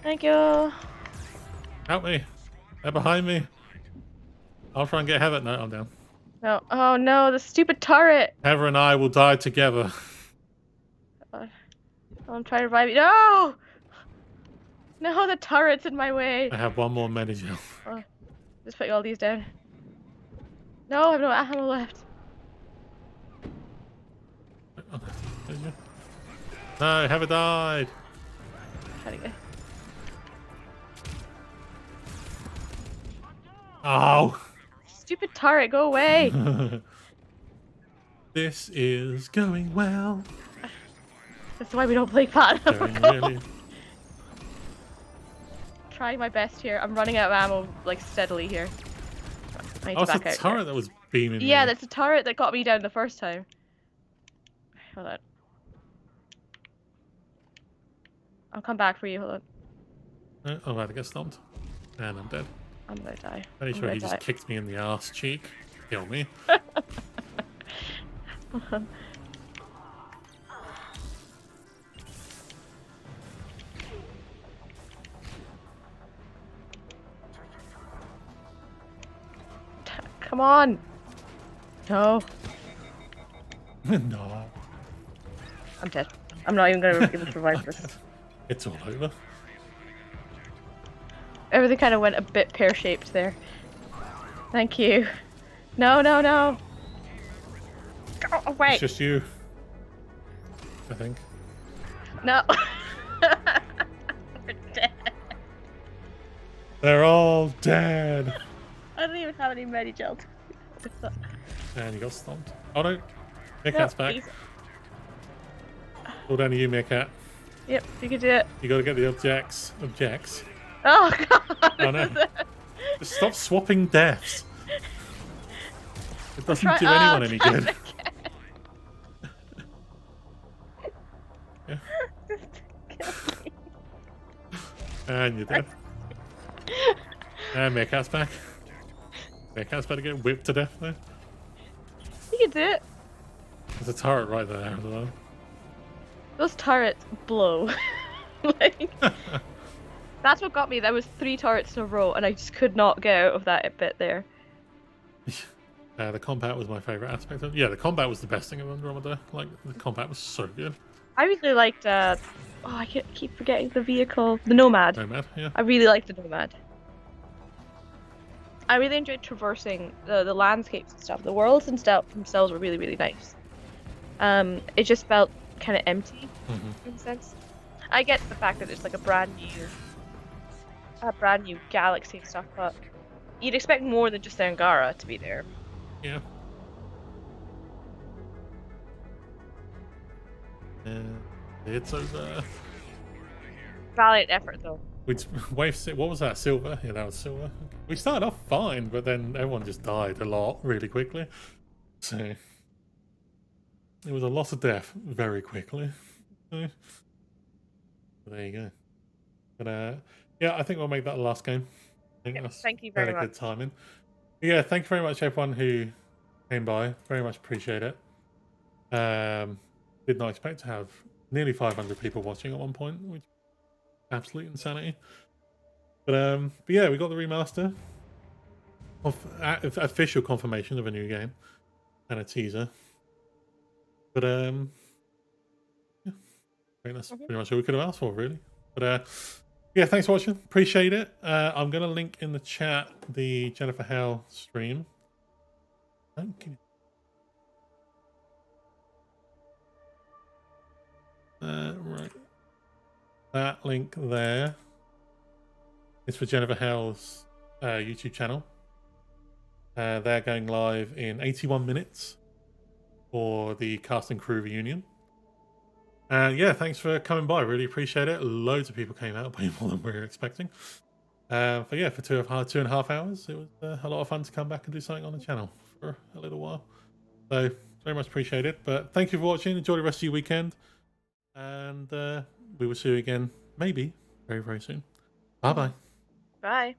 Thank you. Help me. They're behind me. I'll try and get Heather. No, I'm down. No. Oh no, the stupid turret. Heather and I will die together. I'm trying to revive you. No! No, the turret's in my way. I have one more Medigel. Oh, just put all these down. No, I have no ammo left. No, Heather died. Trying to get... Oh. Stupid turret, go away. This is going well. That's why we don't play Platinum. Going really. Trying my best here. I'm running out of ammo like steadily here. I need Oh, to it's back a out turret here. that was beaming me. Yeah, that's a turret that got me down the first time. Hold on. I'll come back for you, hold on. Oh, I'm about to get stomped. And I'm dead. I'm gonna die. Pretty sure he just kicked me in the arse cheek. Kill me. Come on! No. No. I'm dead. I'm not even gonna be able to survive this. It's all over. Everything kind of went a bit pear-shaped there. Thank you. No, no, no! Go away! It's just you. I think. No! We're dead. They're all dead. I don't even have any Medigel. And you got stomped. Oh no. Meerkat's back. Please. All down to you, Meerkat. Yep, you can do it. You gotta get the objects. Objects? Oh god! Oh no. Just stop swapping deaths. It doesn't do anyone any good. Yeah. And you're dead. And Meerkat's back. Meerkat's about to get whipped to death there. You can do it. There's a turret right there as well. Those turrets blow. Like, that's what got me. That was 3 turrets in a row, and I just could not get out of that bit there. The combat was my favourite aspect of it. Yeah, the combat was the best thing of Andromeda. Like, the combat was so good. I really liked, oh, I keep forgetting the vehicle. The Nomad. Nomad, yeah. I really liked the Nomad. I really enjoyed traversing the landscapes and stuff. The worlds and stuff themselves were really, really nice. It just felt kind of empty, in a sense. I get the fact that it's like a brand new galaxy and stuff, but you'd expect more than just the Angara to be there. Yeah. It's over. Valiant effort, though. What was that? Silver? Yeah, that was silver. We started off fine, but then everyone just died a lot really quickly. So it was a lot of death very quickly. So, there you go. But yeah, I think we'll make that the last game. I think that's thank you very much. Good timing. But yeah, thank you very much everyone who came by. Very much appreciate it. Did not expect to have nearly 500 people watching at one point, which is absolute insanity. But yeah, we got the remaster of official confirmation of a new game and a teaser. But yeah, I think that's pretty much all we could have asked for, really. But yeah, thanks for watching. Appreciate it. I'm gonna link in the chat the Jennifer Hale stream. Thank you. Right. that link there is for Jennifer Hale's YouTube channel. They're going live in 81 minutes for the cast and crew reunion. And yeah, thanks for coming by. Really appreciate it. Loads of people came out, way more than we were expecting. But yeah, for 2.5 hours, it was a lot of fun to come back and do something on the channel for a little while. So very much appreciated. But thank you for watching. Enjoy the rest of your weekend. And we will see you again, maybe, very, very soon. Bye-bye. Bye.